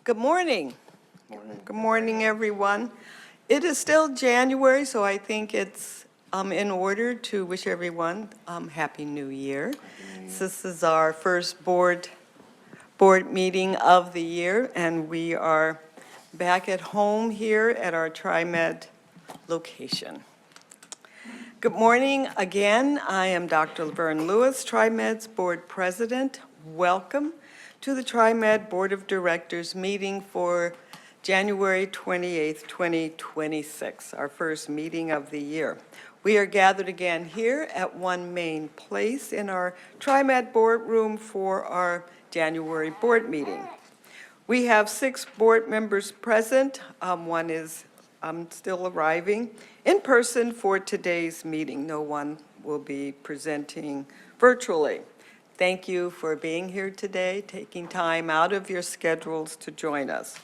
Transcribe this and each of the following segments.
Good morning. Good morning, everyone. It is still January, so I think it's in order to wish everyone Happy New Year. This is our first board meeting of the year, and we are back at home here at our TriMet location. Good morning again. I am Dr. Laverne Lewis, TriMet's board president. Welcome to the TriMet Board of Directors meeting for January 28th, 2026, our first meeting of the year. We are gathered again here at One Main Place in our TriMet boardroom for our January board meeting. We have 6 board members present. One is still arriving in person for today's meeting. No one will be presenting virtually. Thank you for being here today, taking time out of your schedules to join us.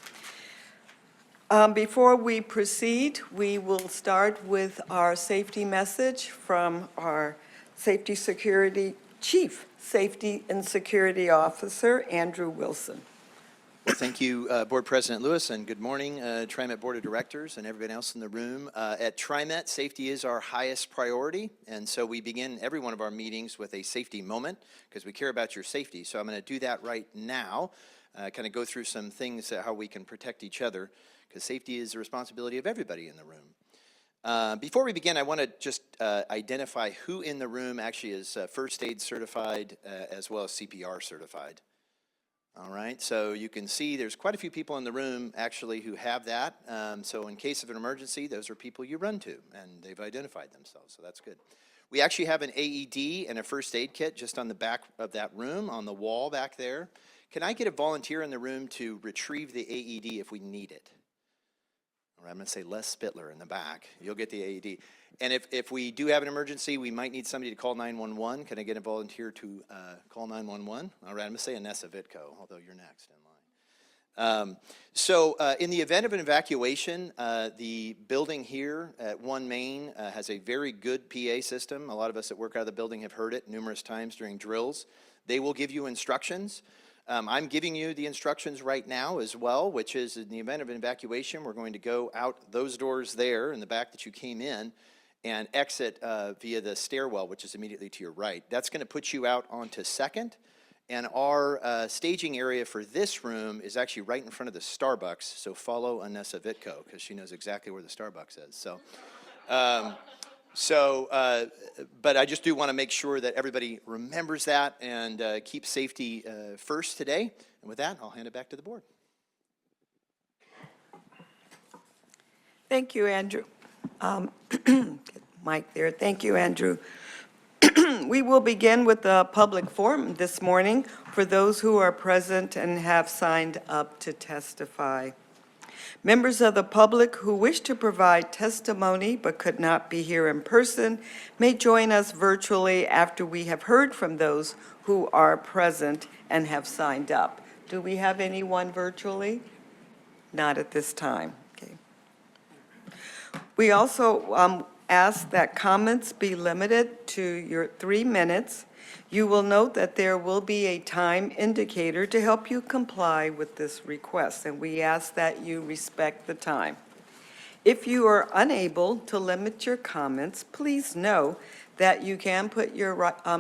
Before we proceed, we will start with our safety message from our Chief Safety and Security Officer, Andrew Wilson. Thank you, Board President Lewis, and good morning, TriMet Board of Directors and everybody else in the room. At TriMet, safety is our highest priority, and so we begin every one of our meetings with a safety moment because we care about your safety. So I'm going to do that right now, kind of go through some things, how we can protect each other, because safety is the responsibility of everybody in the room. Before we begin, I want to just identify who in the room actually is first aid certified as well as CPR certified. All right, so you can see there's quite a few people in the room actually who have that. So in case of an emergency, those are people you run to, and they've identified themselves, so that's good. We actually have an AED and a first aid kit just on the back of that room, on the wall back there. Can I get a volunteer in the room to retrieve the AED if we need it? All right, I'm going to say Les Spittler in the back. You'll get the AED. And if we do have an emergency, we might need somebody to call 911. Can I get a volunteer to call 911? All right, I'm going to say Anessa Vitko, although you're next in line. In the event of an evacuation, the building here at One Main has a very good PA system. A lot of us that work out of the building have heard it numerous times during drills. They will give you instructions. I'm giving you the instructions right now as well, which is in the event of an evacuation, we're going to go out those doors there in the back that you came in and exit via the stairwell, which is immediately to your right. That's going to put you out onto 2nd, and our staging area for this room is actually right in front of the Starbucks, so follow Anessa Vitko, because she knows exactly where the Starbucks is. But I just do want to make sure that everybody remembers that and keep safety first today. And with that, I'll hand it back to the board. Thank you, Andrew. Mike there. Thank you, Andrew. We will begin with the public forum this morning for those who are present and have signed up to testify. Members of the public who wish to provide testimony but could not be here in person may join us virtually after we have heard from those who are present and have signed up. Do we have anyone virtually? Not at this time. Okay. We also ask that comments be limited to your 3 minutes. You will note that there will be a time indicator to help you comply with this request, and we ask that you respect the time. If you are unable to limit your comments, please know that you can put your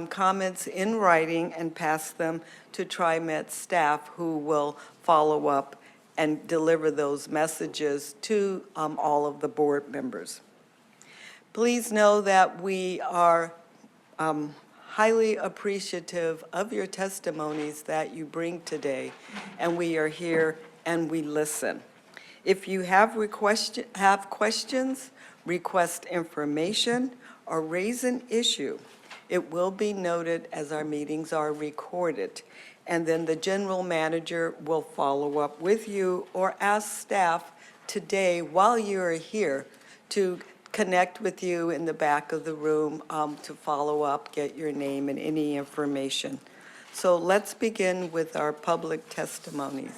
comments in writing and pass them to TriMet staff, who will follow up and deliver those messages to all of the board members. Please know that we are highly appreciative of your testimonies that you bring today, and we are here and we listen. If you have questions, request information, or raise an issue, it will be noted as our meetings are recorded, and then the general manager will follow up with you or ask staff today while you're here to connect with you in the back of the room to follow up, get your name and any information. So let's begin with our public testimonies.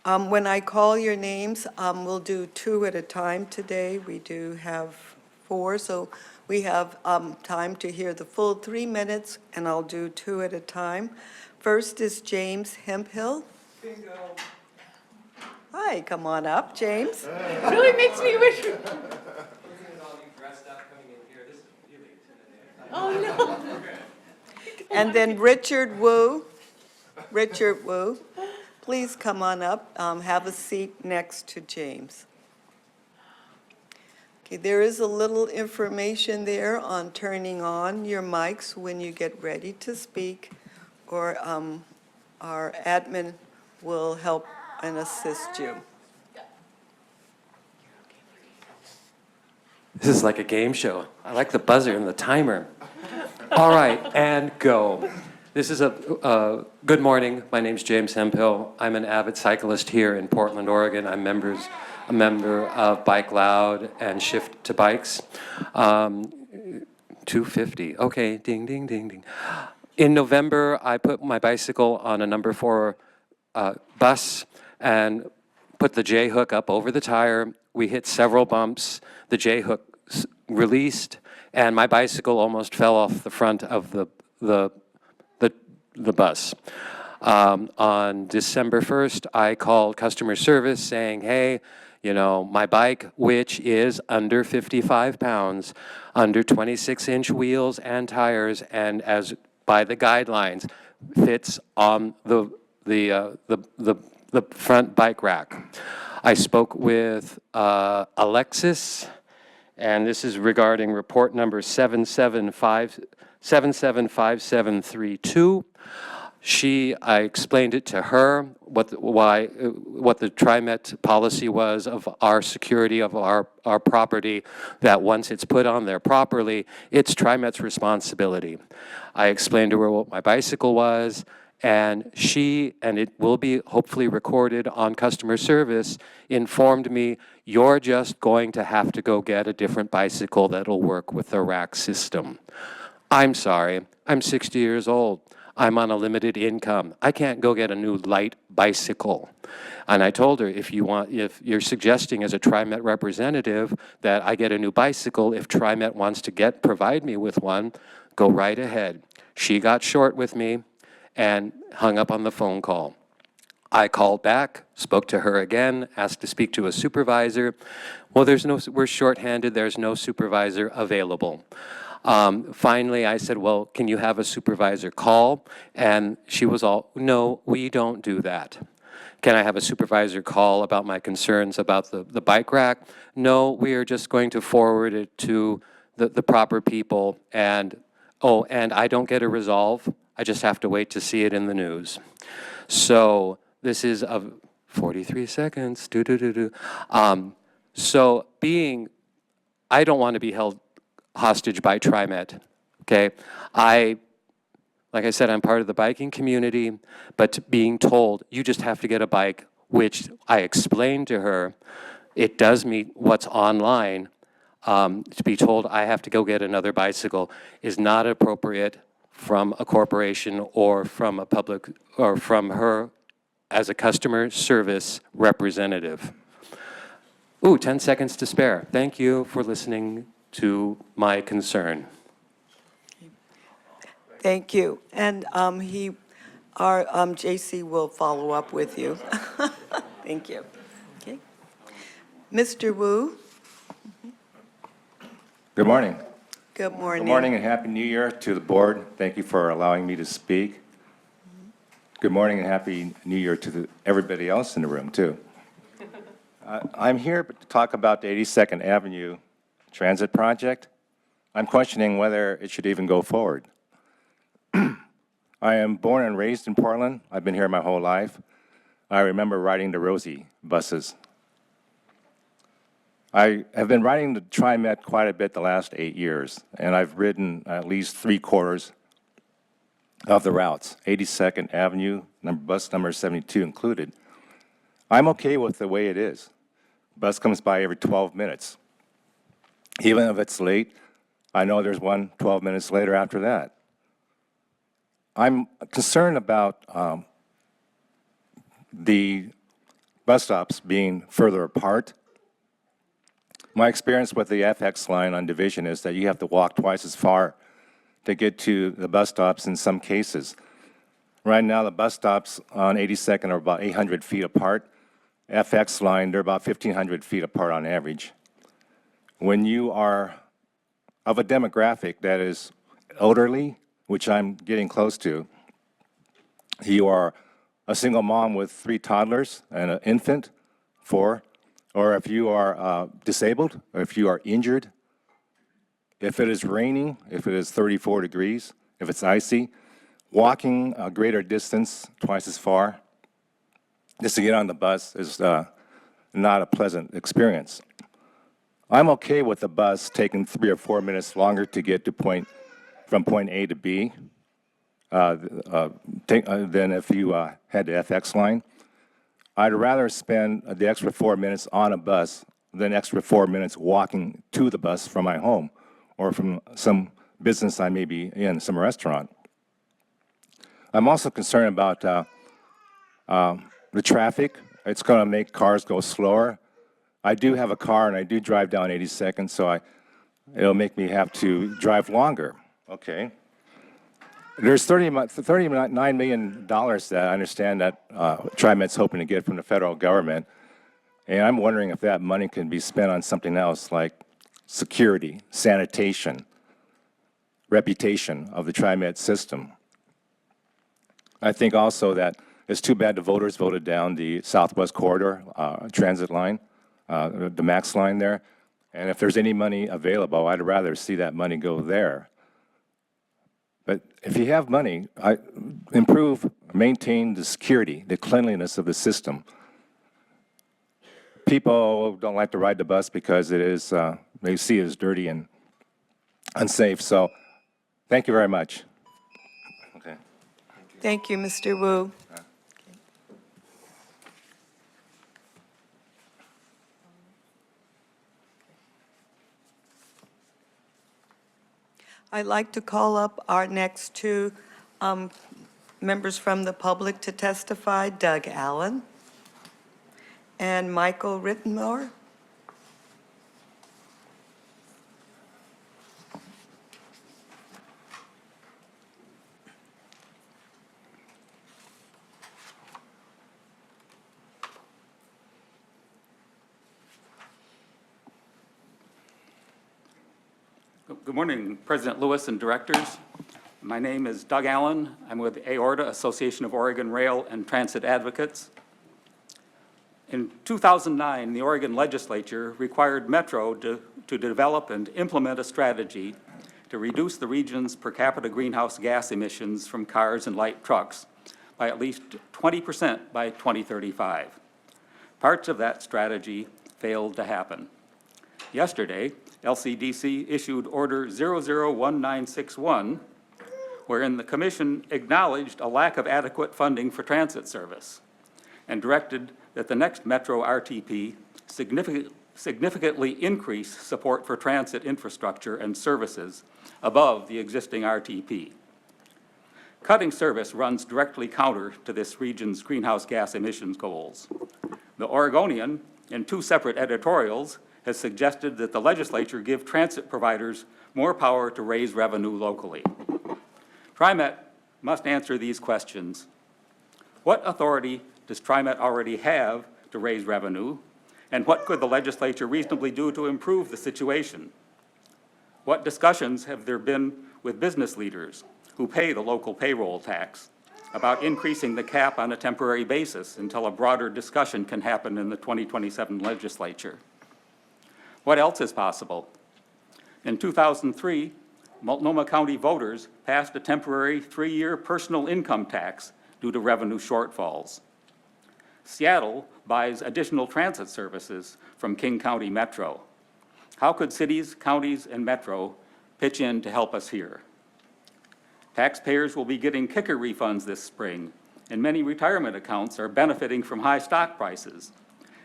When I call your names, we'll do 2 at a time today. We do have 4, so we have time to hear the full 3 minutes, and I'll do 2 at a time. First is James Hemphill. Hi, come on up, James. Really makes me wish. Oh, no. And then Richard Wu. Richard Wu, please come on up. Have a seat next to James. Okay, there is a little information there on turning on your mics when you get ready to speak, or our admin will help and assist you. This is like a game show. I like the buzzer and the timer. All right, and go. This is good morning. My name's James Hemphill. I'm an avid cyclist here in Portland, Oregon. I'm a member of Bike Loud and Shift to Bikes. 250. Okay, ding, ding, ding, ding. In November, I put my bicycle on a number 4 bus and put the J-hook up over the tire. We hit several bumps. The J-hook released, and my bicycle almost fell off the front of the bus. On December 1st, I called customer service saying, hey, you know, my bike, which is under 55 pounds, under 26-inch wheels and tires, and as by the guidelines, fits on the front bike rack. I spoke with Alexis, and this is regarding report number 775732. I explained it to her, what the TriMet policy was of our security of our property, that once it's put on there properly, it's TriMet's responsibility. I explained to her what my bicycle was, and she, and it will be hopefully recorded on customer service, informed me, you're just going to have to go get a different bicycle that'll work with the rack system. I'm sorry, I'm 60 years old. I'm on a limited income. I can't go get a new light bicycle. And I told her, if you're suggesting as a TriMet representative that I get a new bicycle, if TriMet wants to provide me with one, go right ahead. She got short with me and hung up on the phone call. I called back, spoke to her again, asked to speak to a supervisor. Well, we're shorthanded, there's no supervisor available. Finally, I said, well, can you have a supervisor call? And she was all, no, we don't do that. Can I have a supervisor call about my concerns about the bike rack? No, we are just going to forward it to the proper people. And, oh, and I don't get a resolve. I just have to wait to see it in the news. So this is 43 seconds. So I don't want to be held hostage by TriMet, okay? Like I said, I'm part of the biking community, but being told, you just have to get a bike, which I explained to her, it does meet what's online, to be told I have to go get another bicycle is not appropriate from a corporation or from a public, or from her as a customer service representative. Ooh, 10 seconds to spare. Thank you for listening to my concern. Thank you. And our JC will follow up with you. Thank you. Okay. Mr. Wu? Good morning. Good morning. Good morning and Happy New Year to the board. Thank you for allowing me to speak. Good morning and Happy New Year to everybody else in the room, too. I'm here to talk about the 82nd Avenue Transit Project. I'm questioning whether it should even go forward. I am born and raised in Portland. I've been here my whole life. I remember riding the Rosie buses. I have been riding the TriMet quite a bit the last 8 years, and I've ridden at least 3/4 of the routes, 82nd Avenue, bus number 72 included. I'm okay with the way it is. Bus comes by every 12 minutes. Even if it's late, I know there's one 12 minutes later after that. I'm concerned about the bus stops being further apart. My experience with the FX line on Division is that you have to walk twice as far to get to the bus stops in some cases. Right now, the bus stops on 82nd are about 800 feet apart. FX line, they're about 1,500 feet apart on average. When you are of a demographic that is elderly, which I'm getting close to, you are a single mom with 3 toddlers and an infant, 4, or if you are disabled, or if you are injured, if it is raining, if it is 34 degrees, if it's icy, walking a greater distance, twice as far, just to get on the bus is not a pleasant experience. I'm okay with the bus taking 3 or 4 minutes longer to get to from point A to B than if you had the FX line. I'd rather spend the extra 4 minutes on a bus than extra 4 minutes walking to the bus from my home or from some business I may be in, some restaurant. I'm also concerned about the traffic. It's going to make cars go slower. I do have a car and I do drive down 82nd, so it'll make me have to drive longer. Okay. There's $39 million that I understand that TriMet's hoping to get from the federal government, and I'm wondering if that money can be spent on something else like security, sanitation, reputation of the TriMet system. I think also that it's too bad the voters voted down the Southwest Corridor transit line, the MAX line there, and if there's any money available, I'd rather see that money go there. But if you have money, maintain the security, the cleanliness of the system. People don't like to ride the bus because it is, they see it as dirty and unsafe. So thank you very much. Okay. Thank you, Mr. Wu. I'd like to call up our next 2 members from the public to testify, Doug Allen and Michael Rittenmore. Good morning, President Lewis and directors. My name is Doug Allen. I'm with AORTA, Association of Oregon Rail and Transit Advocates. In 2009, the Oregon legislature required Metro to develop and implement a strategy to reduce the region's per capita greenhouse gas emissions from cars and light trucks by at least 20% by 2035. Parts of that strategy failed to happen. Yesterday, LCDC issued Order 001961, wherein the Commission acknowledged a lack of adequate funding for transit service and directed that the next Metro RTP significantly increase support for transit infrastructure and services above the existing RTP. Cutting service runs directly counter to this region's greenhouse gas emissions goals. The Oregonian, in 2 separate editorials, has suggested that the legislature give transit providers more power to raise revenue locally. TriMet must answer these questions. What authority does TriMet already have to raise revenue, and what could the legislature reasonably do to improve the situation? What discussions have there been with business leaders who pay the local payroll tax about increasing the cap on a temporary basis until a broader discussion can happen in the 2027 legislature? What else is possible? In 2003, Multnomah County voters passed a temporary 3-year personal income tax due to revenue shortfalls. Seattle buys additional transit services from King County Metro. How could cities, counties, and Metro pitch in to help us here? Taxpayers will be getting kicker refunds this spring, and many retirement accounts are benefiting from high stock prices.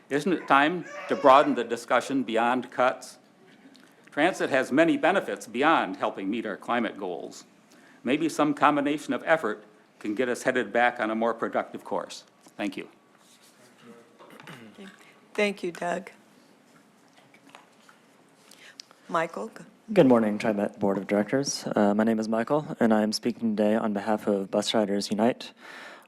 Isn't it time to broaden the discussion beyond cuts? Transit has many benefits beyond helping meet our climate goals. Maybe some combination of effort can get us headed back on a more productive course. Thank you. Thank you, Doug. Michael Good morning, TriMet Board of Directors. My name is Michael, and I'm speaking today on behalf of Bus Riders Unite.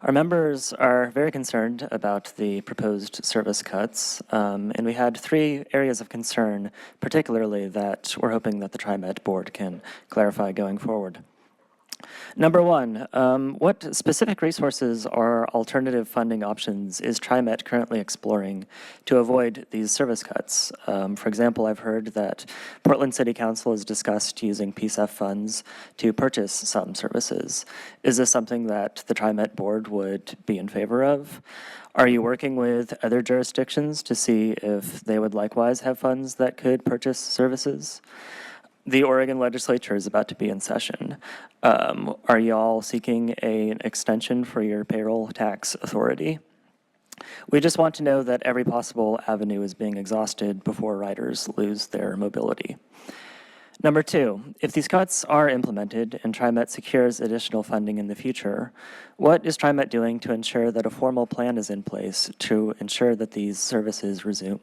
Our members are very concerned about the proposed service cuts, and we had 3 areas of concern, particularly that we're hoping that the TriMet Board can clarify going forward. Number 1, what specific resources or alternative funding options is TriMet currently exploring to avoid these service cuts? For example, I've heard that Portland City Council has discussed using PSEF funds to purchase some services. Is this something that the TriMet board would be in favor of? Are you working with other jurisdictions to see if they would likewise have funds that could purchase services? The Oregon legislature is about to be in session. Are you all seeking an extension for your payroll tax authority? We just want to know that every possible avenue is being exhausted before riders lose their mobility. Number 2, if these cuts are implemented and TriMet secures additional funding in the future, what is TriMet doing to ensure that a formal plan is in place to ensure that these services resume?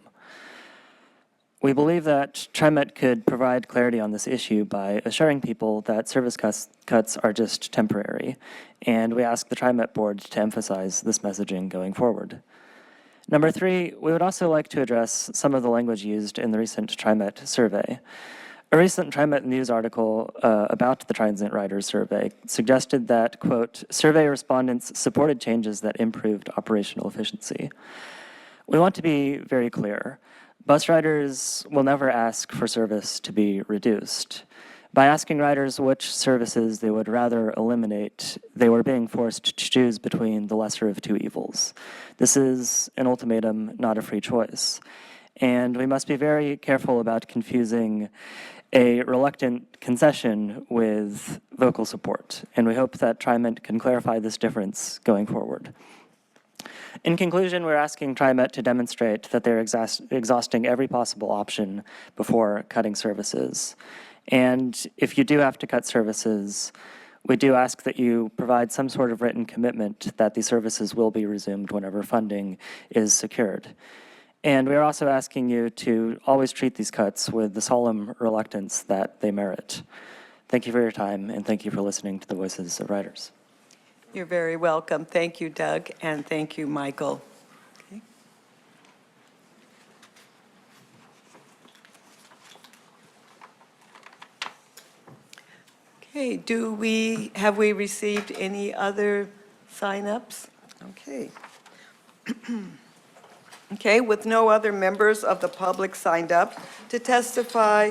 We believe that TriMet could provide clarity on this issue by assuring people that service cuts are just temporary, and we ask the TriMet board to emphasize this messaging going forward. Number 3, we would also like to address some of the language used in the recent TriMet survey. A recent TriMet news article about the Transit Riders survey suggested that, quote, survey respondents supported changes that improved operational efficiency. We want to be very clear. Bus riders will never ask for service to be reduced. By asking riders which services they would rather eliminate, they were being forced to choose between the lesser of 2 evils. This is an ultimatum, not a free choice. And we must be very careful about confusing a reluctant concession with vocal support. And we hope that TriMet can clarify this difference going forward. In conclusion, we're asking TriMet to demonstrate that they're exhausting every possible option before cutting services. And if you do have to cut services, we do ask that you provide some sort of written commitment that these services will be resumed whenever funding is secured. And we are also asking you to always treat these cuts with the solemn reluctance that they merit. Thank you for your time, and thank you for listening to the voices of riders. You're very welcome. Thank you, Doug, and thank you, Michael. Okay. Okay, have we received any other signups? Okay. Okay, with no other members of the public signed up to testify,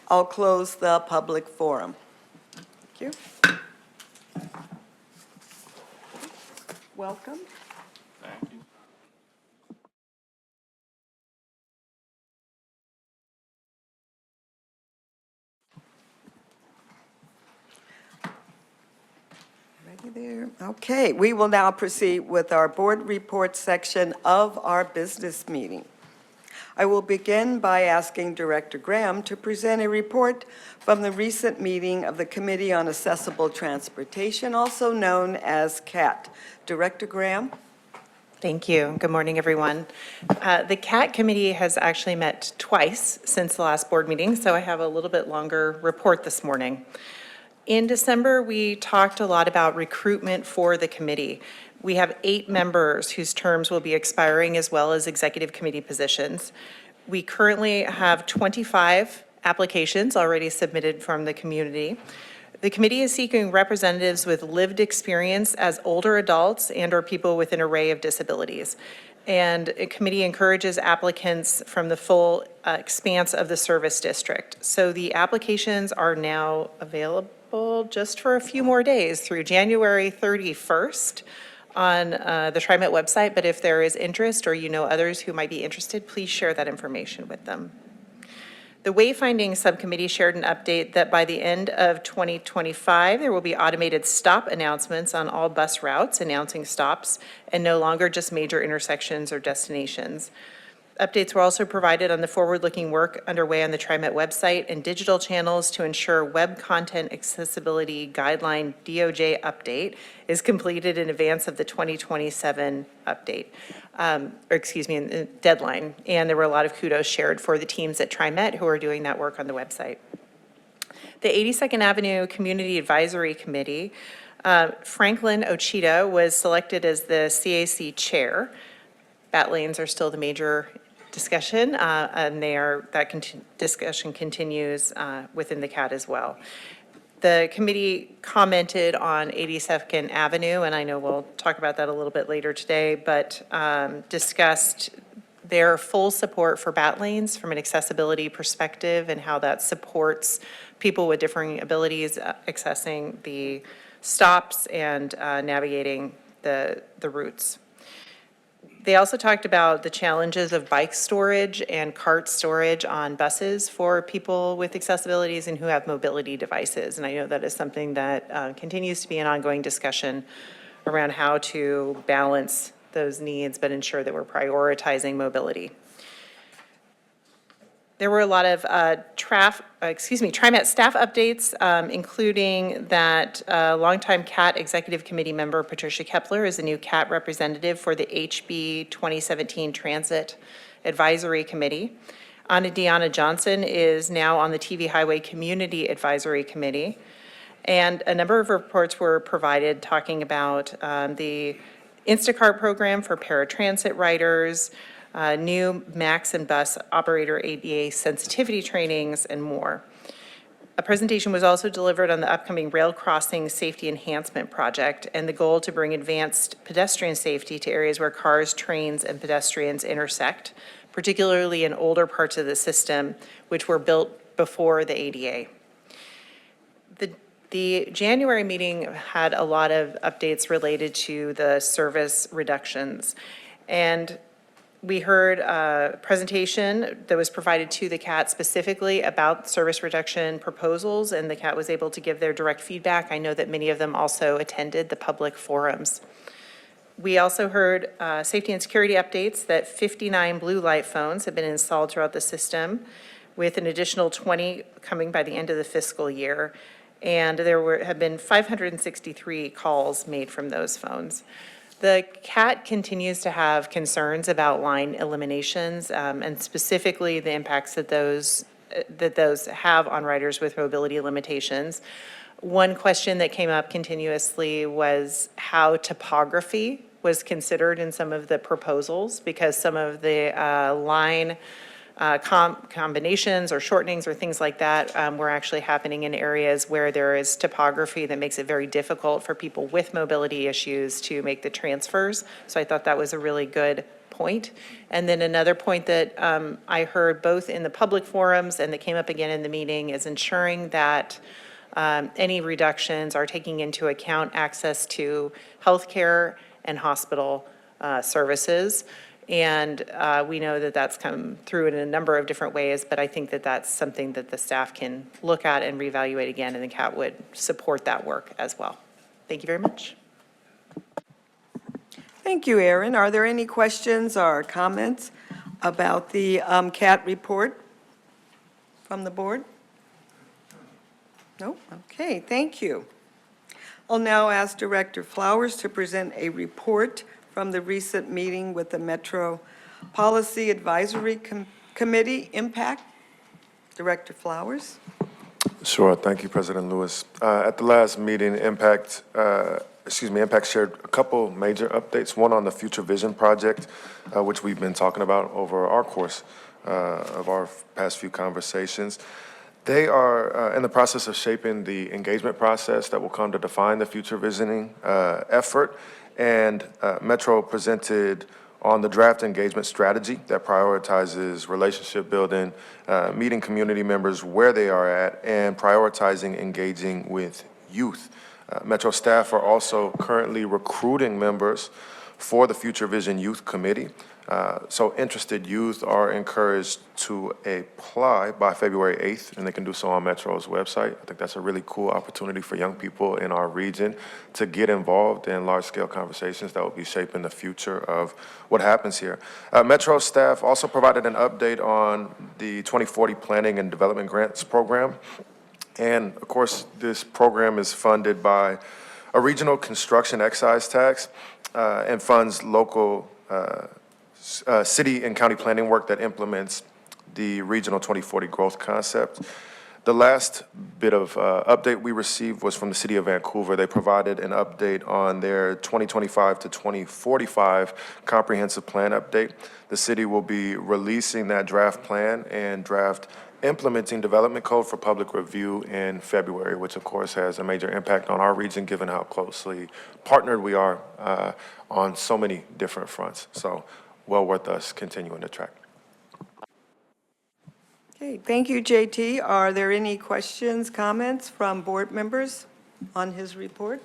I'll close the public forum. Thank you. Welcome. Thank you. Ready there? Okay, we will now proceed with our board report section of our business meeting. I will begin by asking Director Graham to present a report from the recent meeting of the Committee on Accessible Transportation, also known as CAT. Director Graham? Thank you. Good morning, everyone. The CAT committee has actually met twice since the last board meeting, so I have a little bit longer report this morning. In December, we talked a lot about recruitment for the committee. We have 8 members whose terms will be expiring, as well as executive committee positions. We currently have 25 applications already submitted from the community. The committee is seeking representatives with lived experience as older adults and/or people with an array of disabilities. And the committee encourages applicants from the full expanse of the service district. So the applications are now available just for a few more days through January 31st on the TriMet website. But if there is interest or you know others who might be interested, please share that information with them. The Wayfinding Subcommittee shared an update that by the end of 2025, there will be automated stop announcements on all bus routes announcing stops and no longer just major intersections or destinations. Updates were also provided on the forward-looking work underway on the TriMet website and digital channels to ensure web content accessibility guideline DOJ update is completed in advance of the 2027 update. Deadline. And there were a lot of kudos shared for the teams at TriMet who are doing that work on the website. The 82nd Avenue Community Advisory Committee, Franklin Ochita was selected as the CAC chair. Bat lanes are still the major discussion, and discussion continues within the CAT as well. The committee commented on 82nd Avenue, and I know we'll talk about that a little bit later today, but discussed their full support for bat lanes from an accessibility perspective and how that supports people with differing abilities accessing the stops and navigating the routes. They also talked about the challenges of bike storage and cart storage on buses for people with accessibilities and who have mobility devices. And I know that is something that continues to be an ongoing discussion around how to balance those needs, but ensure that we're prioritizing mobility. There were a lot of TriMet staff updates, including that longtime CAT Executive Committee member Patricia Kepler is the new CAT representative for the HB 2017 Transit Advisory Committee. Deanna Johnson is now on the TV Highway Community Advisory Committee. And a number of reports were provided talking about the Instacart program for paratransit riders, new MAX and bus operator ADA sensitivity trainings, and more. A presentation was also delivered on the upcoming rail crossing safety enhancement project and the goal to bring advanced pedestrian safety to areas where cars, trains, and pedestrians intersect, particularly in older parts of the system, which were built before the ADA. The January meeting had a lot of updates related to the service reductions. And we heard a presentation that was provided to the CAT specifically about service reduction proposals, and the CAT was able to give their direct feedback. I know that many of them also attended the public forums. We also heard safety and security updates that 59 blue light phones have been installed throughout the system, with an additional 20 coming by the end of the fiscal year. And there have been 563 calls made from those phones. The CAT continues to have concerns about line eliminations, and specifically the impacts that those have on riders with mobility limitations. One question that came up continuously was how topography was considered in some of the proposals, because some of the line combinations or shortenings or things like that were actually happening in areas where there is topography that makes it very difficult for people with mobility issues to make the transfers. So I thought that was a really good point. And then another point that I heard both in the public forums and that came up again in the meeting is ensuring that any reductions are taking into account access to healthcare and hospital services. And we know that that's come through in a number of different ways, but I think that that's something that the staff can look at and reevaluate again, and the CAT would support that work as well. Thank you very much. Thank you, Erin. Are there any questions or comments about the CAT report from the board? No? Okay, thank you. I'll now ask Director Flowers to present a report from the recent meeting with the Metro Policy Advisory Committee. Impact. Director Flowers. Sure. Thank you, President Lewis. At the last meeting, Impact shared a couple major updates. One on the Future Vision project, which we've been talking about over our course of our past few conversations. They are in the process of shaping the engagement process that will come to define the future visioning effort. And Metro presented on the draft engagement strategy that prioritizes relationship building, meeting community members where they are at, and prioritizing engaging with youth. Metro staff are also currently recruiting members for the Future Vision Youth Committee. So interested youth are encouraged to apply by February 8th, and they can do so on Metro's website. I think that's a really cool opportunity for young people in our region to get involved in large-scale conversations that will be shaping the future of what happens here. Metro staff also provided an update on the 2040 Planning and Development Grants Program. And of course, this program is funded by a regional construction excise tax and funds local city and county planning work that implements the regional 2040 growth concept. The last bit of update we received was from the City of Vancouver. They provided an update on their 2025 to 2045 comprehensive plan update. The city will be releasing that draft plan and draft implementing development code for public review in February, which of course has a major impact on our region, given how closely partnered we are on so many different fronts. So well worth us continuing to track. Okay, thank you, JT. Are there any questions, comments from board members on his report?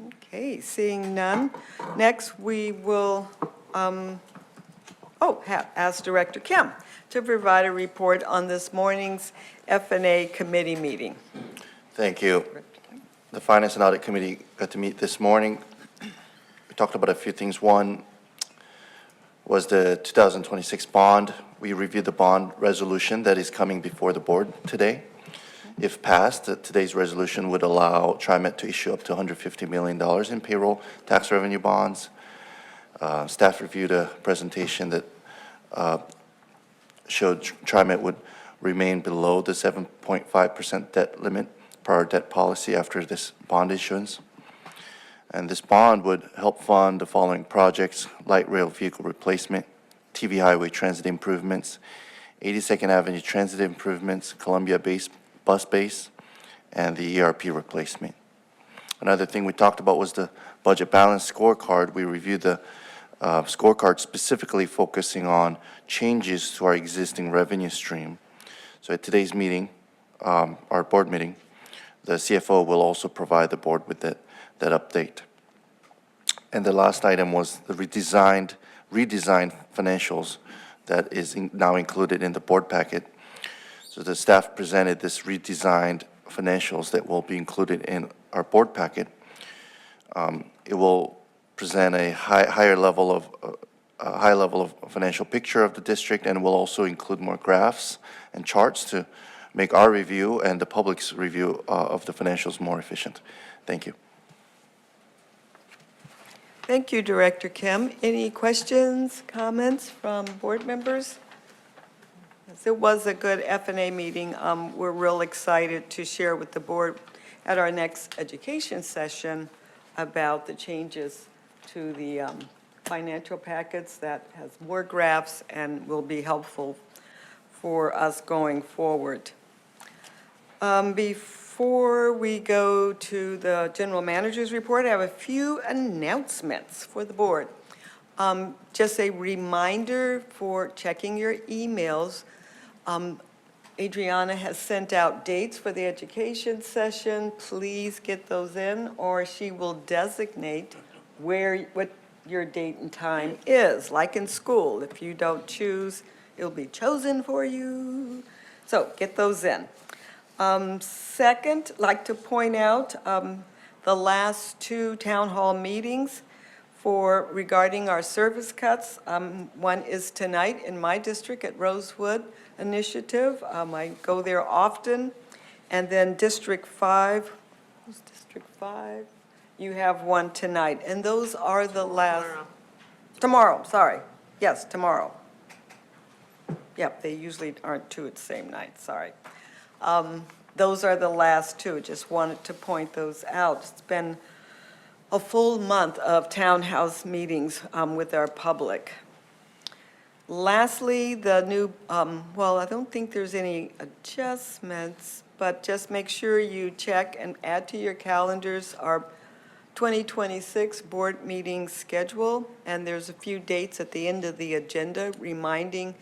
Okay, seeing none. Next, we will ask Director Kim to provide a report on this morning's F&A committee meeting. Thank you. The Finance and Audit Committee got to meet this morning. We talked about a few things. One was the 2026 bond. We reviewed the bond resolution that is coming before the board today. If passed, today's resolution would allow TriMet to issue up to $150 million in payroll tax revenue bonds. Staff reviewed a presentation that showed TriMet would remain below the 7.5% debt limit per our debt policy after this bond issuance. And this bond would help fund the following projects: light rail vehicle replacement, TV highway transit improvements, 82nd Avenue transit improvements, Columbia bus base, and the ERP replacement. Another thing we talked about was the budget balance scorecard. We reviewed the scorecard specifically focusing on changes to our existing revenue stream. So at today's meeting, our board meeting, the CFO will also provide the board with that update. And the last item was the redesigned financials that is now included in the board packet. So the staff presented this redesigned financials that will be included in our board packet. It will present a high level of financial picture of the district, and will also include more graphs and charts to make our review and the public's review of the financials more efficient. Thank you. Thank you, Director Kim. Any questions, comments from board members? Yes, it was a good F&A meeting. We're real excited to share with the board at our next education session about the changes to the financial packets that has more graphs and will be helpful for us going forward. Before we go to the general manager's report, I have a few announcements for the board. Just a reminder for checking your emails. Adriana has sent out dates for the education session. Please get those in, or she will designate what your date and time is, like in school. If you don't choose, it'll be chosen for you. So get those in. Second, like to point out the last two town hall meetings regarding our service cuts. One is tonight in my district at Rosewood Initiative. I go there often. And then District 5, who's District 5? You have one tonight. And those are the last. Tomorrow, sorry. Yes, tomorrow. Yep, they usually aren't two at the same night, sorry. Those are the last two. Just wanted to point those out. It's been a full month of townhouse meetings with our public. Lastly, the new, well, I don't think there's any adjustments, but just make sure you check and add to your calendars our 2026 board meeting schedule. And there's a few dates at the end of the agenda reminding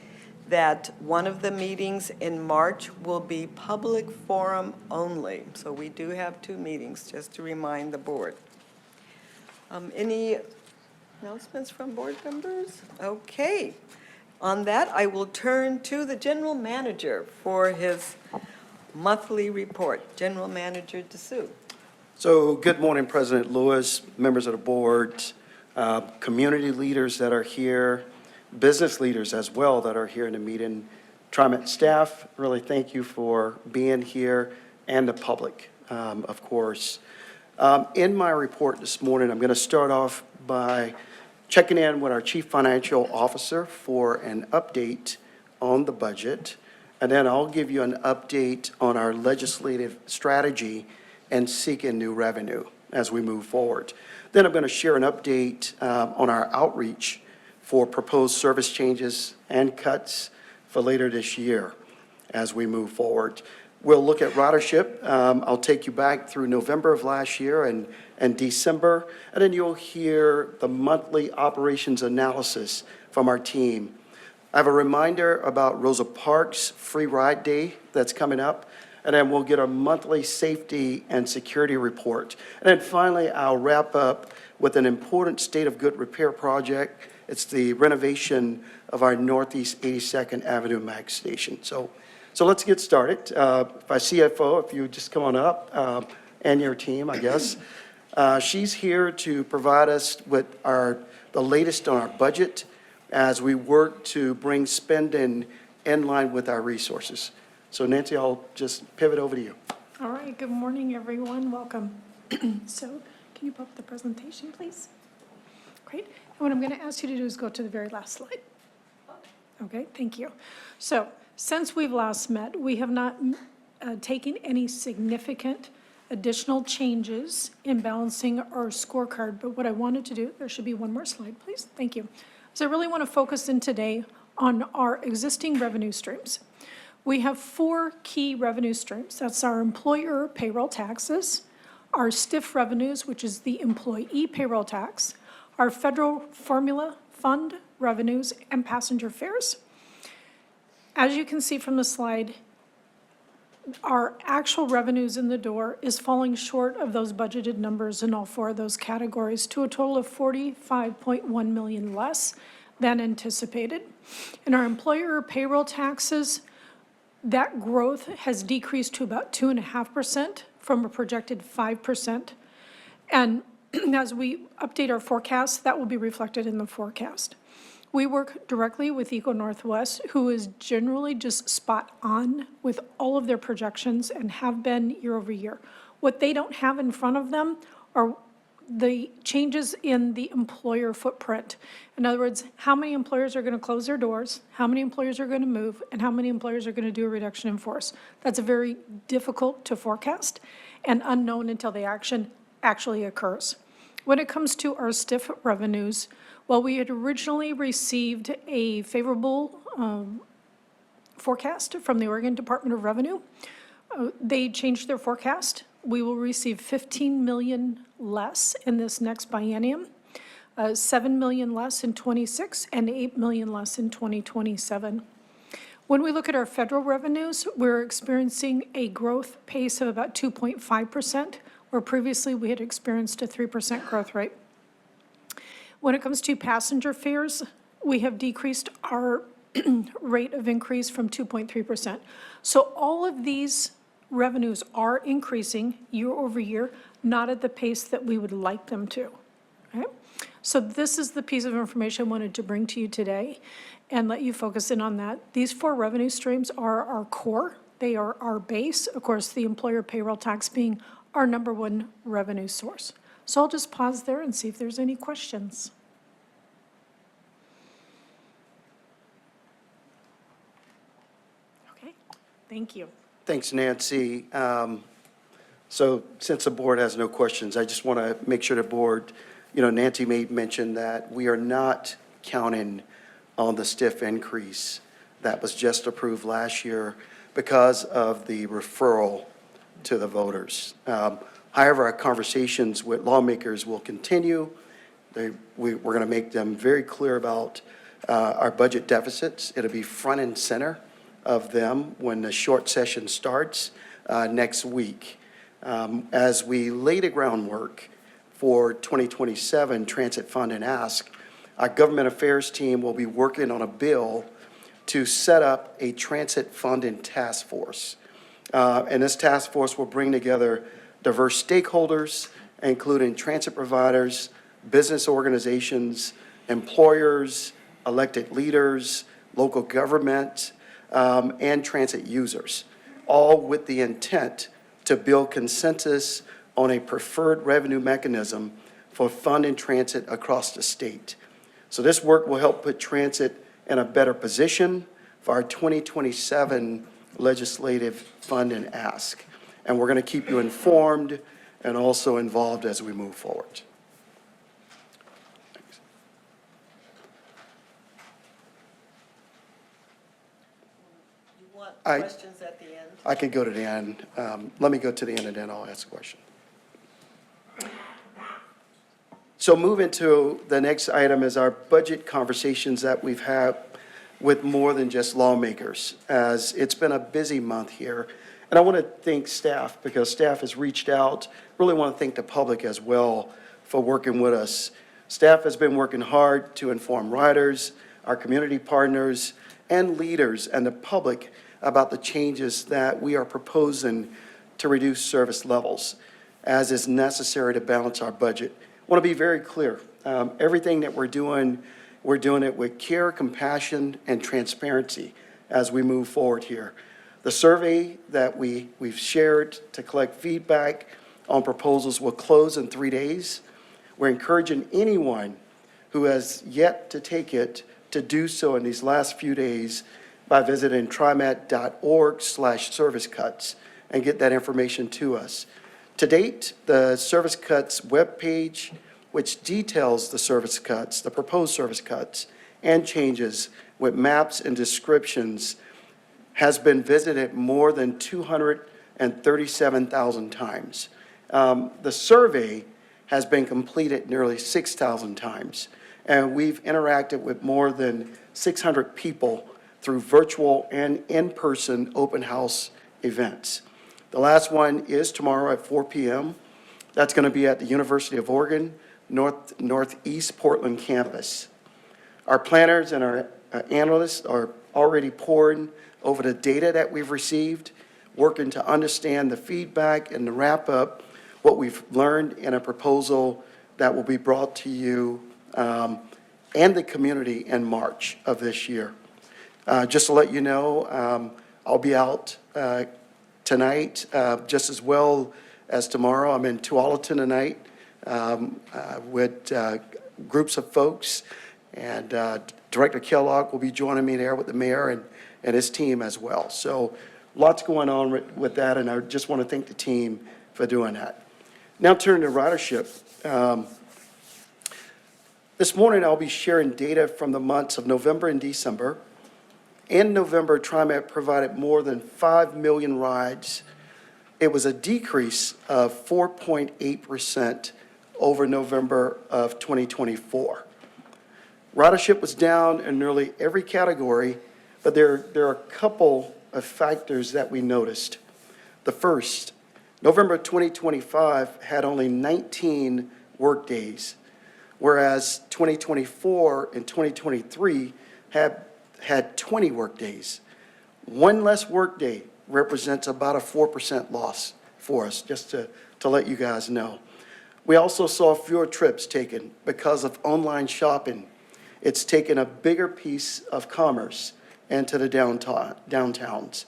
that one of the meetings in March will be public forum only. So we do have two meetings, just to remind the board. Any announcements from board members? Okay. On that, I will turn to the general manager for his monthly report. General Manager DeSue. So good morning, President Lewis, members of the board, community leaders that are here, business leaders as well that are here in the meeting, TriMet staff, really thank you for being here, and the public, of course. In my report this morning, I'm going to start off by checking in with our Chief Financial Officer for an update on the budget. and then I'll give you an update on our legislative strategy and seeking new revenue as we move forward. Then I'm going to share an update on our outreach for proposed service changes and cuts for later this year as we move forward. We'll look at ridership. I'll take you back through November of last year and December, and then you'll hear the monthly operations analysis from our team. I have a reminder about Rosa Parks Free Ride Day that's coming up, and then we'll get a monthly safety and security report. And then finally, I'll wrap up with an important state of good repair project. It's the renovation of our Northeast 82nd Avenue MAG station. So let's get started. My CFO, if you would just come on up, and your team, I guess. She's here to provide us with the latest on our budget as we work to bring spending in line with our resources. So Nancy, I'll just pivot over to you. All right, good morning, everyone. Welcome. So can you put up the presentation, please? Great. And what I'm going to ask you to do is go to the very last slide. Okay, thank you. So since we've last met, we have not taken any significant additional changes in balancing our scorecard. But what I wanted to do, there should be one more slide, please. Thank you. So I really want to focus in today on our existing revenue streams. We have 4 key revenue streams. That's our employer payroll taxes, our STIF revenues, which is the employee payroll tax, our federal formula fund revenues, and passenger fares. As you can see from the slide, our actual revenues in the door is falling short of those budgeted numbers in all 4 of those categories to a total of $45.1 million less than anticipated. In our employer payroll taxes, that growth has decreased to about 2.5% from a projected 5%. And as we update our forecast, that will be reflected in the forecast. We work directly with Eco Northwest, who is generally just spot on with all of their projections and have been year over year. What they don't have in front of them are the changes in the employer footprint. In other words, how many employers are going to close their doors, how many employers are going to move, and how many employers are going to do a reduction in force. That's very difficult to forecast and unknown until the action actually occurs. When it comes to our STIF revenues, while we had originally received a favorable forecast from the Oregon Department of Revenue, they changed their forecast. We will receive $15 million less in this next biennium, $7 million less in '26, and $8 million less in 2027. When we look at our federal revenues, we're experiencing a growth pace of about 2.5%, where previously we had experienced a 3% growth rate. When it comes to passenger fares, we have decreased our rate of increase from 2.3%. So all of these revenues are increasing year over year, not at the pace that we would like them to. Okay? So this is the piece of information I wanted to bring to you today and let you focus in on that. These 4 revenue streams are our core. They are our base. Of course, the employer payroll tax being our #1 revenue source. So I'll just pause there and see if there's any questions. Okay, thank you. Thanks, Nancy. So since the board has no questions, I just want to make sure the board, Nancy made mention that we are not counting on the STIF increase that was just approved last year because of the referral to the voters. However, our conversations with lawmakers will continue. We're going to make them very clear about our budget deficits. It'll be front and center of them when the short session starts next week. As we lay the groundwork for 2027 Transit Fund and Ask, our government affairs team will be working on a bill to set up a transit funding task force. And this task force will bring together diverse stakeholders, including transit providers, business organizations, employers, elected leaders, local government, and transit users, all with the intent to build consensus on a preferred revenue mechanism for funding transit across the state. So this work will help put transit in a better position for our 2027 legislative fund and ask. And we're going to keep you informed and also involved as we move forward. You want I- questions at the end? I could go to the end. Let me go to the end, and then I'll ask a question. So moving to the next item is our budget conversations that we've had with more than just lawmakers, as it's been a busy month here. And I want to thank staff, because staff has reached out. Really want to thank the public as well for working with us. Staff has been working hard to inform riders, our community partners, and leaders and the public about the changes that we are proposing to reduce service levels, as is necessary to balance our budget. I want to be very clear. Everything that we're doing it with care, compassion, and transparency as we move forward here. The survey that we've shared to collect feedback on proposals will close in 3 days. We're encouraging anyone who has yet to take it to do so in these last few days by visiting trimet.org/service cuts and get that information to us. To date, the Service Cuts webpage, which details the service cuts, the proposed service cuts, and changes with maps and descriptions, has been visited more than 237,000 times. The survey has been completed nearly 6,000 times, and we've interacted with more than 600 people through virtual and in-person open house events. The last one is tomorrow at 4 p.m. That's going to be at the University of Oregon, Northeast Portland campus. Our planners and our analysts are already poring over the data that we've received, working to understand the feedback and to wrap up what we've learned in a proposal that will be brought to you and the community in March of this year. Just to let you know, I'll be out tonight, just as well as tomorrow. I'm in Tualatin tonight with groups of folks, and Director Kellogg will be joining me there with the mayor and his team as well. So lots going on with that, and I just want to thank the team for doing that. Now turning to ridership. This morning I'll be sharing data from the months of November and December. In November, TriMet provided more than 5 million rides. It was a decrease of 4.8% over November of 2024. Ridership was down in nearly every category, but there are a couple of factors that we noticed. The first, November 2025 had only 19 work days, whereas 2024 and 2023 had 20 work days. One less work day represents about a 4% loss for us, just to let you guys know. We also saw fewer trips taken because of online shopping. It's taken a bigger piece of commerce into the downtowns.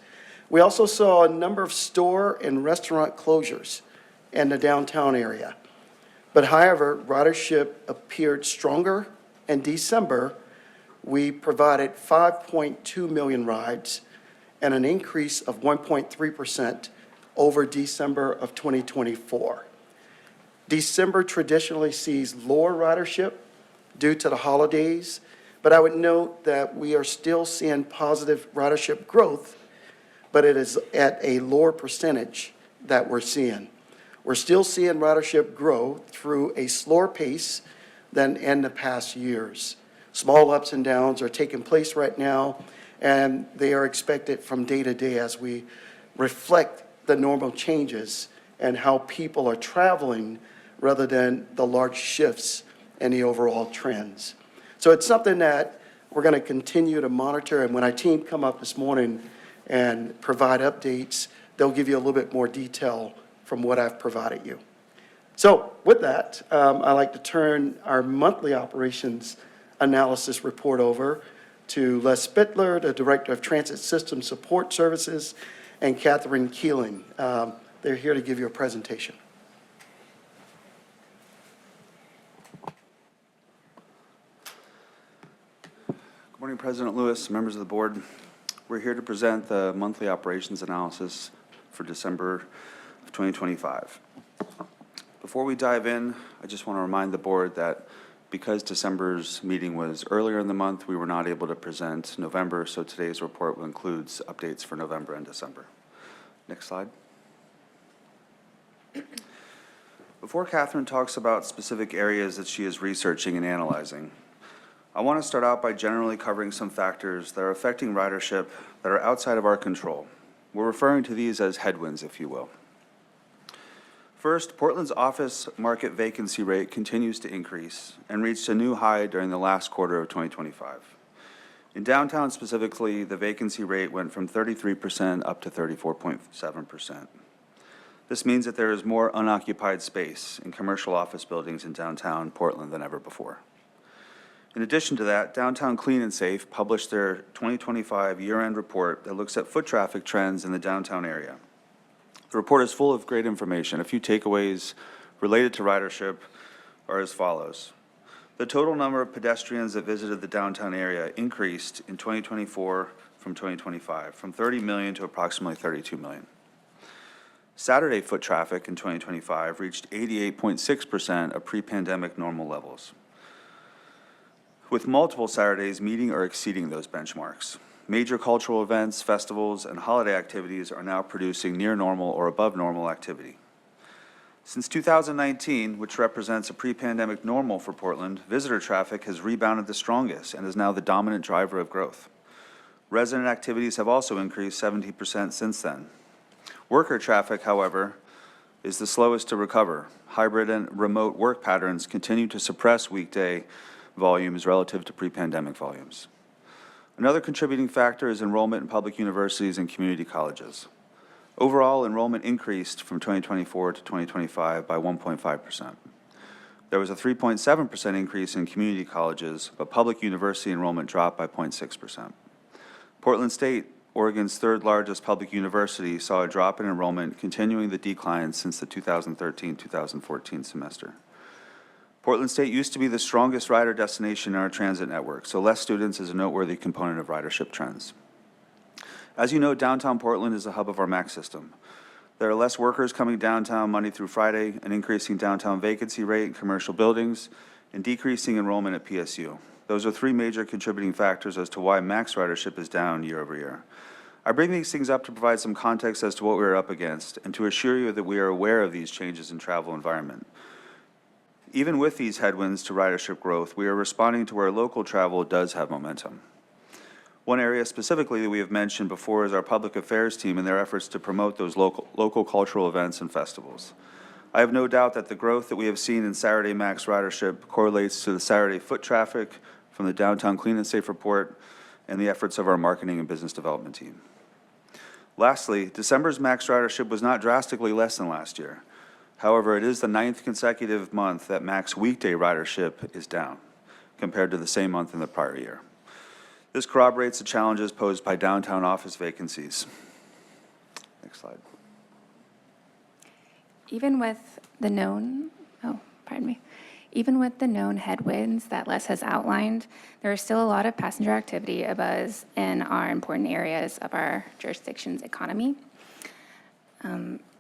We also saw a number of store and restaurant closures in the downtown area. But however, ridership appeared stronger in December. We provided 5.2 million rides and an increase of 1.3% over December of 2024. December traditionally sees lower ridership due to the holidays, but I would note that we are still seeing positive ridership growth, but it is at a lower percentage that we're seeing. We're still seeing ridership grow through a slower pace than in the past years. Small ups and downs are taking place right now, and they are expected from day to day as we reflect the normal changes and how people are traveling rather than the large shifts in the overall trends. So it's something that we're going to continue to monitor, and when our team come up this morning and provide updates, they'll give you a little bit more detail from what I've provided you. So with that, I'd like to turn our monthly operations analysis report over to Les Spittler, the Director of Transit System Support Services, and Catherine Keeling. They're here to give you a presentation. Good morning, President Lewis, members of the board. We're here to present the monthly operations analysis for December of 2025. Before we dive in, I just want to remind the board that because December's meeting was earlier in the month, we were not able to present November, so today's report includes updates for November and December. Next slide. Before Catherine talks about specific areas that she is researching and analyzing, I want to start out by generally covering some factors that are affecting ridership that are outside of our control. We're referring to these as headwinds, if you will. First, Portland's office market vacancy rate continues to increase and reached a new high during the last quarter of 2025. In downtown specifically, the vacancy rate went from 33% up to 34.7%. This means that there is more unoccupied space in commercial office buildings in downtown Portland than ever before. In addition to that, Downtown Clean and Safe published their 2025 year-end report that looks at foot traffic trends in the downtown area. The report is full of great information. A few takeaways related to ridership are as follows. The total number of pedestrians that visited the downtown area increased in 2024 from 2025, from 30 million to approximately 32 million. Saturday foot traffic in 2025 reached 88.6% of pre-pandemic normal levels, with multiple Saturdays meeting or exceeding those benchmarks. Major cultural events, festivals, and holiday activities are now producing near normal or above normal activity. Since 2019, which represents a pre-pandemic normal for Portland, visitor traffic has rebounded the strongest and is now the dominant driver of growth. Resident activities have also increased 70% since then. Worker traffic, however, is the slowest to recover. Hybrid and remote work patterns continue to suppress weekday volumes relative to pre-pandemic volumes. Another contributing factor is enrollment in public universities and community colleges. Overall, enrollment increased from 2024 to 2025 by 1.5%. There was a 3.7% increase in community colleges, but public university enrollment dropped by 0.6%. Portland State, Oregon's third largest public university, saw a drop in enrollment, continuing the decline since the 2013-2014 semester. Portland State used to be the strongest rider destination in our transit network, so less students is a noteworthy component of ridership trends. As you know, downtown Portland is the hub of our MAX system. There are less workers coming downtown Monday through Friday, an increasing downtown vacancy rate in commercial buildings, and decreasing enrollment at PSU. Those are three major contributing factors as to why MAX ridership is down year over year. I bring these things up to provide some context as to what we are up against and to assure you that we are aware of these changes in travel environment. Even with these headwinds to ridership growth, we are responding to where local travel does have momentum. One area specifically that we have mentioned before is our public affairs team and their efforts to promote those local cultural events and festivals. I have no doubt that the growth that we have seen in Saturday MAX ridership correlates to the Saturday foot traffic from the Downtown Clean and Safe report and the efforts of our marketing and business development team. Lastly, December's MAX ridership was not drastically less than last year. However, it is the 9th consecutive month that MAX weekday ridership is down compared to the same month in the prior year. This corroborates the challenges posed by downtown office vacancies. Next slide. Even with the known headwinds that Les has outlined, there is still a lot of passenger activity abuzz in our important areas of our jurisdiction's economy.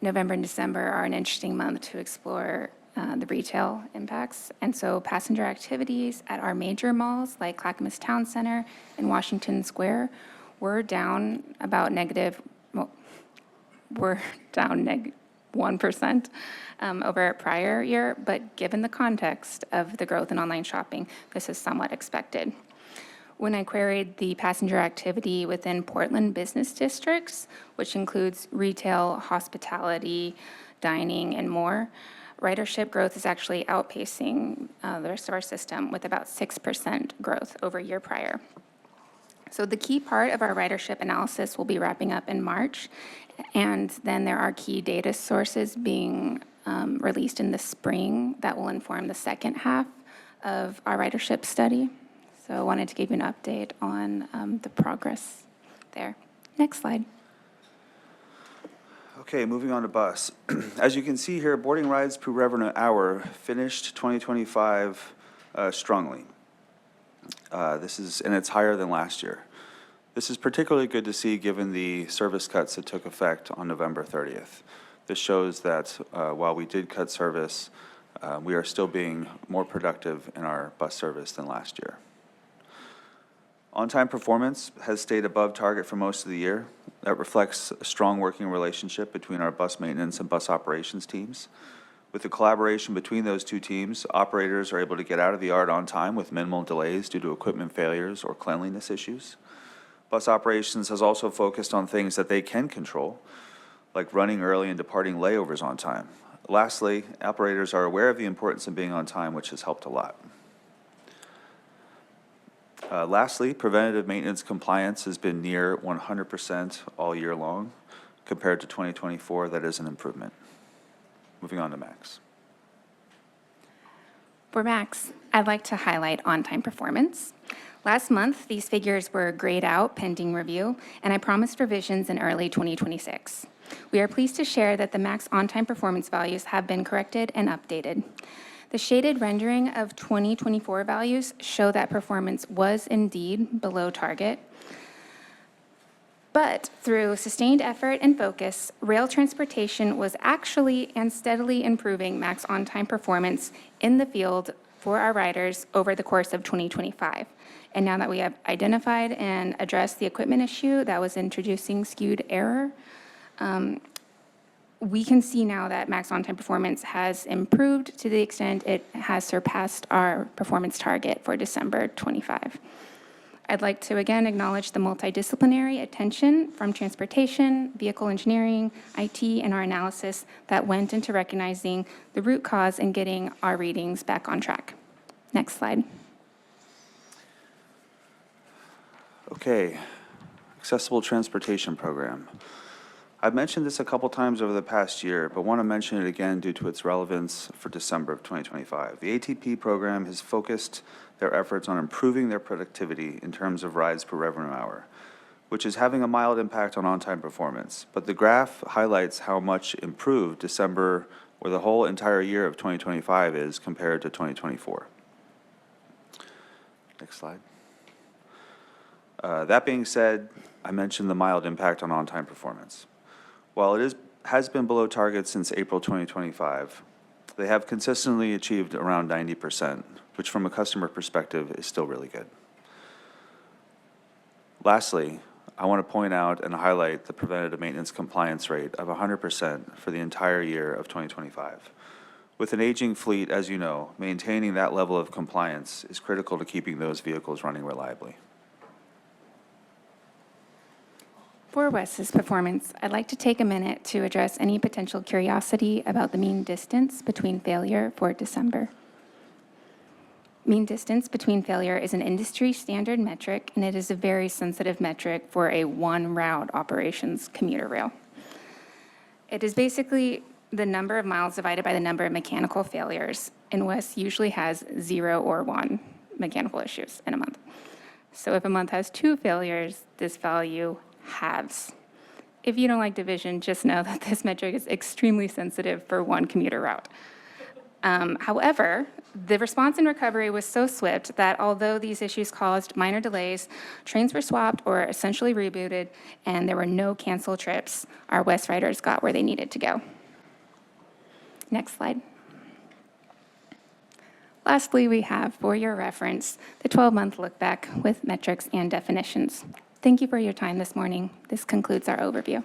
November and December are an interesting month to explore the retail impacts. And so passenger activities at our major malls like Clackamas Town Center and Washington Square were down about we're down 1% over prior year, but given the context of the growth in online shopping, this is somewhat expected. When I queried the passenger activity within Portland business districts, which includes retail, hospitality, dining, and more, ridership growth is actually outpacing the rest of our system with about 6% growth over year prior. So the key part of our ridership analysis will be wrapping up in March, and then there are key data sources being released in the spring that will inform the second half of our ridership study. So I wanted to give you an update on the progress there. Next slide. Okay, moving on to bus. As you can see here, boarding rides per revenue hour finished 2025 strongly. And it's higher than last year. This is particularly good to see given the service cuts that took effect on November 30th. This shows that while we did cut service, we are still being more productive in our bus service than last year. On-time performance has stayed above target for most of the year. That reflects a strong working relationship between our bus maintenance and bus operations teams. With the collaboration between those two teams, operators are able to get out of the yard on time with minimal delays due to equipment failures or cleanliness issues. Bus operations has also focused on things that they can control, like running early and departing layovers on time. Lastly, operators are aware of the importance of being on time, which has helped a lot. Lastly, preventative maintenance compliance has been near 100% all year long. Compared to 2024, that is an improvement. Moving on to Max. For Max, I'd like to highlight on-time performance. Last month, these figures were grayed out pending review, and I promised revisions in early 2026. We are pleased to share that the Max on-time performance values have been corrected and updated. The shaded rendering of 2024 values show that performance was indeed below target. But through sustained effort and focus, rail transportation was actually and steadily improving Max on-time performance in the field for our riders over the course of 2025. And now that we have identified and addressed the equipment issue that was introducing skewed error, we can see now that Max on-time performance has improved to the extent it has surpassed our performance target for December 25. I'd like to again acknowledge the multidisciplinary attention from transportation, vehicle engineering, IT, and our analysis that went into recognizing the root cause and getting our readings back on track. Next slide. Okay, accessible transportation program. I've mentioned this a couple times over the past year, but want to mention it again due to its relevance for December of 2025. The ATP program has focused their efforts on improving their productivity in terms of rides per revenue hour, which is having a mild impact on on-time performance. But the graph highlights how much improved December or the whole entire year of 2025 is compared to 2024. Next slide. That being said, I mentioned the mild impact on on-time performance. While it has been below target since April 2025, they have consistently achieved around 90%, which from a customer perspective is still really good. Lastly, I want to point out and highlight the preventative maintenance compliance rate of 100% for the entire year of 2025. With an aging fleet, as you know, maintaining that level of compliance is critical to keeping those vehicles running reliably. For Wes's performance, I'd like to take a minute to address any potential curiosity about the mean distance between failure for December. Mean distance between failure is an industry standard metric, and it is a very sensitive metric for a one-route operations commuter rail. It is basically the number of miles divided by the number of mechanical failures, and Wes usually has 0 or 1 mechanical issues in a month. So if a month has 2 failures, this value halves. If you don't like division, just know that this metric is extremely sensitive for one commuter route. However, the response and recovery was so swift that although these issues caused minor delays, trains were swapped or essentially rebooted, and there were no canceled trips, our West riders got where they needed to go. Next slide. Lastly, we have, for your reference, the 12-month look back with metrics and definitions. Thank you for your time this morning. This concludes our overview.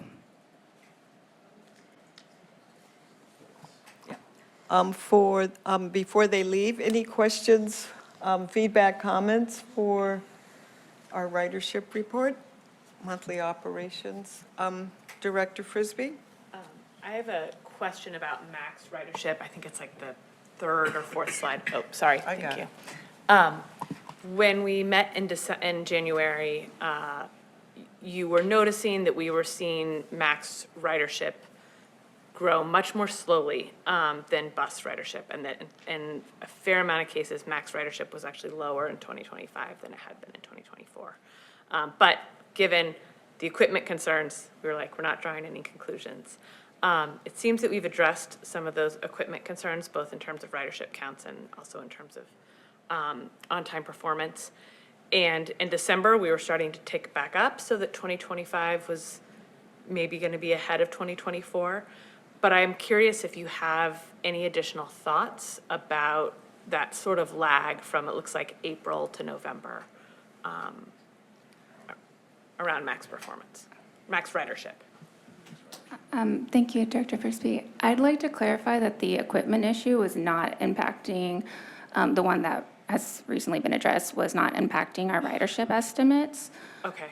Before they leave, any questions, feedback, comments for our ridership report, monthly operations? Director Frisbee? I have a question about max ridership. I think it's like the 3rd or 4th slide. Oh, sorry. Thank you. When we met in January, you were noticing that we were seeing max ridership grow much more slowly than bus ridership, and that in a fair amount of cases, max ridership was actually lower in 2025 than it had been in 2024. But given the equipment concerns, we were like, we're not drawing any conclusions. It seems that we've addressed some of those equipment concerns, both in terms of ridership counts and also in terms of on-time performance. And in December, we were starting to tick back up so that 2025 was maybe going to be ahead of 2024. But I'm curious if you have any additional thoughts about that sort of lag from, it looks like, April to November around max performance, max ridership. Thank you, Director Frisbee. I'd like to clarify that the equipment issue was not impacting, the one that has recently been addressed was not impacting our ridership estimates. Okay.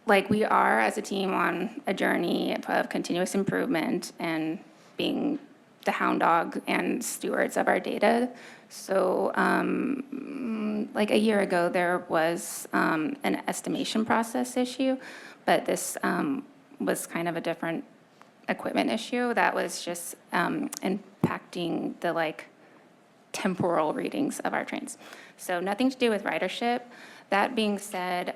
Like, we are, as a team, on a journey of continuous improvement and being the hound dog and stewards of our data. So, like a year ago, there was an estimation process issue, but this was kind of a different equipment issue that was just impacting the temporal readings of our trains. So nothing to do with ridership. That being said,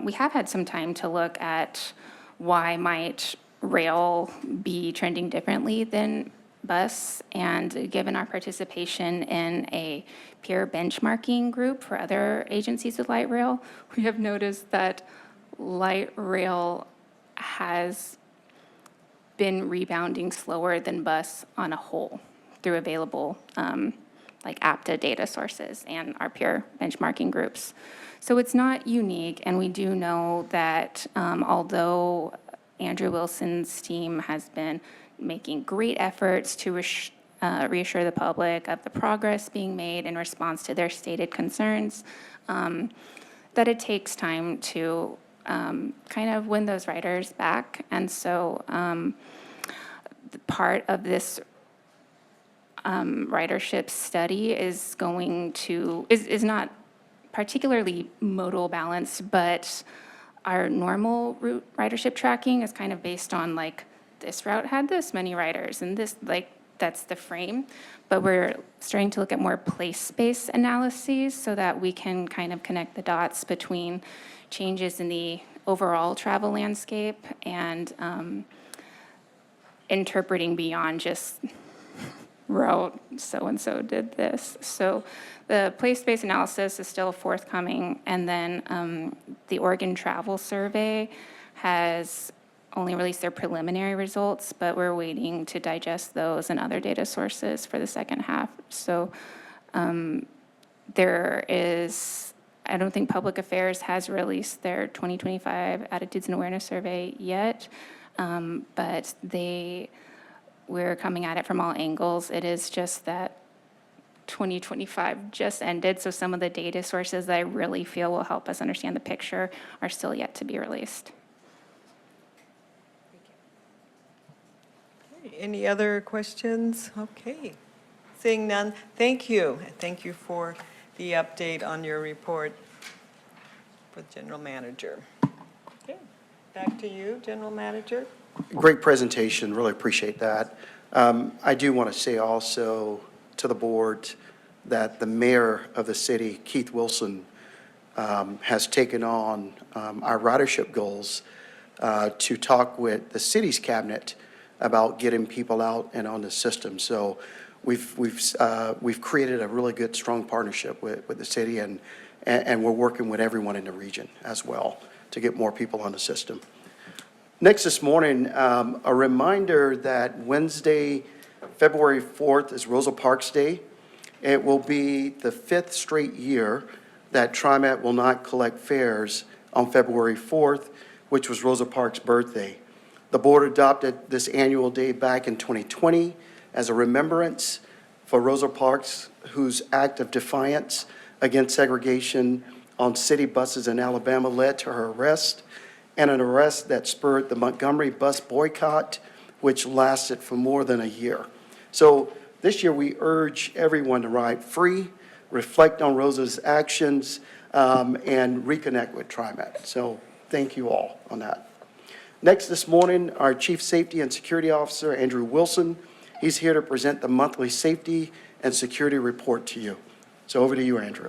we have had some time to look at why might rail be trending differently than bus, and given our participation in a peer benchmarking group for other agencies with light rail, we have noticed that light rail has been rebounding slower than bus on a whole through available APTA data sources and our peer benchmarking groups. So it's not unique, and we do know that although Andrew Wilson's team has been making great efforts to reassure the public of the progress being made in response to their stated concerns, that it takes time to kind of win those riders back. And so part of this ridership study is is not particularly modal balanced, but our normal route ridership tracking is kind of based on this route had this many riders and this, that's the frame. But we're starting to look at more place-based analyses so that we can kind of connect the dots between changes in the overall travel landscape and interpreting beyond just route so-and-so did this. So the place-based analysis is still forthcoming, and then the Oregon Travel Survey has only released their preliminary results, but we're waiting to digest those and other data sources for the second half. So there is, I don't think Public Affairs has released their 2025 Attitudes and Awareness Survey yet, but we're coming at it from all angles. It is just that 2025 just ended, so some of the data sources that I really feel will help us understand the picture are still yet to be released. Any other questions? Okay. Seeing none, thank you. Thank you for the update on your report for the General Manager. Okay, back to you, General Manager. Great presentation, really appreciate that. I do want to say also to the board that the mayor of the city, Keith Wilson, has taken on our ridership goals to talk with the city's cabinet about getting people out and on the system. So we've created a really good, strong partnership with the city, and we're working with everyone in the region as well to get more people on the system. Next this morning, a reminder that Wednesday, February 4th is Rosa Parks Day. It will be the 5th straight year that TriMet will not collect fares on February 4th, which was Rosa Parks' birthday. The board adopted this annual day back in 2020 as a remembrance for Rosa Parks, whose act of defiance against segregation on city buses in Alabama led to her arrest, and an arrest that spurred the Montgomery bus boycott, which lasted for more than a year. So this year, we urge everyone to ride free, reflect on Rosa's actions, and reconnect with TriMet. So thank you all on that. Next this morning, our Chief Safety and Security Officer, Andrew Wilson. He's here to present the monthly safety and security report to you. So over to you, Andrew.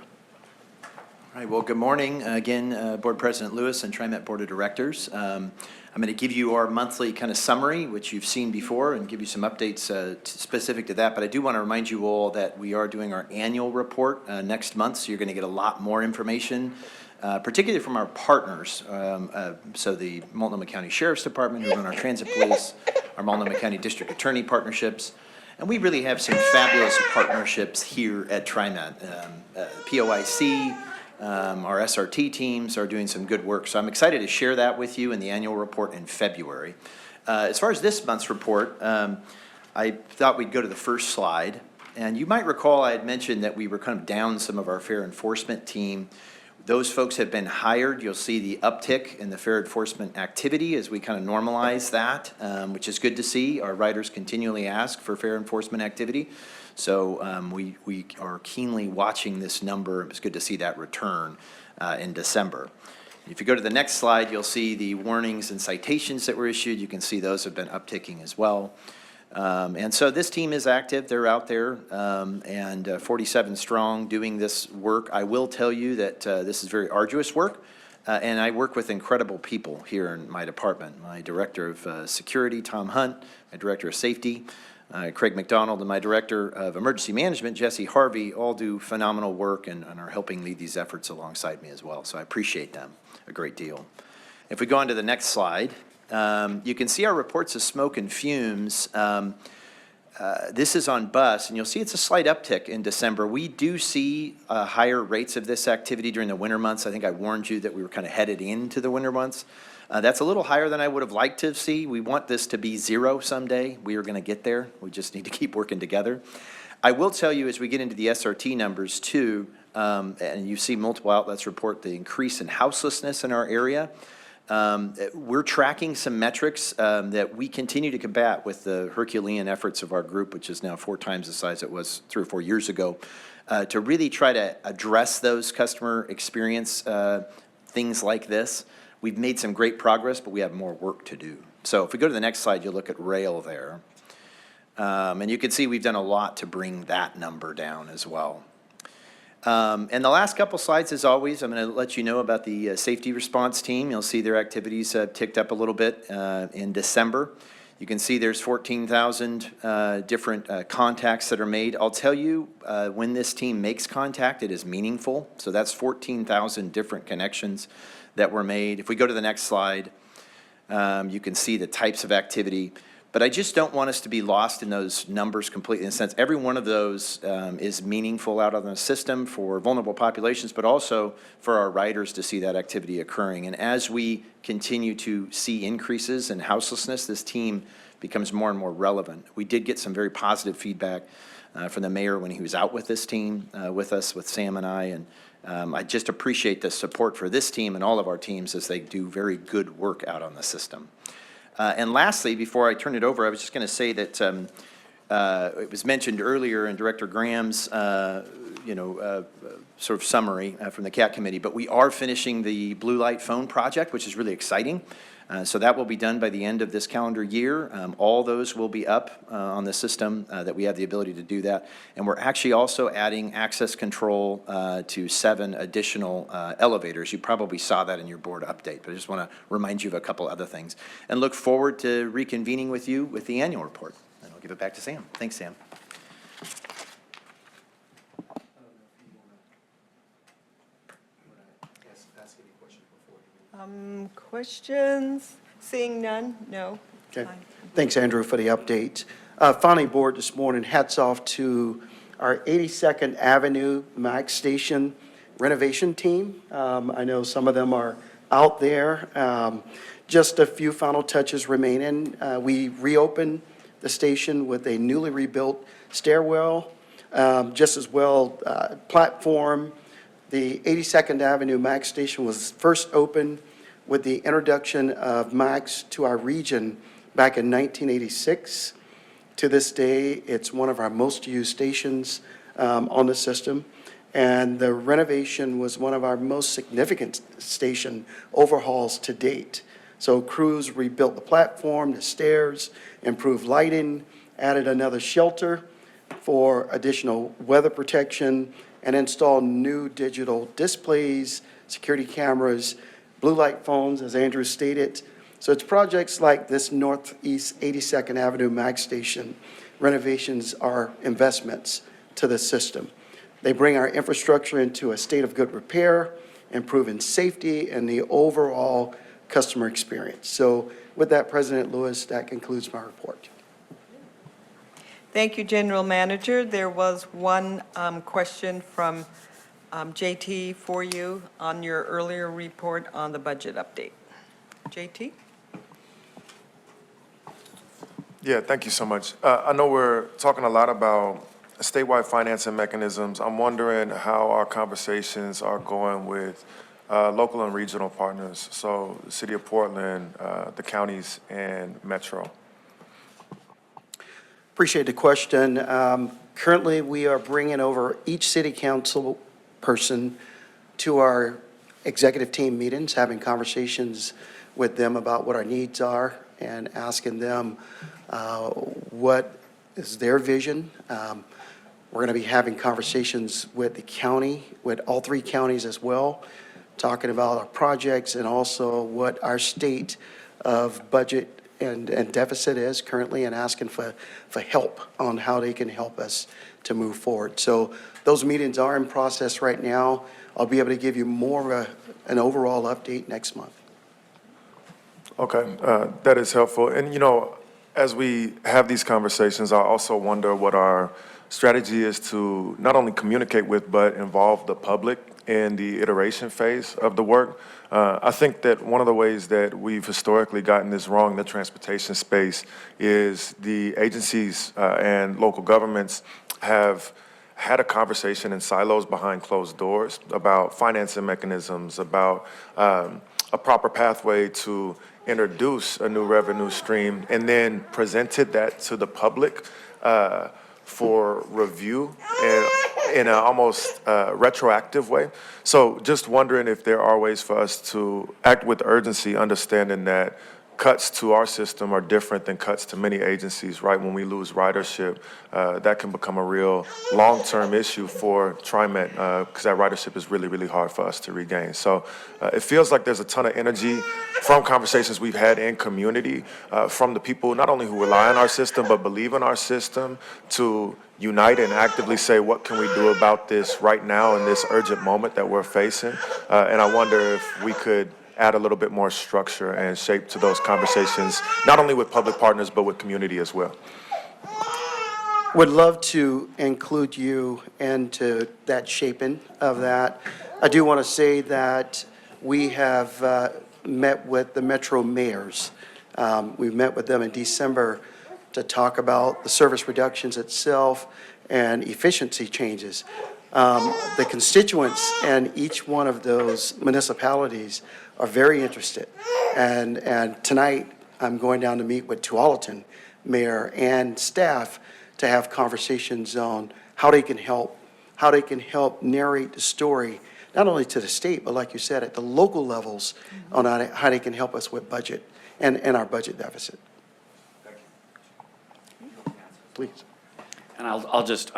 All right, well, good morning again, Board President Lewis and TriMet Board of Directors. I'm going to give you our monthly kind of summary, which you've seen before, and give you some updates specific to that. But I do want to remind you all that we are doing our annual report next month, so you're going to get a lot more information, particularly from our partners. So the Multnomah County Sheriff's Department, who run our transit police, our Multnomah County District Attorney partnerships, and we really have some fabulous partnerships here at TriMet. POIC, our SRT teams are doing some good work. So I'm excited to share that with you in the annual report in February. As far as this month's report, I thought we'd go to the first slide. And you might recall I had mentioned that we were kind of down some of our fair enforcement team. Those folks have been hired. You'll see the uptick in the fair enforcement activity as we kind of normalize that, which is good to see. Our riders continually ask for fair enforcement activity. So we are keenly watching this number. It was good to see that return in December. If you go to the next slide, you'll see the warnings and citations that were issued. You can see those have been upticking as well. And so this team is active. They're out there and 47 strong doing this work. I will tell you that this is very arduous work. And I work with incredible people here in my department. My Director of Security, Tom Hunt, my Director of Safety, Craig McDonald, and my Director of Emergency Management, Jesse Harvey, all do phenomenal work and are helping lead these efforts alongside me as well. So I appreciate them a great deal. If we go on to the next slide, you can see our reports of smoke and fumes. This is on bus, and you'll see it's a slight uptick in December. We do see higher rates of this activity during the winter months. I think I warned you that we were kind of headed into the winter months. That's a little higher than I would have liked to see. We want this to be zero someday. We are going to get there. We just need to keep working together. I will tell you as we get into the SRT numbers too, and you see multiple outlets report the increase in houselessness in our area. We're tracking some metrics that we continue to combat with the Herculean efforts of our group, which is now 4 times the size it was 3 or 4 years ago, to really try to address those customer experience things like this. We've made some great progress, but we have more work to do. So if we go to the next slide, you'll look at rail there. And you can see we've done a lot to bring that number down as well. And the last couple slides, as always, I'm going to let you know about the safety response team. You'll see their activities ticked up a little bit in December. You can see there's 14,000 different contacts that are made. I'll tell you, when this team makes contact, it is meaningful. So that's 14,000 different connections that were made. If we go to the next slide, you can see the types of activity. But I just don't want us to be lost in those numbers completely. In a sense, every one of those is meaningful out on the system for vulnerable populations, but also for our riders to see that activity occurring. And as we continue to see increases in houselessness, this team becomes more and more relevant. We did get some very positive feedback from the mayor when he was out with this team, with us, with Sam and I. And I just appreciate the support for this team and all of our teams as they do very good work out on the system. And lastly, before I turn it over, I was just going to say that it was mentioned earlier in Director Graham's, sort of summary from the CAT committee, but we are finishing the blue light phone project, which is really exciting. So that will be done by the end of this calendar year. All those will be up on the system that we have the ability to do that. And we're actually also adding access control to 7 additional elevators. You probably saw that in your board update, but I just want to remind you of a couple other things. And look forward to reconvening with you with the annual report. And I'll give it back to Sam. Thanks, Sam. Questions? Seeing none? No. Okay. Thanks, Andrew, for the update. Finally, board, this morning, hats off to our 82nd Avenue Max Station renovation team. I know some of them are out there. Just a few final touches remaining. We reopened the station with a newly rebuilt stairwell, just as well platform. The 82nd Avenue Max Station was first opened with the introduction of Max to our region back in 1986. To this day, it's one of our most used stations on the system. And the renovation was one of our most significant station overhauls to date. So crews rebuilt the platform, the stairs, improved lighting, added another shelter for additional weather protection, and installed new digital displays, security cameras, blue light phones, as Andrew stated. So it's projects like this Northeast 82nd Avenue MAG station renovations are investments to the system. They bring our infrastructure into a state of good repair, improving safety and the overall customer experience. So with that, President Lewis, that concludes my report. Thank you, General Manager. There was one question from JT for you on your earlier report on the budget update. JT? Yeah, thank you so much. I know we're talking a lot about statewide financing mechanisms. I'm wondering how our conversations are going with local and regional partners, so the City of Portland, the counties, and Metro. Appreciate the question. Currently, we are bringing over each city council person to our executive team meetings, having conversations with them about what our needs are and asking them what is their vision. We're going to be having conversations with the county, with all three counties as well, talking about our projects and also what our state of budget and deficit is currently, and asking for help on how they can help us to move forward. So those meetings are in process right now. I'll be able to give you more of an overall update next month. Okay, that is helpful. And, you know, as we have these conversations, I also wonder what our strategy is to not only communicate with, but involve the public in the iteration phase of the work. I think that one of the ways that we've historically gotten this wrong in the transportation space is the agencies and local governments have had a conversation in silos behind closed doors about financing mechanisms, about a proper pathway to introduce a new revenue stream, and then presented that to the public for review in an almost retroactive way. So just wondering if there are ways for us to act with urgency, understanding that cuts to our system are different than cuts to many agencies, right? When we lose ridership, that can become a real long-term issue for TriMet, because that ridership is really, really hard for us to regain. So it feels like there's a ton of energy from conversations we've had in community, from the people not only who rely on our system, but believe in our system, to unite and actively say, what can we do about this right now in this urgent moment that we're facing? And I wonder if we could add a little bit more structure and shape to those conversations, not only with public partners, but with community as well. Would love to include you into that shaping of that. I do want to say that we have met with the Metro mayors. We've met with them in December to talk about the service reductions itself and efficiency changes. The constituents in each one of those municipalities are very interested. And tonight, I'm going down to meet with Tualatin mayor and staff to have conversations on how they can help narrate the story, not only to the state, but like you said, at the local levels on how they can help us with budget and our budget deficit. Please. And I'll just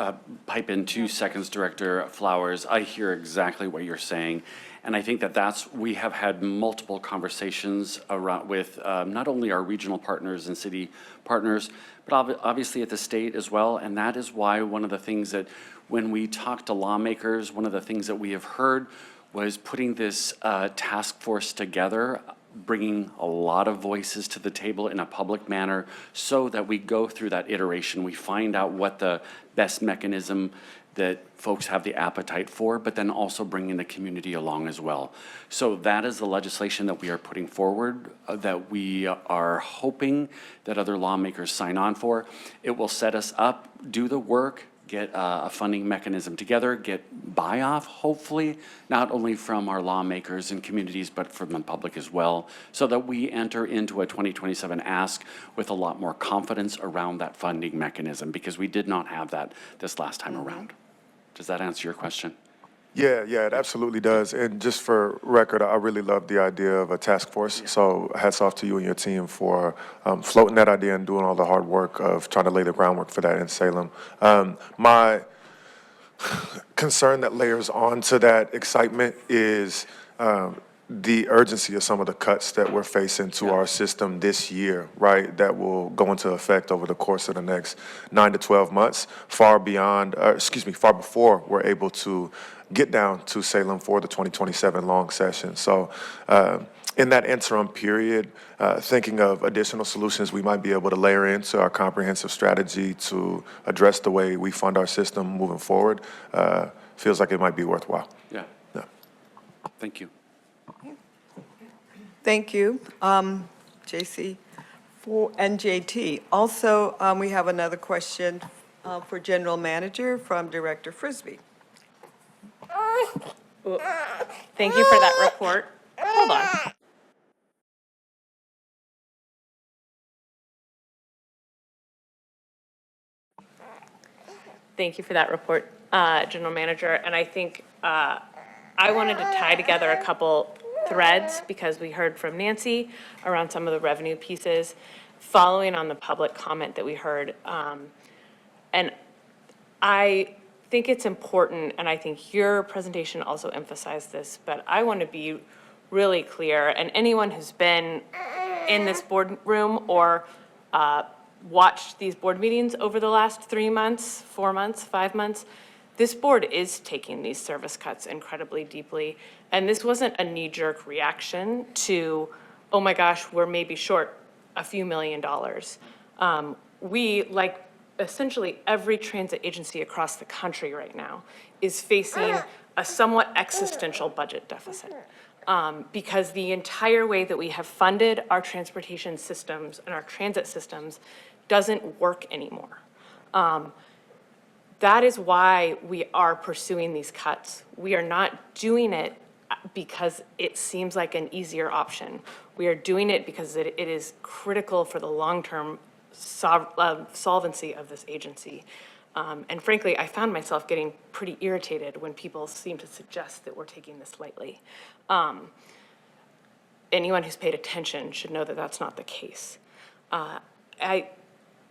pipe in 2 seconds, Director Flowers. I hear exactly what you're saying. And I think we have had multiple conversations around with not only our regional partners and city partners, but obviously at the state as well. And that is why one of the things that when we talk to lawmakers, one of the things that we have heard was putting this task force together, bringing a lot of voices to the table in a public manner so that we go through that iteration. We find out what the best mechanism that folks have the appetite for, but then also bringing the community along as well. So that is the legislation that we are putting forward, that we are hoping that other lawmakers sign on for. It will set us up, do the work, get a funding mechanism together, get buy-off, hopefully, not only from our lawmakers and communities, but from the public as well, so that we enter into a 2027 ask with a lot more confidence around that funding mechanism, because we did not have that this last time around. Does that answer your question? Yeah, it absolutely does. And just for record, I really love the idea of a task force. Yeah. So hats off to you and your team for floating that idea and doing all the hard work of trying to lay the groundwork for that in Salem. My concern that layers onto that excitement is the urgency of some of the cuts that we're facing to our system this year, right, that will go into effect over the course of the next 9 to 12 months, far before we're able to get down to Salem for the 2027 long session. So in that interim period, thinking of additional solutions we might be able to layer into our comprehensive strategy to address the way we fund our system moving forward feels like it might be worthwhile. Yeah, Yeah. thank you. Thank you, JC and JT. Also, we have another question for General Manager from Director Frisbee. Thank you for that report. Hold on. Thank you for that report, General Manager. And I think I wanted to tie together a couple threads because we heard from Nancy around some of the revenue pieces, following on the public comment that we heard. And I think it's important, and I think your presentation also emphasized this, but I want to be really clear, and anyone who's been in this boardroom or watched these board meetings over the last 3 months, 4 months, 5 months, this board is taking these service cuts incredibly deeply. And this wasn't a knee-jerk reaction to, oh my gosh, we're maybe short a few $1 million. We, like essentially every transit agency across the country right now, is facing a somewhat existential budget deficit. Because the entire way that we have funded our transportation systems and our transit systems doesn't work anymore. That is why we are pursuing these cuts. We are not doing it because it seems like an easier option. We are doing it because it is critical for the long-term solvency of this agency. And frankly, I found myself getting pretty irritated when people seem to suggest that we're taking this lightly. Anyone who's paid attention should know that that's not the case.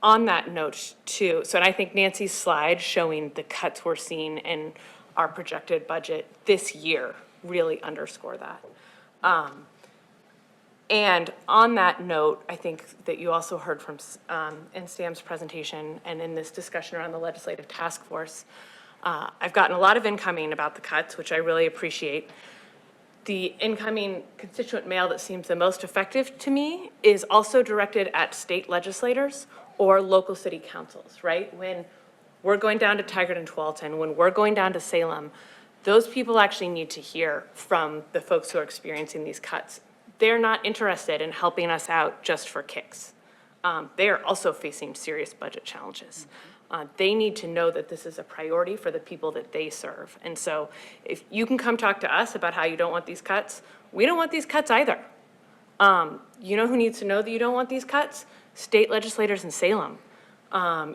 On that note, too, and I think Nancy's slide showing the cuts we're seeing in our projected budget this year really underscore that. And on that note, I think that you also heard from, in Sam's presentation and in this discussion around the legislative task force, I've gotten a lot of incoming about the cuts, which I really appreciate. The incoming constituent mail that seems the most effective to me is also directed at state legislators or local city councils, right? When we're going down to Tigard and Tualatin, when we're going down to Salem, those people actually need to hear from the folks who are experiencing these cuts. They're not interested in helping us out just for kicks. They are also facing serious budget challenges. They need to know that this is a priority for the people that they serve. And so if you can come talk to us about how you don't want these cuts, we don't want these cuts either. You know who needs to know that you don't want these cuts? State legislators in Salem,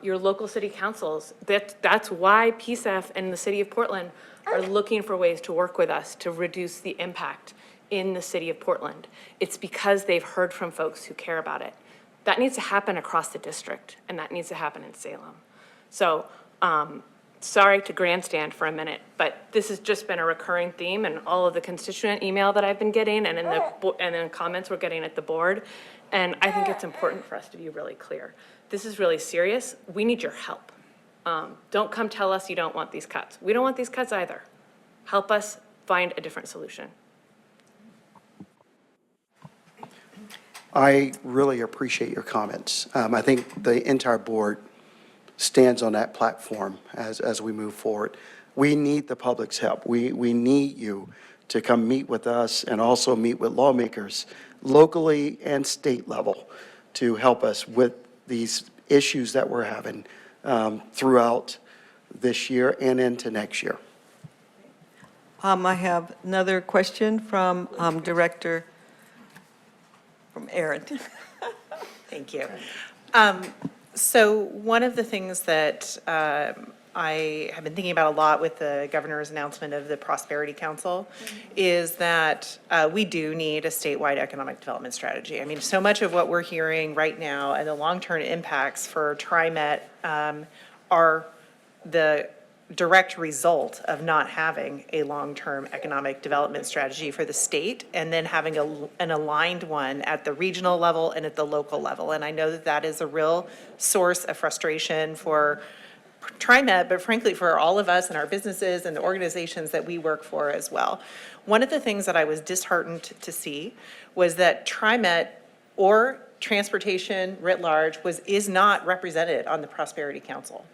your local city councils. That's why PSEF and the city of Portland are looking for ways to work with us to reduce the impact in the city of Portland. It's because they've heard from folks who care about it. That needs to happen across the district, and that needs to happen in Salem. So, sorry to grandstand for a minute, but this has just been a recurring theme in all of the constituent email that I've been getting and in comments we're getting at the board. And I think it's important for us to be really clear. This is really serious. We need your help. Don't come tell us you don't want these cuts. We don't want these cuts either. Help us find a different solution. I really appreciate your comments. I think the entire board stands on that platform as we move forward. We need the public's help. We need you to come meet with us and also meet with lawmakers locally and state level to help us with these issues that we're having throughout this year and into next year. I have another question from Director, from Aaron. Thank you. So one of the things that I have been thinking about a lot with the governor's announcement of the Prosperity Council is that we do need a statewide economic development strategy. I mean, so much of what we're hearing right now and the long-term impacts for TriMet are the direct result of not having a long-term economic development strategy for the state and then having an aligned one at the regional level and at the local level. And I know that that is a real source of frustration for TriMet, but frankly for all of us and our businesses and the organizations that we work for as well. One of the things that I was disheartened to see was that TriMet or transportation writ large is not represented on the Prosperity Council.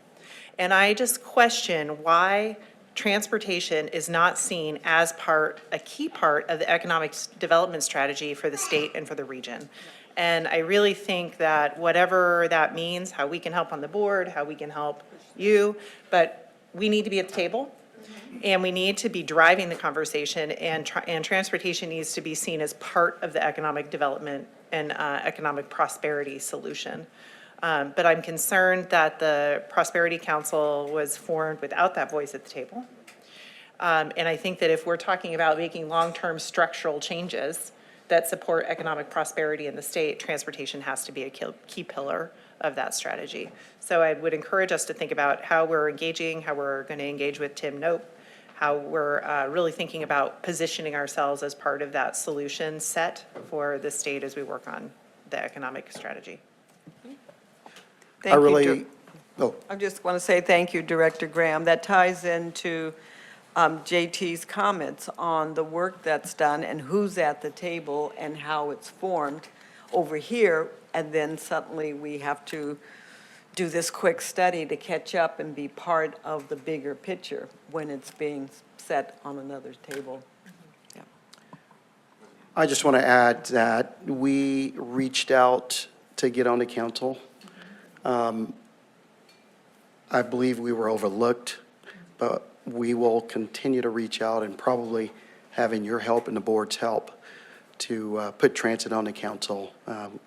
And I just question why transportation is not seen as a key part of the economic development strategy for the state and for the region. And I really think that whatever that means, how we can help on the board, how we can help you, but we need to be at the table and we need to be driving the conversation, and transportation needs to be seen as part of the economic development and economic prosperity solution. But I'm concerned that the Prosperity Council was formed without that voice at the table. And I think that if we're talking about making long-term structural changes that support economic prosperity in the state, transportation has to be a key pillar of that strategy. So I would encourage us to think about how we're engaging, how we're going to engage with Tim Nope, how we're really thinking about positioning ourselves as part of that solution set for the state as we work on the economic strategy. Thank you, really, I just want to say thank you, Director Graham. That ties into JT's comments on the work that's done and who's at the table and how it's formed over here. And then suddenly we have to do this quick study to catch up and be part of the bigger picture when it's being set on another table. Yeah. I just want to add that we reached out to get on the council. I believe we were overlooked, but we will continue to reach out and probably having your help and the board's help to put transit on the council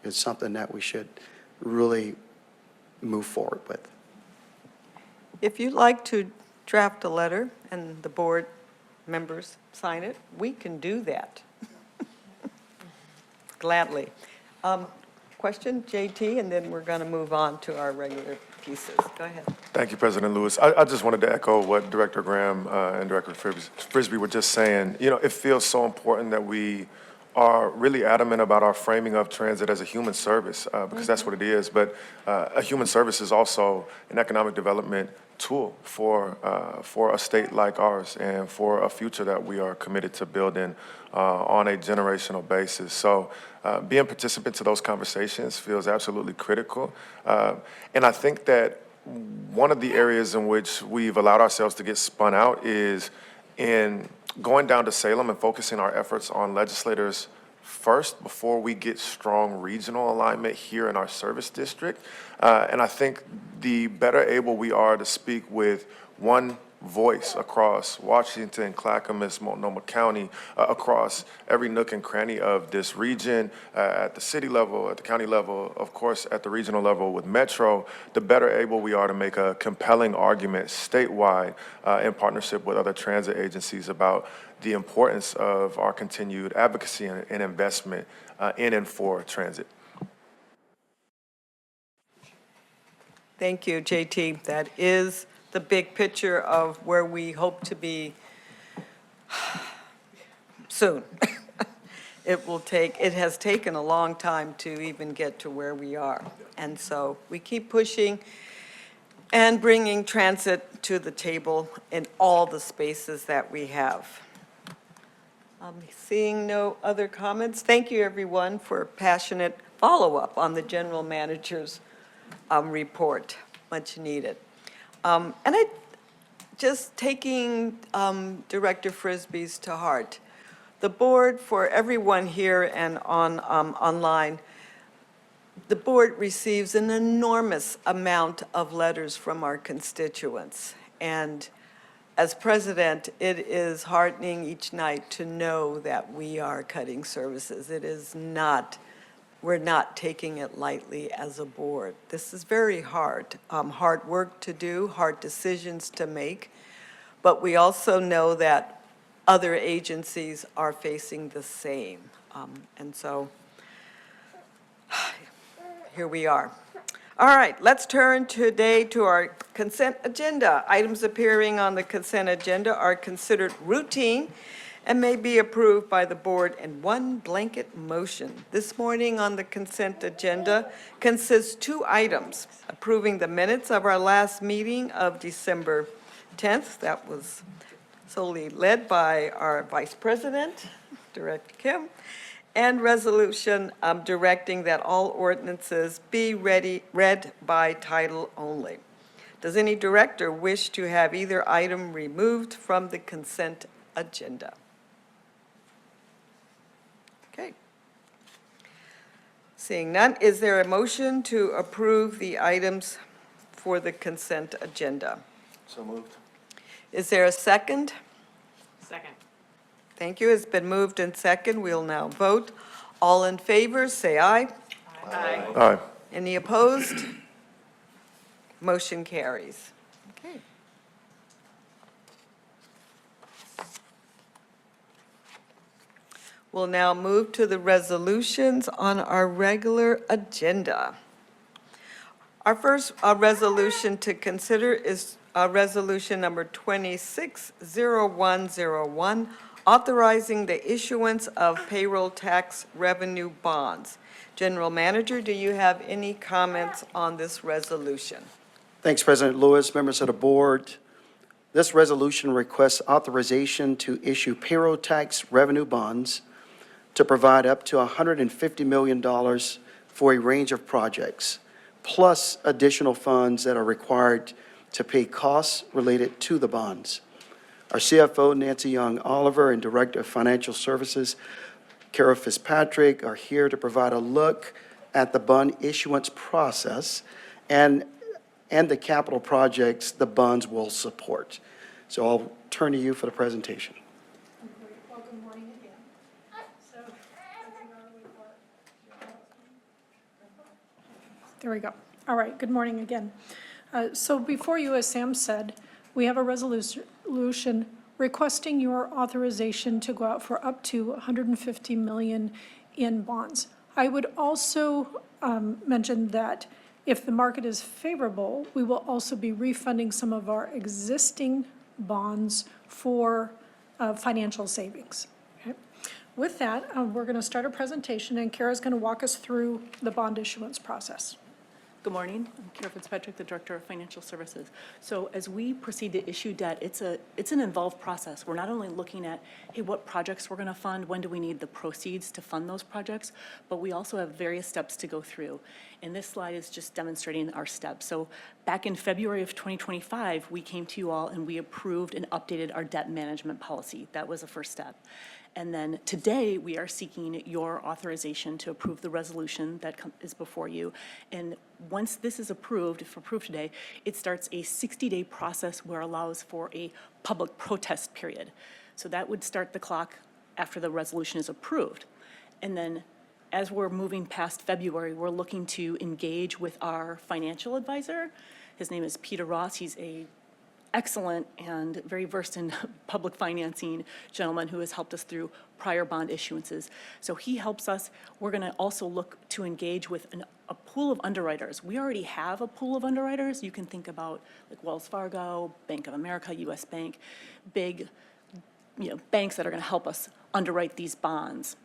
is something that we should really move forward with. If you'd like to draft a letter and the board members sign it, we can do that. Gladly. Question, JT, and then we're going to move on to our regular pieces. Go ahead. Thank you, President Lewis. I just wanted to echo what Director Graham and Director Frisbee were just saying. You know, it feels so important that we are really adamant about our framing of transit as a human service, because that's what it is. But a human service is also an economic development tool for a state like ours and for a future that we are committed to building on a generational basis. So being participant to those conversations feels absolutely critical. And I think that one of the areas in which we've allowed ourselves to get spun out is in going down to Salem and focusing our efforts on legislators first before we get strong regional alignment here in our service district. And I think the better able we are to speak with one voice across Washington, Clackamas, Multnomah County, across every nook and cranny of this region, at the city level, at the county level, of course, at the regional level with Metro, the better able we are to make a compelling argument statewide in partnership with other transit agencies about the importance of our continued advocacy and investment in and for transit. Thank you, JT. That is the big picture of where we hope to be soon. It has taken a long time to even get to where we are. And so we keep pushing and bringing transit to the table in all the spaces that we have. Seeing no other comments, thank you, everyone, for passionate follow-up on the general manager's report, much needed. And just taking Director Frisbee's to heart, the board, for everyone here and online, the board receives an enormous amount of letters from our constituents. And as president, it is heartening each night to know that we are cutting services. It is not, we're not taking it lightly as a board. This is very hard work to do, hard decisions to make, but we also know that other agencies are facing the same. And so here we are. All right, let's turn today to our consent agenda. Items appearing on the consent agenda are considered routine and may be approved by the board in one blanket motion. This morning on the consent agenda consists two items: approving the minutes of our last meeting of December 10th. That was solely led by our Vice President, Director Kim, and resolution directing that all ordinances be read by title only. Does any director wish to have either item removed from the consent agenda? Okay. Seeing none, is there a motion to approve the items for the consent agenda? So moved. Is there a second? Second. Thank you. It's been moved and second. We'll now vote. All in favor, say aye. Aye. Aye. Any opposed? Motion carries. Okay. We'll now move to the resolutions on our regular agenda. Our first resolution to consider is resolution number 260101, authorizing the issuance of payroll tax revenue bonds. General Manager, do you have any comments on this resolution? Thanks, President Lewis, members of the board. This resolution requests authorization to issue payroll tax revenue bonds to provide up to $150 million for a range of projects, plus additional funds that are required to pay costs related to the bonds. Our CFO, Nancy Young Oliver, and Director of Financial Services, Carol Fitzpatrick, are here to provide a look at the bond issuance process and the capital projects the bonds will support. So I'll turn to you for the presentation. Well, good morning again. There we go. All right, good morning again. So before you, as Sam said, we have a resolution requesting your authorization to go out for up to $150 million in bonds. I would also mention that if the market is favorable, we will also be refunding some of our existing bonds for financial savings. Okay? With that, we're going to start a presentation, and Kara's going to walk us through the bond issuance process. Good morning. I'm Carol Fitzpatrick, the Director of Financial Services. So as we proceed to issue debt, it's an involved process. We're not only looking at, hey, what projects we're going to fund, when do we need the proceeds to fund those projects, but we also have various steps to go through. And this slide is just demonstrating our steps. So back in February of 2025, we came to you all and we approved and updated our debt management policy. That was the first step. And then today, we are seeking your authorization to approve the resolution that is before you. And once this is approved, if approved today, it starts a 60-day process where it allows for a public protest period. So that would start the clock after the resolution is approved. And then as we're moving past February, we're looking to engage with our financial advisor. His name is Peter Ross. He's a excellent and very versed in public financing gentleman who has helped us through prior bond issuances. So he helps us. We're going to also look to engage with a pool of underwriters. We already have a pool of underwriters. You can think about like Wells Fargo, Bank of America, US Bank, big banks that are going to help us underwrite these bonds.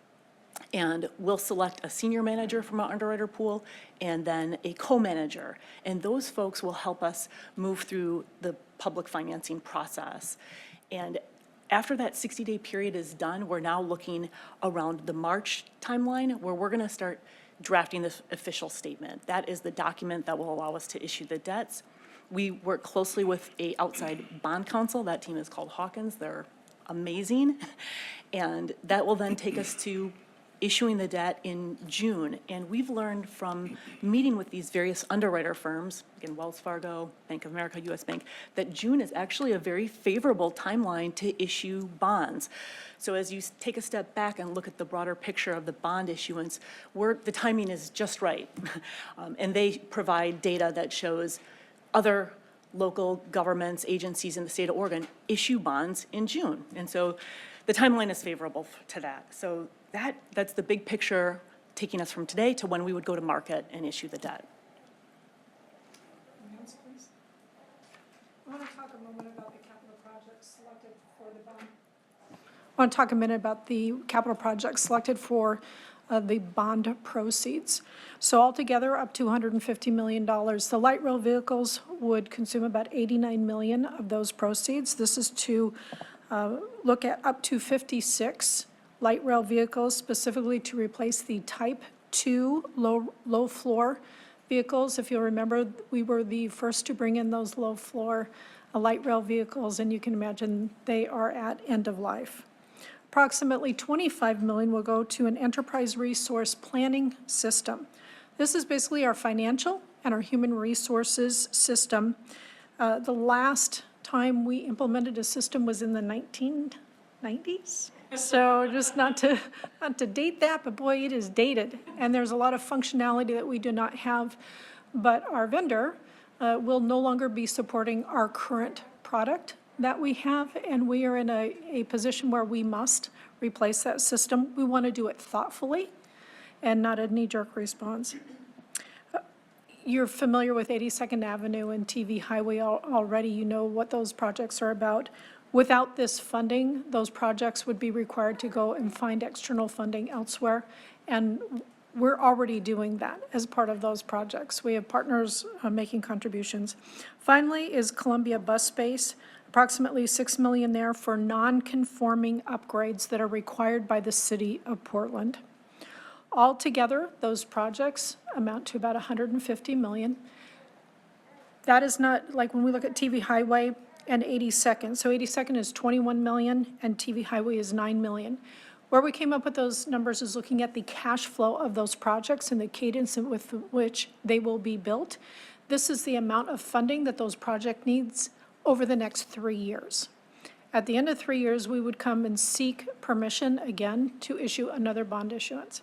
And we'll select a senior manager from our underwriter pool and then a co-manager. And those folks will help us move through the public financing process. And after that 60-day period is done, we're now looking around the March timeline where we're going to start drafting this official statement. That is the document that will allow us to issue the debts. We work closely with an outside bond counsel. That team is called Hawkins. They're amazing. And that will then take us to issuing the debt in June. And we've learned from meeting with these various underwriter firms, again, Wells Fargo, Bank of America, US Bank, that June is actually a very favorable timeline to issue bonds. So as you take a step back and look at the broader picture of the bond issuance, the timing is just right. And they provide data that shows other local governments, agencies in the state of Oregon issue bonds in June. And so the timeline is favorable to that. So that's the big picture taking us from today to when we would go to market and issue the debt. talk a moment about the capital projects selected for the bond. I want to talk a minute about the capital projects selected for the bond proceeds. So altogether, up to $150 million. The light rail vehicles would consume about 89 million of those proceeds. This is to look at up to 56 light rail vehicles, specifically to replace the Type 2 low-floor vehicles. If you'll remember, we were the first to bring in those low-floor light rail vehicles, and you can imagine they are at end of life. Approximately 25 million will go to an enterprise resource planning system. This is basically our financial and our human resources system. The last time we implemented a system was in the 1990s. So just not to date that, but boy, it is dated. And there's a lot of functionality that we do not have. But our vendor will no longer be supporting our current product that we have, and we are in a position where we must replace that system. We want to do it thoughtfully and not a knee-jerk response. You're familiar with 82nd Avenue and TV Highway already. You know what those projects are about. Without this funding, those projects would be required to go and find external funding elsewhere, and we're already doing that as part of those projects. We have partners making contributions. Finally is Columbia Bus Space. Approximately $6 million there for non-conforming upgrades that are required by the city of Portland. Altogether, those projects amount to about $150 million. That is not, like when we look at TV Highway and 82nd. So 82nd is 21 million and TV Highway is 9 million. Where we came up with those numbers is looking at the cash flow of those projects and the cadence with which they will be built. This is the amount of funding that those project needs over the next 3 years. At the end of 3 years, we would come and seek permission again to issue another bond issuance.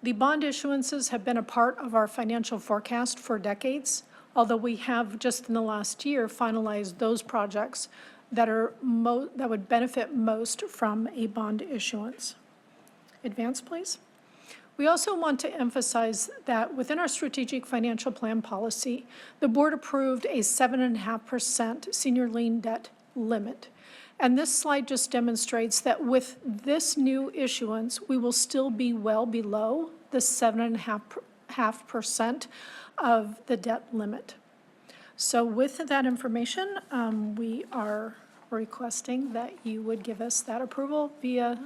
The bond issuances have been a part of our financial forecast for decades, although we have just in the last year finalized those projects that would benefit most from a bond issuance. Advance, please. We also want to emphasize that within our strategic financial plan policy, the board approved a 7.5% senior lien debt limit. And this slide just demonstrates that with this new issuance, we will still be well below the 7.5% of the debt limit. So with that information, we are requesting that you would give us that approval via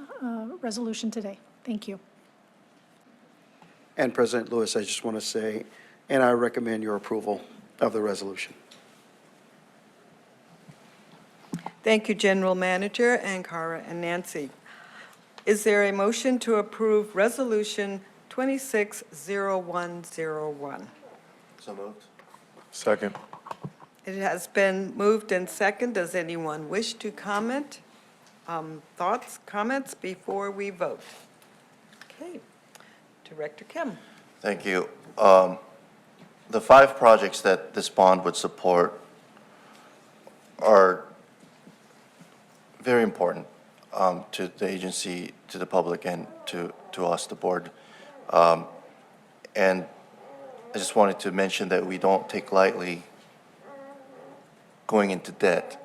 resolution today. Thank you. And President Lewis, I just want to say, and I recommend your approval of the resolution. Thank you, General Manager and Cara and Nancy. Is there a motion to approve Resolution 260101? So moved. Second. It has been moved and second. Does anyone wish to comment? Thoughts, comments before we vote? Okay. Director Kim. Thank you. The 5 projects that this bond would support are very important to the agency, to the public, and to us, the board. And I just wanted to mention that we don't take lightly going into debt,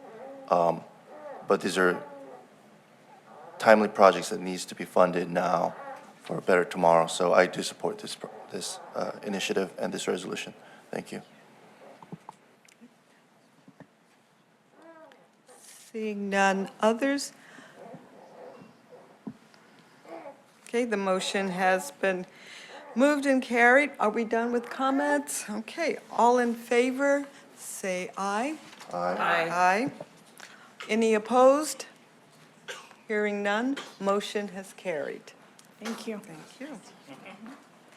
but these are timely projects that needs to be funded now for a better tomorrow. So I do support this initiative and this resolution. Thank you. Seeing none others. Okay, the motion has been moved and carried. Are we done with comments? Okay, all in favor, say aye. Aye. Aye. Any opposed? Hearing none, motion has carried. Thank you. Thank you.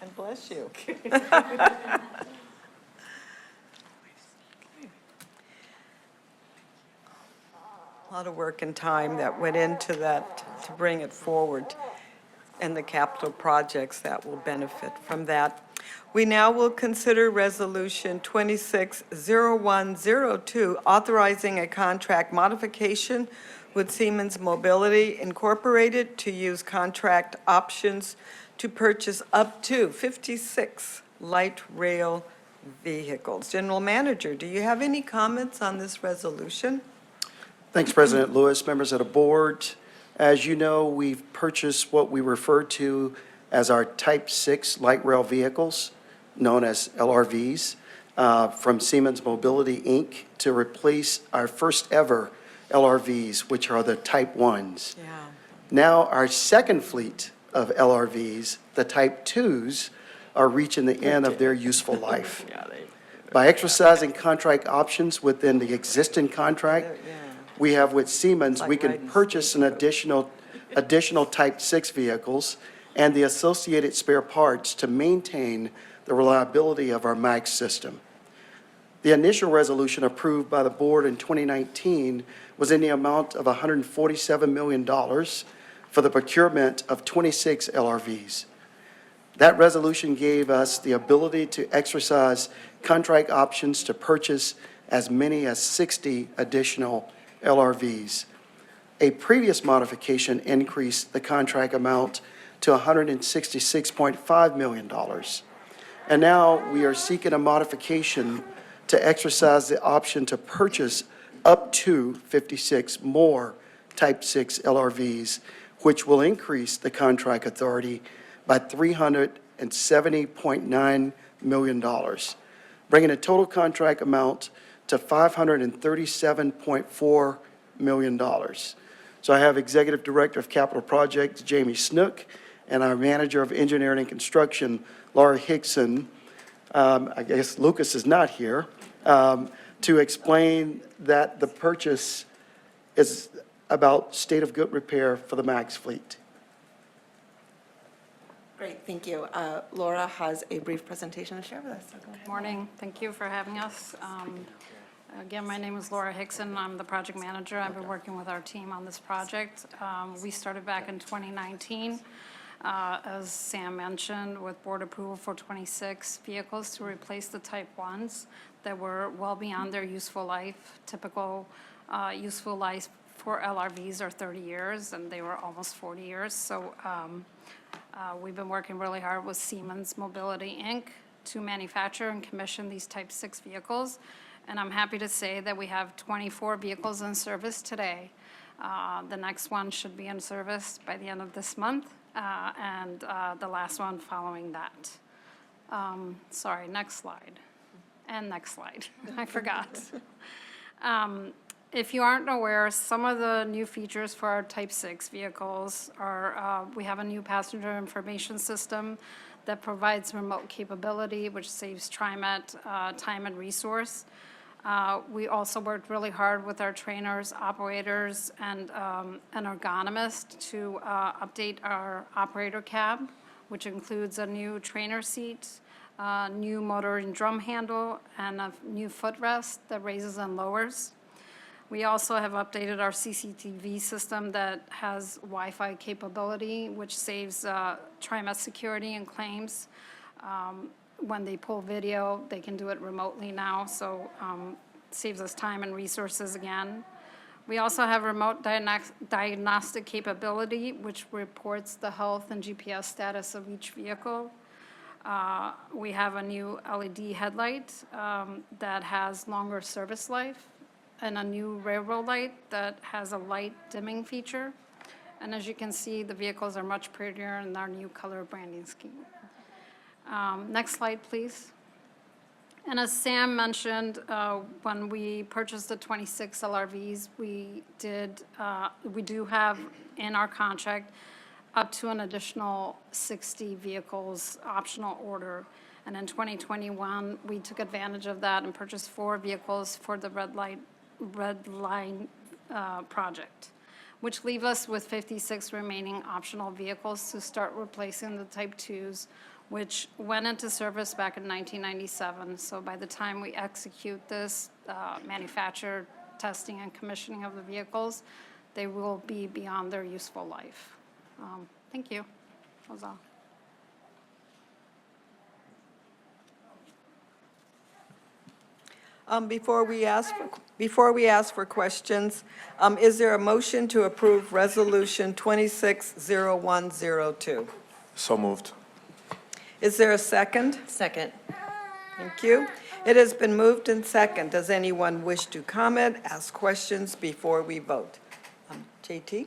And bless you. A lot of work and time that went into that to bring it forward, and the capital projects that will benefit from that. We now will consider Resolution 260102, authorizing a contract modification with Siemens Mobility Incorporated to use contract options to purchase up to 56 light rail vehicles. General Manager, do you have any comments on this resolution? Thanks, President Lewis, members of the board. As you know, we've purchased what we refer to as our Type 6 light rail vehicles, known as LRVs, from Siemens Mobility, Inc., to replace our first ever LRVs, which are the Type 1s. Yeah. Now, our second fleet of LRVs, the Type 2s, are reaching the end of their useful life. By exercising contract options within the existing contract we have with Siemens, we can purchase an additional Type 6 vehicles and the associated spare parts to maintain the reliability of our MAX system. The initial resolution approved by the board in 2019 was in the amount of $147 million for the procurement of 26 LRVs. That resolution gave us the ability to exercise contract options to purchase as many as 60 additional LRVs. A previous modification increased the contract amount to $166.5 million. And now we are seeking a modification to exercise the option to purchase up to 56 more Type 6 LRVs, which will increase the contract authority by $370.9 million, bringing the total contract amount to $537.4 million. So I have Executive Director of Capital Projects, Jamie Snook, and our Manager of Engineering and Construction, Laura Hickson. I guess Lucas is not here, to explain that the purchase is about state of good repair for the MAX fleet. Great, thank you. Laura has a brief presentation to share with us. So go ahead. Morning. Thank you for having us. Again, my name is Laura Hickson. I'm the project manager. I've been working with our team on this project. We started back in 2019, as Sam mentioned, with board approval for 26 vehicles to replace the Type 1s that were well beyond their useful life. Typical useful life for LRVs are 30 years, and they were almost 40 years. So we've been working really hard with Siemens Mobility, Inc. to manufacture and commission these Type 6 vehicles. And I'm happy to say that we have 24 vehicles in service today. The next one should be in service by the end of this month, and the last one following that. Sorry, next slide. And next slide. I forgot. If you aren't aware, some of the new features for our Type 6 vehicles are, we have a new passenger information system that provides remote capability, which saves TriMet time and resource. We also worked really hard with our trainers, operators, and an ergonomist to update our operator cab, which includes a new trainer seat, new motor and drum handle, and a new footrest that raises and lowers. We also have updated our CCTV system that has Wi-Fi capability, which saves TriMet security and claims. When they pull video, they can do it remotely now, so saves us time and resources again. We also have remote diagnostic capability, which reports the health and GPS status of each vehicle. We have a new LED headlight that has longer service life, and a new railroad light that has a light dimming feature. And as you can see, the vehicles are much prettier in our new color branding scheme. Next slide, please. And as Sam mentioned, when we purchased the 26 LRVs, we do have in our contract up to an additional 60 vehicles optional order. And in 2021, we took advantage of that and purchased 4 vehicles for the red line project, which leave us with 56 remaining optional vehicles to start replacing the Type 2s, which went into service back in 1997. So by the time we execute this manufacture, testing, and commissioning of the vehicles, they will be beyond their useful life. Thank you. That was all. Before we ask for questions, is there a motion to approve Resolution 260102? So moved. Is there a second? Second. Thank you. It has been moved and second. Does anyone wish to comment, ask questions before we vote? JT?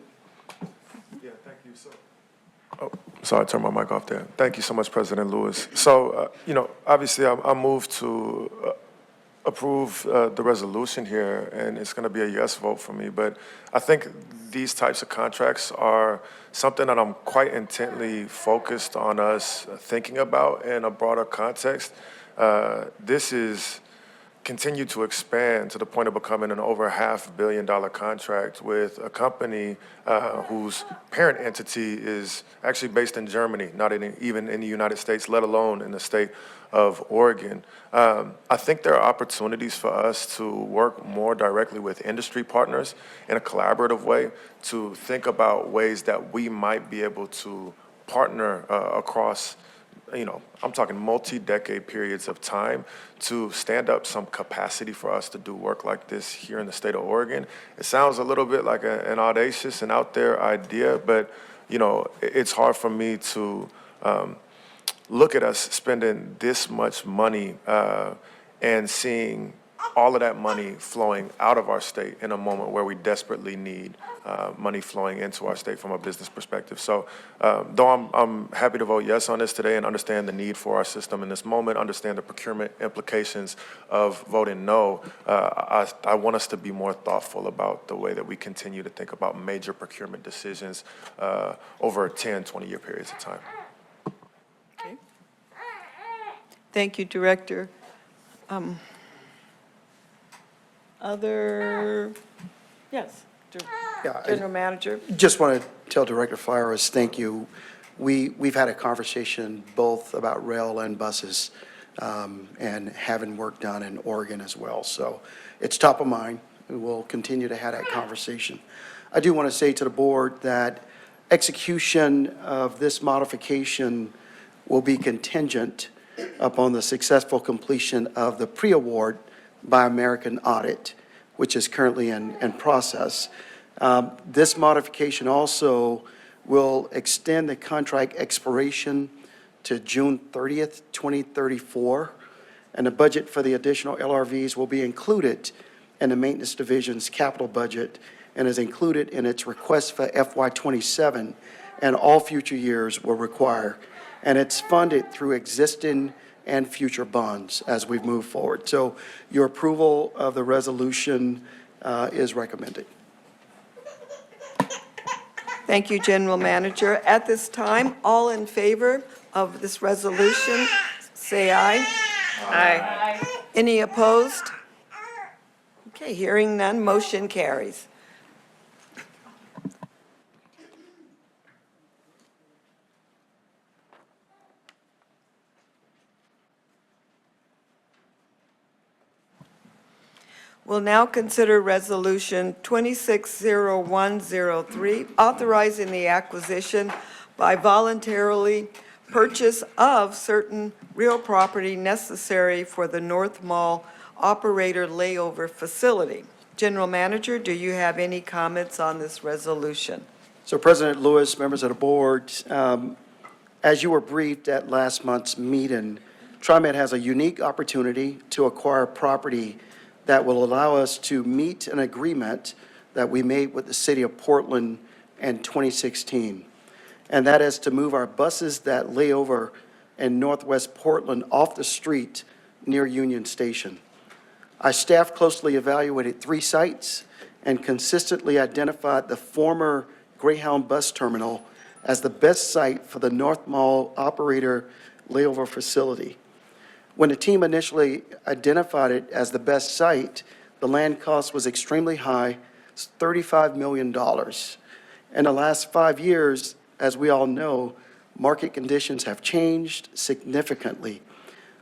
Yeah, thank you. Sorry, I turned my mic off there. Thank you so much, President Lewis. So, obviously, I moved to approve the resolution here, and it's going to be a yes vote for me. But I think these types of contracts are something that I'm quite intently focused on us thinking about in a broader context. This is continue to expand to the point of becoming an over $500 million contract with a company whose parent entity is actually based in Germany, not even in the United States, let alone in the state of Oregon. I think there are opportunities for us to work more directly with industry partners in a collaborative way to think about ways that we might be able to partner across I'm talking multi-decade periods of time to stand up some capacity for us to do work like this here in the state of Oregon. It sounds a little bit like an audacious and out there idea, but, it's hard for me to look at us spending this much money and seeing all of that money flowing out of our state in a moment where we desperately need money flowing into our state from a business perspective. So though I'm happy to vote yes on this today and understand the need for our system in this moment, understand the procurement implications of voting no, I want us to be more thoughtful about the way that we continue to think about major procurement decisions over 10, 20-year periods of time. Okay. Thank you, Director. Other, yes, Yeah, General Manager. Just want to tell Director Flowers, thank you. We've had a conversation both about rail and buses, and having work done in Oregon as well. So it's top of mind. We will continue to have that conversation. I do want to say to the board that execution of this modification will be contingent upon the successful completion of the pre-award by American Audit, which is currently in process. This modification also will extend the contract expiration to June 30th, 2034, and the budget for the additional LRVs will be included in the Maintenance Division's capital budget and is included in its request for FY27, and all future years will require. And it's funded through existing and future bonds as we move forward. So your approval of the resolution is recommended. Thank you, General Manager. At this time, all in favor of this resolution, say aye. Aye. Any opposed? Okay, hearing none, motion carries. We'll now consider Resolution 260103, authorizing the acquisition by voluntarily purchase of certain real property necessary for the North Mall operator layover facility. General Manager, do you have any comments on this resolution? So President Lewis, members of the board, as you were briefed at last month's meeting, TriMet has a unique opportunity to acquire property that will allow us to meet an agreement that we made with the city of Portland in 2016. And that is to move our buses that lay over in Northwest Portland off the street near Union Station. Our staff closely evaluated 3 sites and consistently identified the former Greyhound bus terminal as the best site for the North Mall operator layover facility. When the team initially identified it as the best site, the land cost was extremely high, it's $35 million. In the last 5 years, as we all know, market conditions have changed significantly.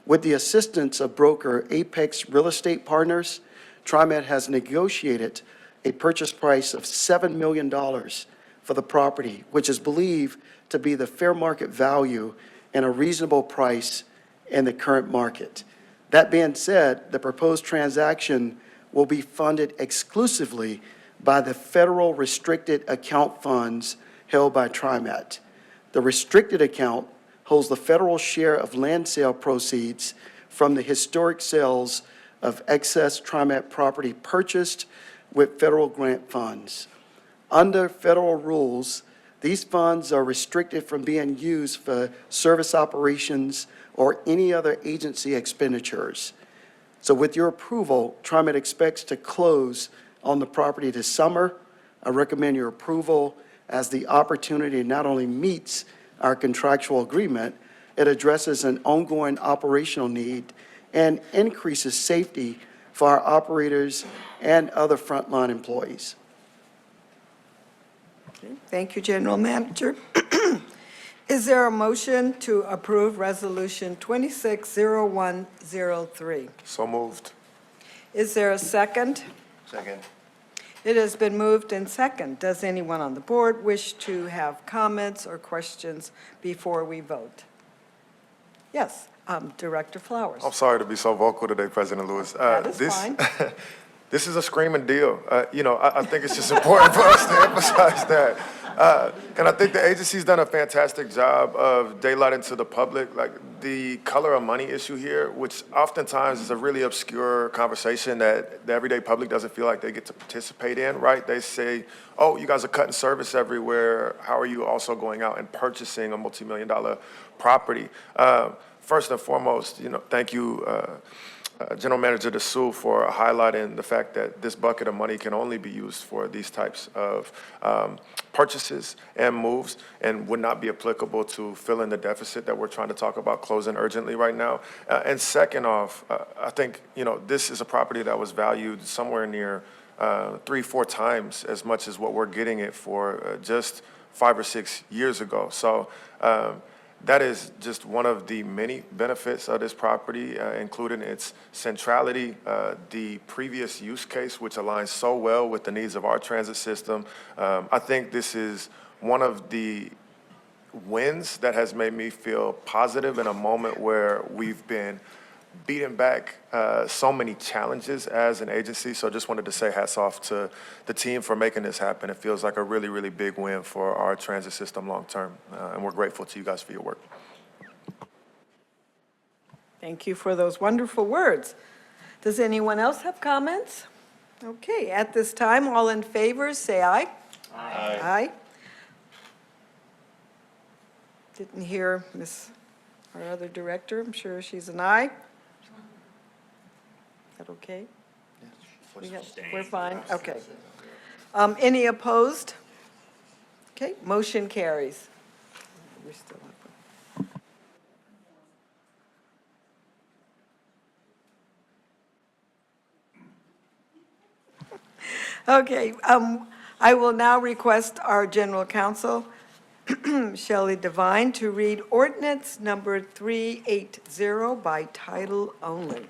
With the assistance of broker Apex Real Estate Partners, TriMet has negotiated a purchase price of $7 million for the property, which is believed to be the fair market value and a reasonable price in the current market. That being said, the proposed transaction will be funded exclusively by the federal restricted account funds held by TriMet. The restricted account holds the federal share of land sale proceeds from the historic sales of excess TriMet property purchased with federal grant funds. Under federal rules, these funds are restricted from being used for service operations or any other agency expenditures. So with your approval, TriMet expects to close on the property this summer. I recommend your approval as the opportunity not only meets our contractual agreement, it addresses an ongoing operational need and increases safety for our operators and other frontline employees. Thank you, General Manager. Is there a motion to approve Resolution 260103? So moved. Is there a second? Second. It has been moved and second. Does anyone on the board wish to have comments or questions before we vote? Yes, Director Flowers. I'm sorry to be so vocal today, President Lewis. That is fine. This is a screaming deal. I think it's just important for us to emphasize that. And I think the agency's done a fantastic job of daylighting to the public, like the color of money issue here, which oftentimes is a really obscure conversation that the everyday public doesn't feel like they get to participate in, right? They say, oh, you guys are cutting service everywhere. How are you also going out and purchasing a multi-million-dollar property? First and foremost, thank you, General Manager DeSue, for highlighting the fact that this bucket of money can only be used for these types of purchases and moves and would not be applicable to fill in the deficit that we're trying to talk about closing urgently right now. And second off, I think, this is a property that was valued somewhere near 3-4 times as much as what we're getting it for just 5 or 6 years ago. So that is just one of the many benefits of this property, including its centrality, the previous use case, which aligns so well with the needs of our transit system. I think this is one of the wins that has made me feel positive in a moment where we've been beating back so many challenges as an agency. So just wanted to say hats off to the team for making this happen. It feels like a really, really big win for our transit system long term. And we're grateful to you guys for your work. Thank you for those wonderful words. Does anyone else have comments? Okay, at this time, all in favor, say aye. Aye. Aye. Didn't hear our other director. I'm sure she's an aye. Is that okay? We're fine? Okay. Any opposed? Okay, motion carries. We're still up. Okay, I will now request our General Counsel, Shelley Devine, to read ordinance number 380 by title only.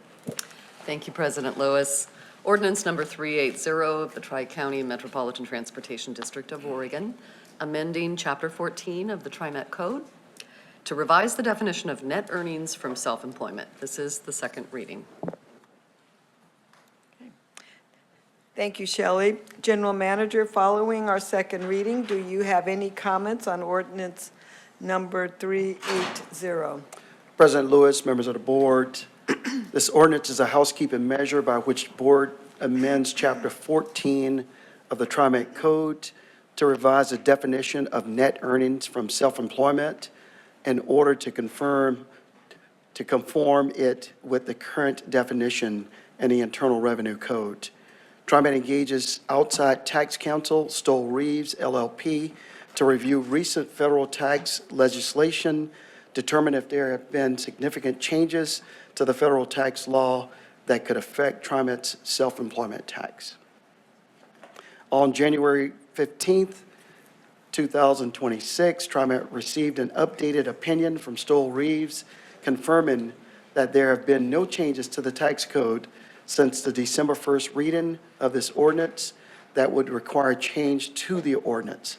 Thank you, President Lewis. Ordinance number 380 of the Tri-County Metropolitan Transportation District of Oregon, amending Chapter 14 of the TriMet Code to revise the definition of net earnings from self-employment. This is the second reading. Thank you, Shelley. General Manager, following our second reading, do you have any comments on ordinance number 380? President Lewis, members of the board, this ordinance is a housekeeping measure by which the board amends Chapter 14 of the TriMet Code to revise the definition of net earnings from self-employment in order to conform it with the current definition in the Internal Revenue Code. TriMet engages outside tax counsel Stoll Reeves LLP to review recent federal tax legislation, determine if there have been significant changes to the federal tax law that could affect TriMet's self-employment tax. On January 15th, 2026, TriMet received an updated opinion from Stoll Reeves confirming that there have been no changes to the tax code since the December 1st reading of this ordinance that would require change to the ordinance.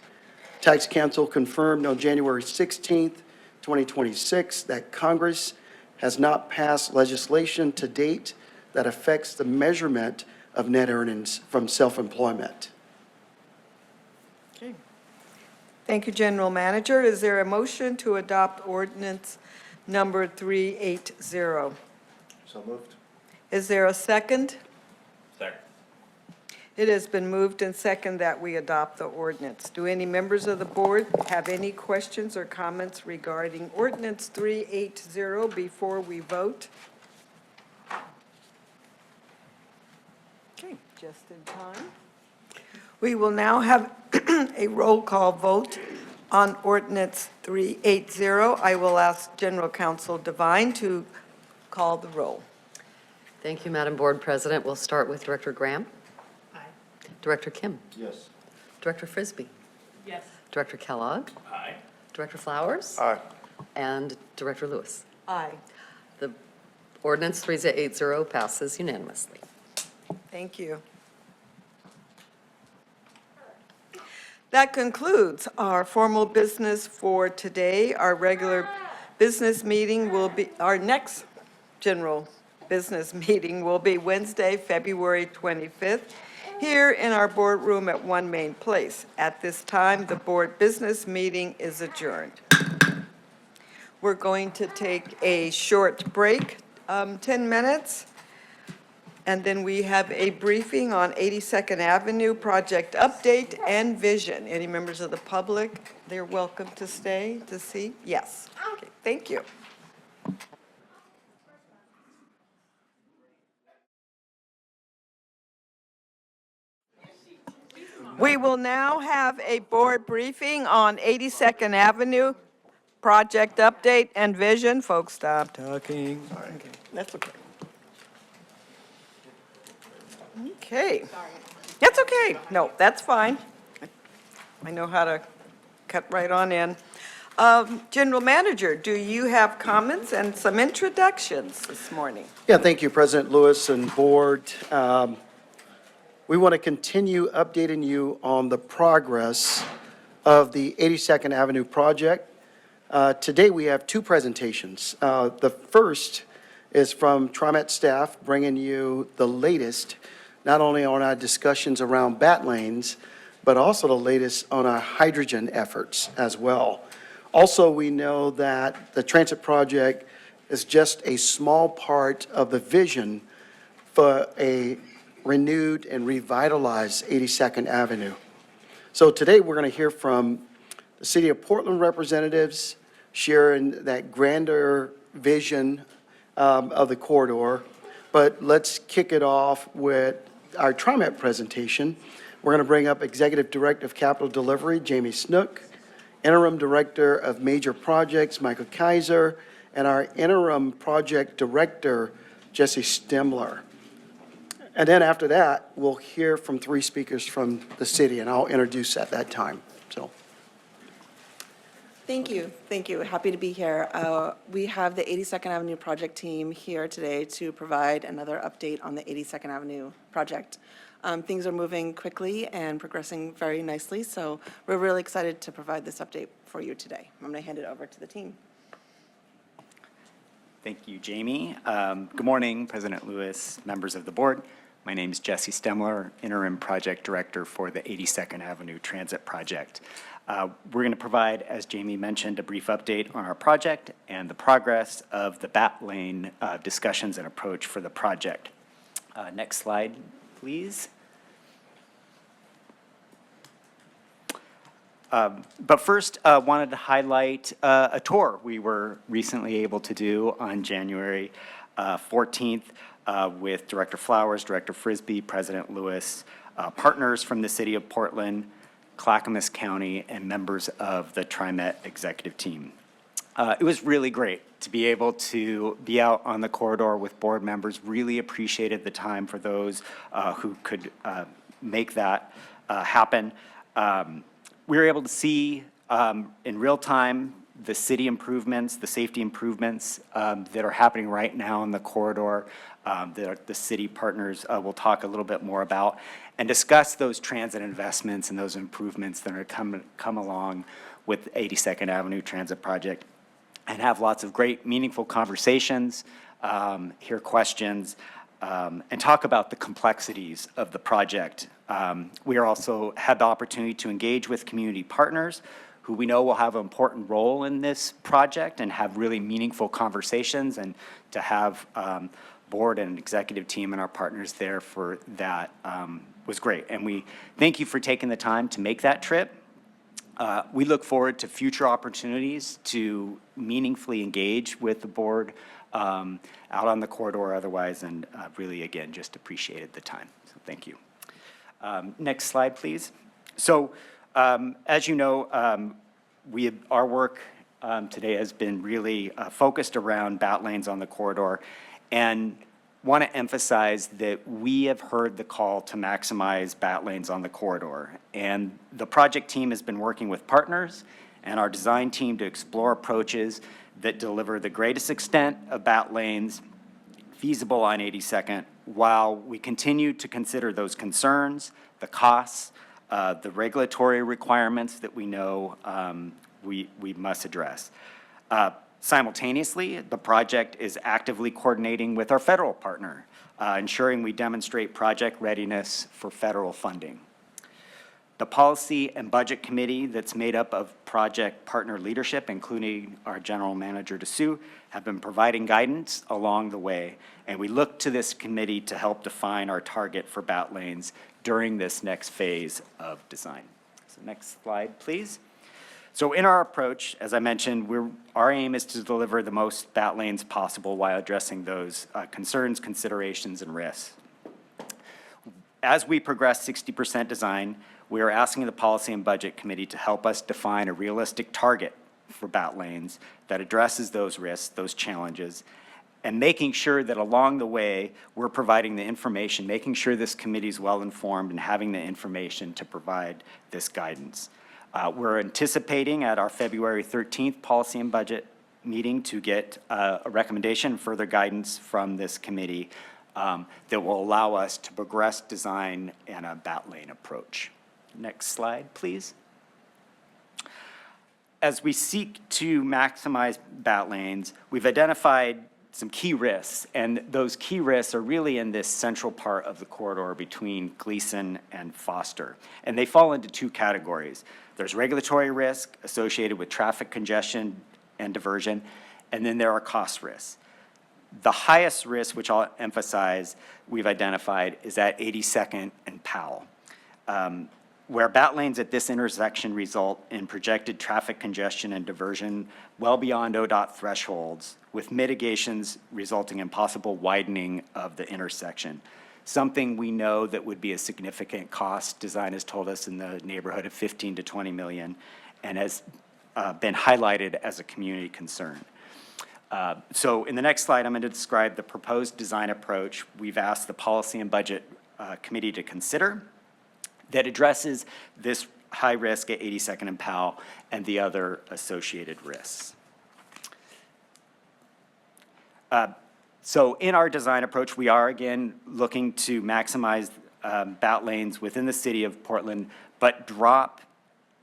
Tax Counsel confirmed on January 16th, 2026, that Congress has not passed legislation to date that affects the measurement of net earnings from self-employment. Okay. Thank you, General Manager. Is there a motion to adopt ordinance number 380? So moved. Is there a second? Second. It has been moved and second that we adopt the ordinance. Do any members of the board have any questions or comments regarding ordinance 380 before we vote? Okay, just in time. We will now have a roll call vote on ordinance 380. I will ask General Counsel Devine to call the roll. Thank you, Madam Board President. We'll start with Director Graham. Aye. Director Kim. Yes. Director Frisbee. Yes. Director Kellogg. Aye. Director Flowers. Aye. And Director Lewis. Aye. The ordinance 380 passes unanimously. Thank you. That concludes our formal business for today. Our regular business meeting will be, our next general business meeting will be Wednesday, February 25th, here in our boardroom at 1 Main Place. At this time, the board business meeting is adjourned. We're going to take a short break, 10 minutes. And then we have a briefing on 82nd Avenue project update and vision. Any members of the public, they're welcome to stay to see? Yes. Okay, thank you. We will now have a board briefing on 82nd Avenue project update and vision. Folks, stop talking. Okay, that's okay. Okay. That's okay. No, that's fine. I know how to cut right on in. General Manager, do you have comments and some introductions this morning? Yeah, thank you, President Lewis and Board. We want to continue updating you on the progress of the 82nd Avenue project. Today, we have two presentations. The first is from TriMet staff, bringing you the latest, not only on our discussions around bat lanes, but also the latest on our hydrogen efforts as well. Also, we know that the transit project is just a small part of the vision for a renewed and revitalized 82nd Avenue. So today, we're going to hear from the City of Portland representatives sharing that grander vision of the corridor. But let's kick it off with our TriMet presentation. We're going to bring up Executive Director of Capital Delivery, Jamie Snook, Interim Director of Major Projects, Michael Kaiser, and our Interim Project Director, Jesse Stemler. And then after that, we'll hear from three speakers from the city, and I'll introduce at that time. So. Thank you. Thank you. Happy to be here. We have the 82nd Avenue project team here today to provide another update on the 82nd Avenue project. Things are moving quickly and progressing very nicely, so we're really excited to provide this update for you today. I'm going to hand it over to the team. Thank you, Jamie. Good morning, President Lewis, members of the board. My name is Jesse Stemler, Interim Project Director for the 82nd Avenue Transit Project. We're going to provide, as Jamie mentioned, a brief update on our project and the progress of the bat lane discussions and approach for the project. Next slide, please. But first, wanted to highlight a tour we were recently able to do on January 14th with Director Flowers, Director Frisbee, President Lewis, partners from the City of Portland, Clackamas County, and members of the TriMet executive team. It was really great to be able to be out on the corridor with board members. Really appreciated the time for those who could make that happen. We were able to see in real time the city improvements, the safety improvements that are happening right now in the corridor that the city partners will talk a little bit more about, and discuss those transit investments and those improvements that are come along with 82nd Avenue Transit Project, and have lots of great, meaningful conversations, hear questions, and talk about the complexities of the project. We are also had the opportunity to engage with community partners who we know will have an important role in this project and have really meaningful conversations, and to have board and executive team and our partners there for that was great. And we thank you for taking the time to make that trip. We look forward to future opportunities to meaningfully engage with the board out on the corridor or otherwise, and really, again, just appreciated the time. So thank you. Next slide, please. So as you know, our work today has been really focused around bat lanes on the corridor, and want to emphasize that we have heard the call to maximize bat lanes on the corridor. And the project team has been working with partners and our design team to explore approaches that deliver the greatest extent of bat lanes feasible on 82nd, while we continue to consider those concerns, the costs, the regulatory requirements that we know we must address. Simultaneously, the project is actively coordinating with our federal partner, ensuring we demonstrate project readiness for federal funding. The Policy and Budget Committee that's made up of project partner leadership, including our General Manager, DeSue, have been providing guidance along the way, and we look to this committee to help define our target for bat lanes during this next phase of design. So next slide, please. So in our approach, as I mentioned, our aim is to deliver the most bat lanes possible while addressing those concerns, considerations, and risks. As we progress 60% design, we are asking the Policy and Budget Committee to help us define a realistic target for bat lanes that addresses those risks, those challenges, and making sure that along the way, we're providing the information, making sure this committee is well-informed and having the information to provide this guidance. We're anticipating at our February 13th Policy and Budget meeting to get a recommendation, further guidance from this committee that will allow us to progress design and a bat lane approach. Next slide, please. As we seek to maximize bat lanes, we've identified some key risks, and those key risks are really in this central part of the corridor between Gleason and Foster. And they fall into two categories. There's regulatory risk associated with traffic congestion and diversion, and then there are cost risks. The highest risk, which I'll emphasize, we've identified is at 82nd and Powell, where bat lanes at this intersection result in projected traffic congestion and diversion well beyond ODOT thresholds, with mitigations resulting in possible widening of the intersection. Something we know that would be a significant cost. Design has told us in the neighborhood of 15 to 20 million, and has been highlighted as a community concern. So in the next slide, I'm going to describe the proposed design approach we've asked the Policy and Budget Committee to consider that addresses this high risk at 82nd and Powell and the other associated risks. So in our design approach, we are again looking to maximize bat lanes within the city of Portland, but drop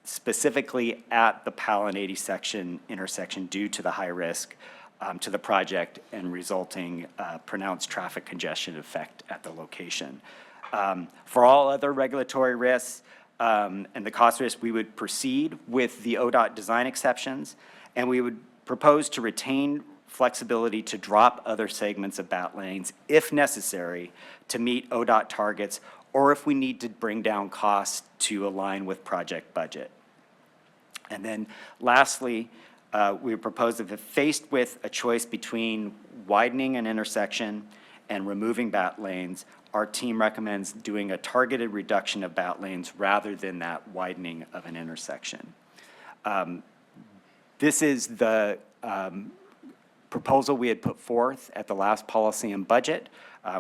specifically at the Powell and 82nd intersection due to the high risk to the project and resulting pronounced traffic congestion effect at the location. For all other regulatory risks and the cost risk, we would proceed with the ODOT design exceptions, and we would propose to retain flexibility to drop other segments of bat lanes if necessary to meet ODOT targets, or if we need to bring down costs to align with project budget. And then lastly, we propose that if faced with a choice between widening an intersection and removing bat lanes, our team recommends doing a targeted reduction of bat lanes rather than that widening of an intersection. This is the proposal we had put forth at the last Policy and Budget.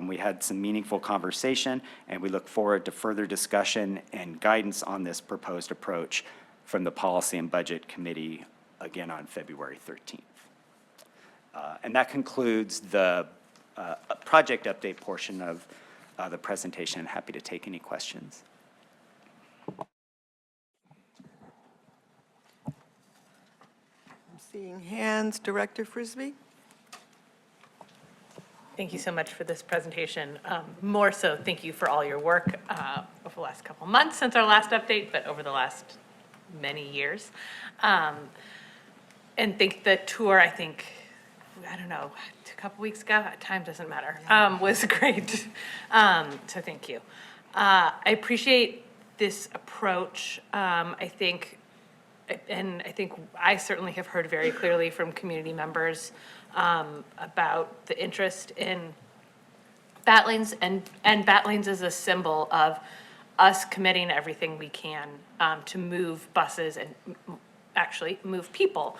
We had some meaningful conversation, and we look forward to further discussion and guidance on this proposed approach from the Policy and Budget Committee again on February 13th. And that concludes the project update portion of the presentation. I'm happy to take any questions. Seeing hands, Director Frisbee. Thank you so much for this presentation. More so, thank you for all your work over the last couple months since our last update, but over the last many years. And the tour, I think, I don't know, a couple weeks ago, time doesn't matter, was great. So thank you. I appreciate this approach. I think I certainly have heard very clearly from community members about the interest in bat lanes, and bat lanes is a symbol of us committing everything we can to move buses and actually move people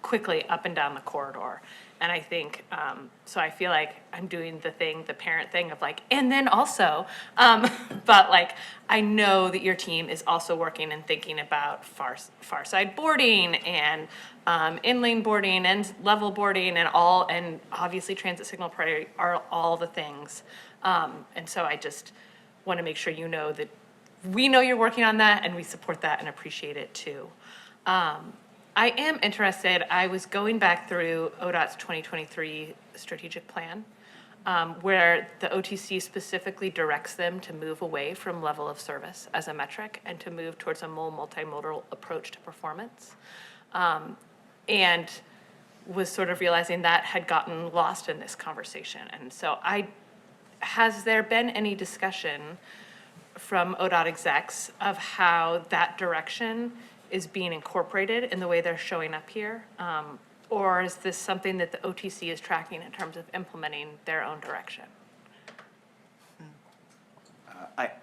quickly up and down the corridor. And I think, so I feel like I'm doing the parent thing of like, and then also, but like, I know that your team is also working and thinking about far side boarding and in-lane boarding and level boarding and all, and obviously transit signal priority are all the things. And so I just want to make sure you know that we know you're working on that and we support that and appreciate it too. I am interested, I was going back through ODOT's 2023 strategic plan, where the OTC specifically directs them to move away from level of service as a metric and to move towards a more multimodal approach to performance. And was sort of realizing that had gotten lost in this conversation. And so has there been any discussion from ODOT execs of how that direction is being incorporated in the way they're showing up here? Or is this something that the OTC is tracking in terms of implementing their own direction?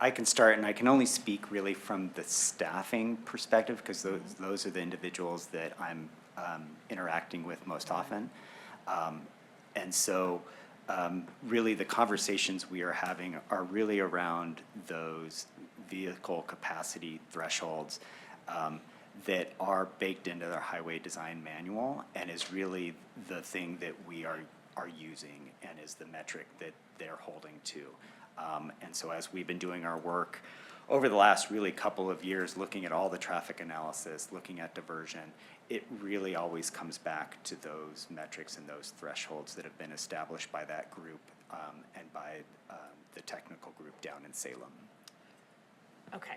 I can start, and I can only speak really from the staffing perspective, because those are the individuals that I'm interacting with most often. And so really the conversations we are having are really around those vehicle capacity thresholds that are baked into their highway design manual, and is really the thing that we are using and is the metric that they're holding to. And so as we've been doing our work over the last really couple of years, looking at all the traffic analysis, looking at diversion, it really always comes back to those metrics and those thresholds that have been established by that group and by the technical group down in Salem. Okay.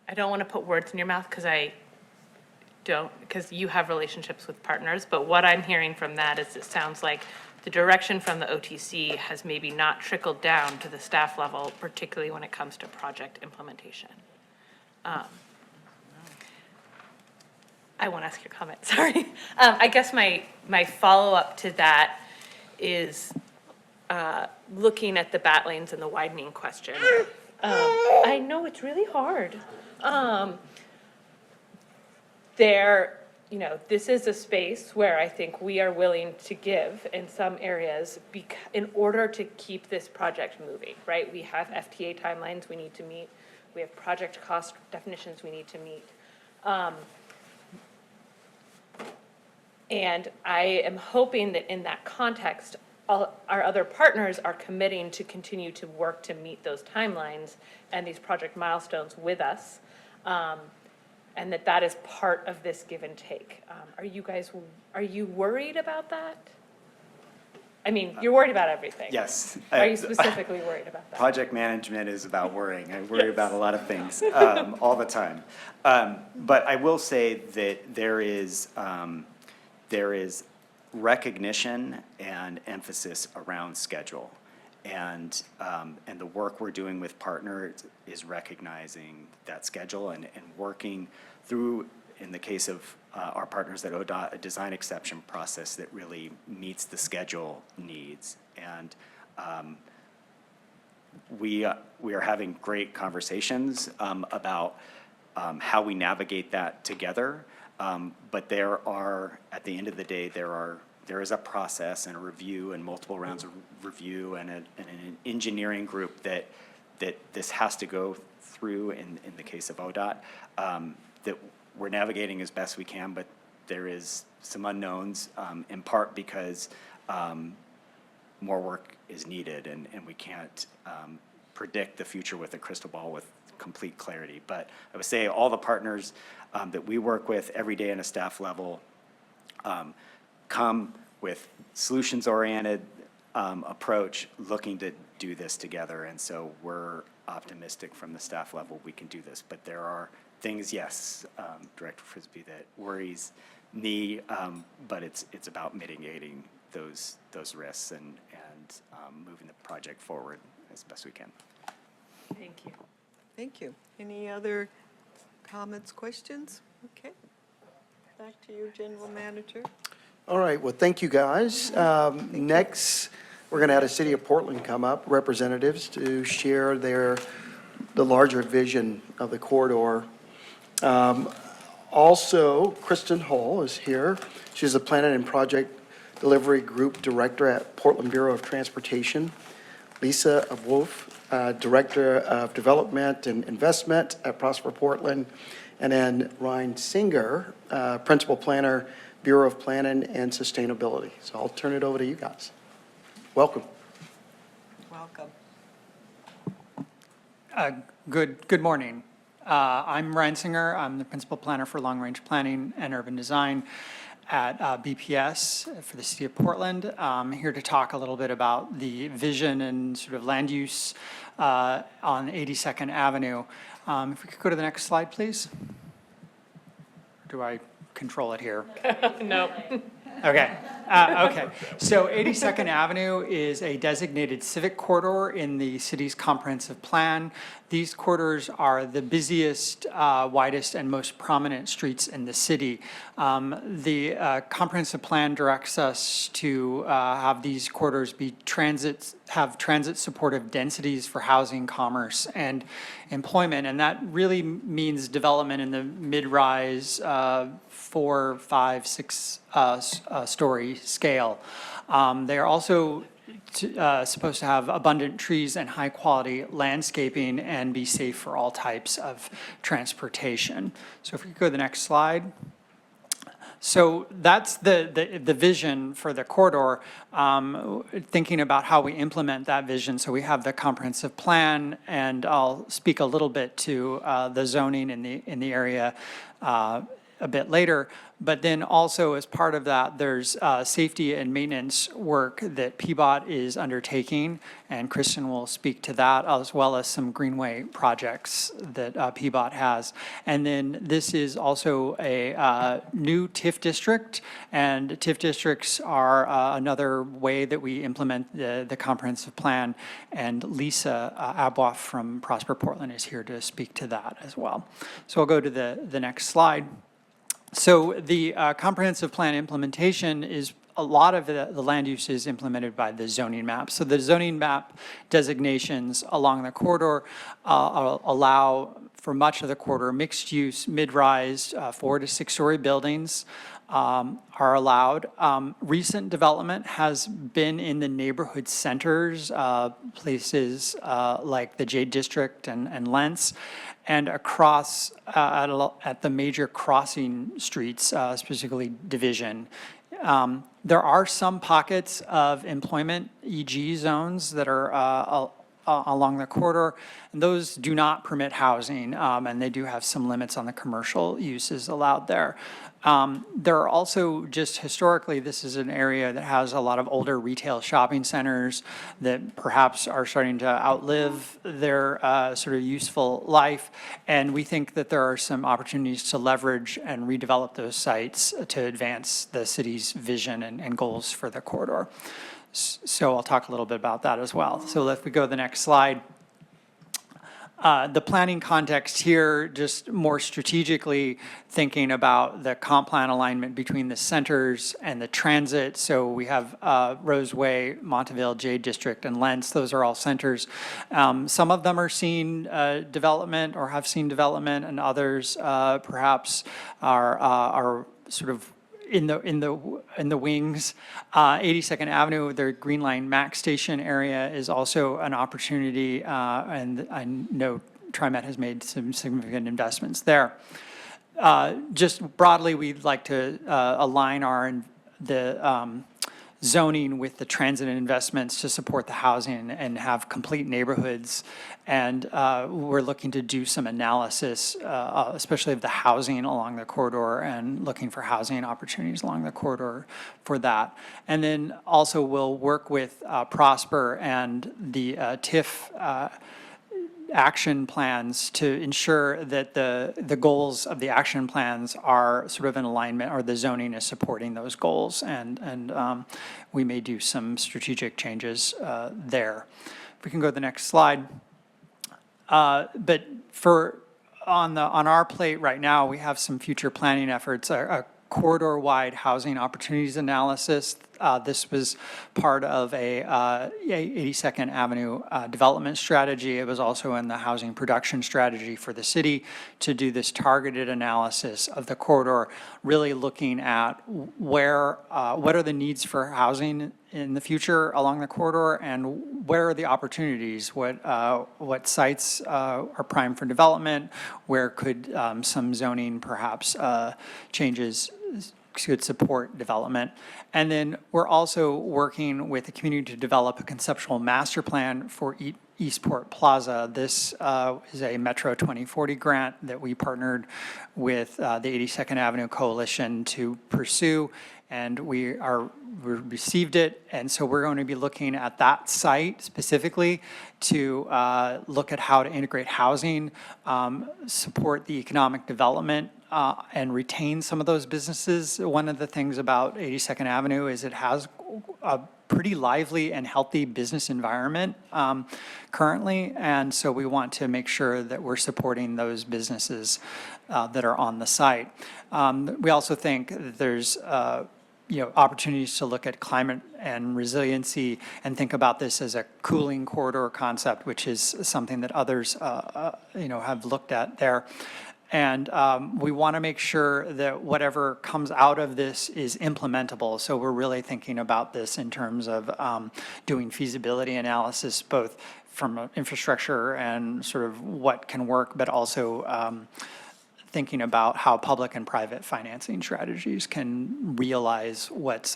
I don't want to put words in your mouth because you have relationships with partners, but what I'm hearing from that is it sounds like the direction from the OTC has maybe not trickled down to the staff level, particularly when it comes to project implementation. I won't ask your comment, sorry. I guess my follow-up to that is looking at the bat lanes and the widening question. I know it's really hard. This is a space where I think we are willing to give in some areas in order to keep this project moving, right? We have FTA timelines we need to meet. We have project cost definitions we need to meet. And I am hoping that in that context, all our other partners are committing to continue to work to meet those timelines and these project milestones with us. And that is part of this give and take. Are you worried about that? I mean, you're worried about everything. Yes. Are you specifically worried about that? Project management is about worrying. I worry about a lot of things all the time. But I will say that there is recognition and emphasis around schedule. And the work we're doing with partners is recognizing that schedule and working through, in the case of our partners at ODOT, a design exception process that really meets the schedule needs. And we are having great conversations about how we navigate that together. But there are, at the end of the day, there is a process and a review and multiple rounds of review and an engineering group that this has to go through in the case of ODOT, that we're navigating as best we can, but there is some unknowns, in part because more work is needed and we can't predict the future with a crystal ball with complete clarity. But I would say all the partners that we work with every day on a staff level come with solutions-oriented approach, looking to do this together. And so we're optimistic from the staff level we can do this. But there are things, yes, Director Frisbee, that worries me, but it's about mitigating those risks and moving the project forward as best we can. Thank you. Thank you. Any other comments, questions? Okay. Back to you, General Manager. All right, well, thank you, guys. Next, we're going to have the City of Portland come up, representatives, to share the larger vision of the corridor. Also, Kristen Hall is here. She's the Planning and Project Delivery Group Director at Portland Bureau of Transportation. Lisa Wolf, Director of Development and Investment at Prosper Portland. And then Ryan Singer, Principal Planner, Bureau of Planning and Sustainability. So I'll turn it over to you guys. Welcome. Welcome. Good morning. I'm Ryan Singer. I'm the Principal Planner for Long Range Planning and Urban Design at BPS for the City of Portland. I'm here to talk a little bit about the vision and sort of land use on 82nd Avenue. If we could go to the next slide, please. Do I control it here? No. Okay. Okay. So 82nd Avenue is a designated civic corridor in the city's comprehensive plan. These corridors are the busiest, widest, and most prominent streets in the city. The comprehensive plan directs us to have these corridors be have transit supportive densities for housing, commerce, and employment. And that really means development in the mid-rise 4, 5, 6 story scale. They are also supposed to have abundant trees and high-quality landscaping and be safe for all types of transportation. So if we could go to the next slide. So that's the vision for the corridor, thinking about how we implement that vision. So we have the comprehensive plan, and I'll speak a little bit to the zoning in the area a bit later. But then also as part of that, there's safety and maintenance work that PBOT is undertaking, and Kristen will speak to that, as well as some greenway projects that PBOT has. And then this is also a new TIF district, and TIF districts are another way that we implement the comprehensive plan, and Lisa Abwoff from Prosper Portland is here to speak to that as well. So I'll go to the next slide. So the comprehensive plan implementation is a lot of the land use is implemented by the zoning map. So the zoning map designations along the corridor allow for much of the corridor mixed use, mid-rise, 4 to 6 story buildings are allowed. Recent development has been in the neighborhood centers, places like the Jade District and Lentz, and across at the major crossing streets, specifically Division. There are some pockets of employment EG zones that are along the corridor, and those do not permit housing, and they do have some limits on the commercial uses allowed there. There are also, just historically, this is an area that has a lot of older retail shopping centers that perhaps are starting to outlive their sort of useful life. And we think that there are some opportunities to leverage and redevelop those sites to advance the city's vision and goals for the corridor. So I'll talk a little bit about that as well. So if we go to the next slide. The planning context here, just more strategically thinking about the comp plan alignment between the centers and the transit. So we have Roseway, Monteville, Jade District, and Lentz. Those are all centers. Some of them are seeing development or have seen development, and others perhaps are sort of in the wings. 82nd Avenue, the Green Line Max Station area is also an opportunity, and I know TriMet has made some significant investments there. Just broadly, we'd like to align the zoning with the transit investments to support the housing and have complete neighborhoods. And we're looking to do some analysis, especially of the housing along the corridor, and looking for housing opportunities along the corridor for that. And then also we'll work with Prosper and the TIF action plans to ensure that the goals of the action plans are sort of in alignment, or the zoning is supporting those goals, and we may do some strategic changes there. If we can go to the next slide. But on our plate right now, we have some future planning efforts, a corridor-wide housing opportunities analysis. This was part of a 82nd Avenue development strategy. It was also in the housing production strategy for the city to do this targeted analysis of the corridor, really looking at what are the needs for housing in the future along the corridor, and where are the opportunities? What sites are prime for development? Where could some zoning perhaps changes could support development? And then we're also working with the community to develop a conceptual master plan for Eastport Plaza. This is a Metro 2040 grant that we partnered with the 82nd Avenue Coalition to pursue, and we received it, and so we're going to be looking at that site specifically to look at how to integrate housing, support the economic development, and retain some of those businesses. One of the things about 82nd Avenue is it has a pretty lively and healthy business environment currently, and so we want to make sure that we're supporting those businesses that are on the site. We also think that there's opportunities to look at climate and resiliency and think about this as a cooling corridor concept, which is something that others have looked at there. And we want to make sure that whatever comes out of this is implementable. So we're really thinking about this in terms of doing feasibility analysis, both from infrastructure and sort of what can work, but also thinking about how public and private financing strategies can realize what's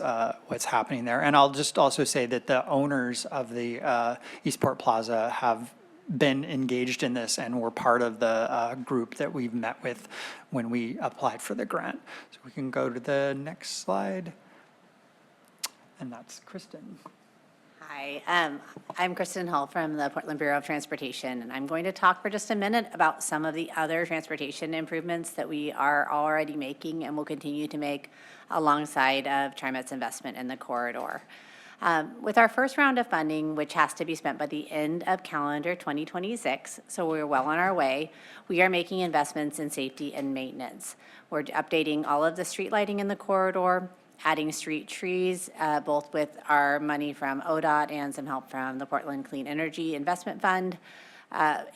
happening there. And I'll just also say that the owners of the Eastport Plaza have been engaged in this and were part of the group that we've met with when we applied for the grant. So we can go to the next slide. And that's Kristen. Hi, I'm Kristen Hull from the Portland Bureau of Transportation, and I'm going to talk for just a minute about some of the other transportation improvements that we are already making and will continue to make alongside of TriMet's investment in the corridor. With our first round of funding, which has to be spent by the end of calendar 2026, so we're well on our way, we are making investments in safety and maintenance. We're updating all of the street lighting in the corridor, adding street trees, both with our money from ODOT and some help from the Portland Clean Energy Investment Fund,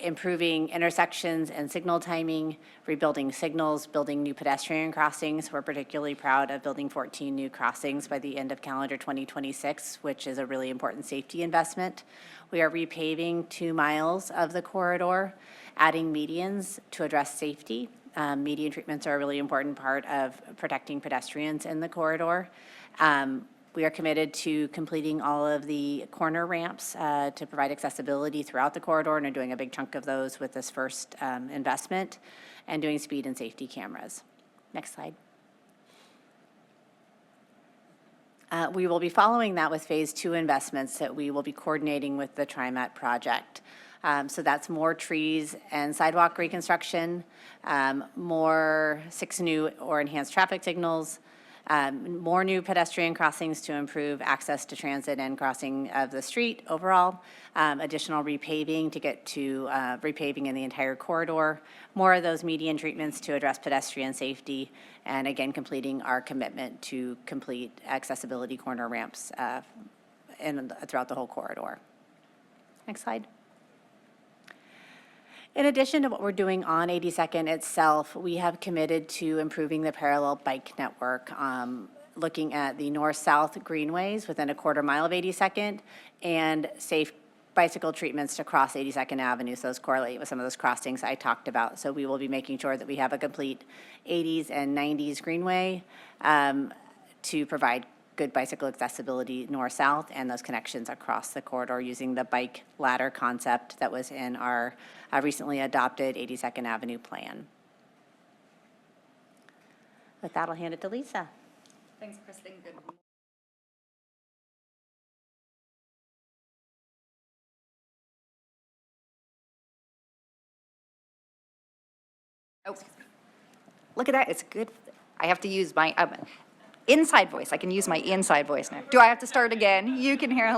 improving intersections and signal timing, rebuilding signals, building new pedestrian crossings. We're particularly proud of building 14 new crossings by the end of calendar 2026, which is a really important safety investment. We are repaving 2 miles of the corridor, adding medians to address safety. Median treatments are a really important part of protecting pedestrians in the corridor. We are committed to completing all of the corner ramps to provide accessibility throughout the corridor, and are doing a big chunk of those with this first investment, and doing speed and safety cameras. Next slide. We will be following that with phase 2 investments that we will be coordinating with the TriMet project. So that's more trees and sidewalk reconstruction, more 6 new or enhanced traffic signals, more new pedestrian crossings to improve access to transit and crossing of the street overall, additional repaving to get to repaving in the entire corridor, more of those median treatments to address pedestrian safety, and again, completing our commitment to complete accessibility corner ramps throughout the whole corridor. Next slide. In addition to what we're doing on 82nd itself, we have committed to improving the parallel bike network, looking at the north-south greenways within a quarter mile of 82nd, and safe bicycle treatments to cross 82nd Avenue, so those correlate with some of those crossings I talked about. So we will be making sure that we have a complete 80s and 90s greenway to provide good bicycle accessibility north-south and those connections across the corridor using the bike ladder concept that was in our recently adopted 82nd Avenue plan. With that, I'll hand it to Lisa. Thanks, Kristen. Good Oh, look at that, it's good. I have to use my inside voice. I can use my inside voice now. Do I have to start again? You can hear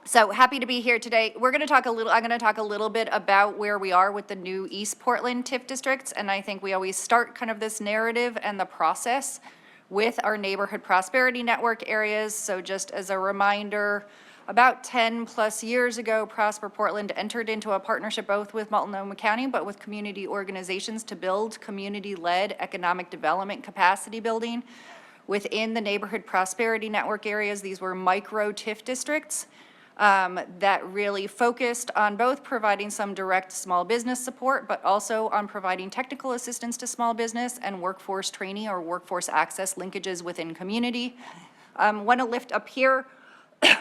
so happy to be here today. I'm going to talk a little bit about where we are with the new East Portland TIF districts, and I think we always start kind of this narrative and the process with our neighborhood prosperity network areas. So just as a reminder, about 10 plus years ago, Prosper Portland entered into a partnership both with Multnomah County, but with community organizations to build community-led economic development capacity building within the neighborhood prosperity network areas. These were micro TIF districts that really focused on both providing some direct small business support, but also on providing technical assistance to small business and workforce training or workforce access linkages within community. Want to lift up here,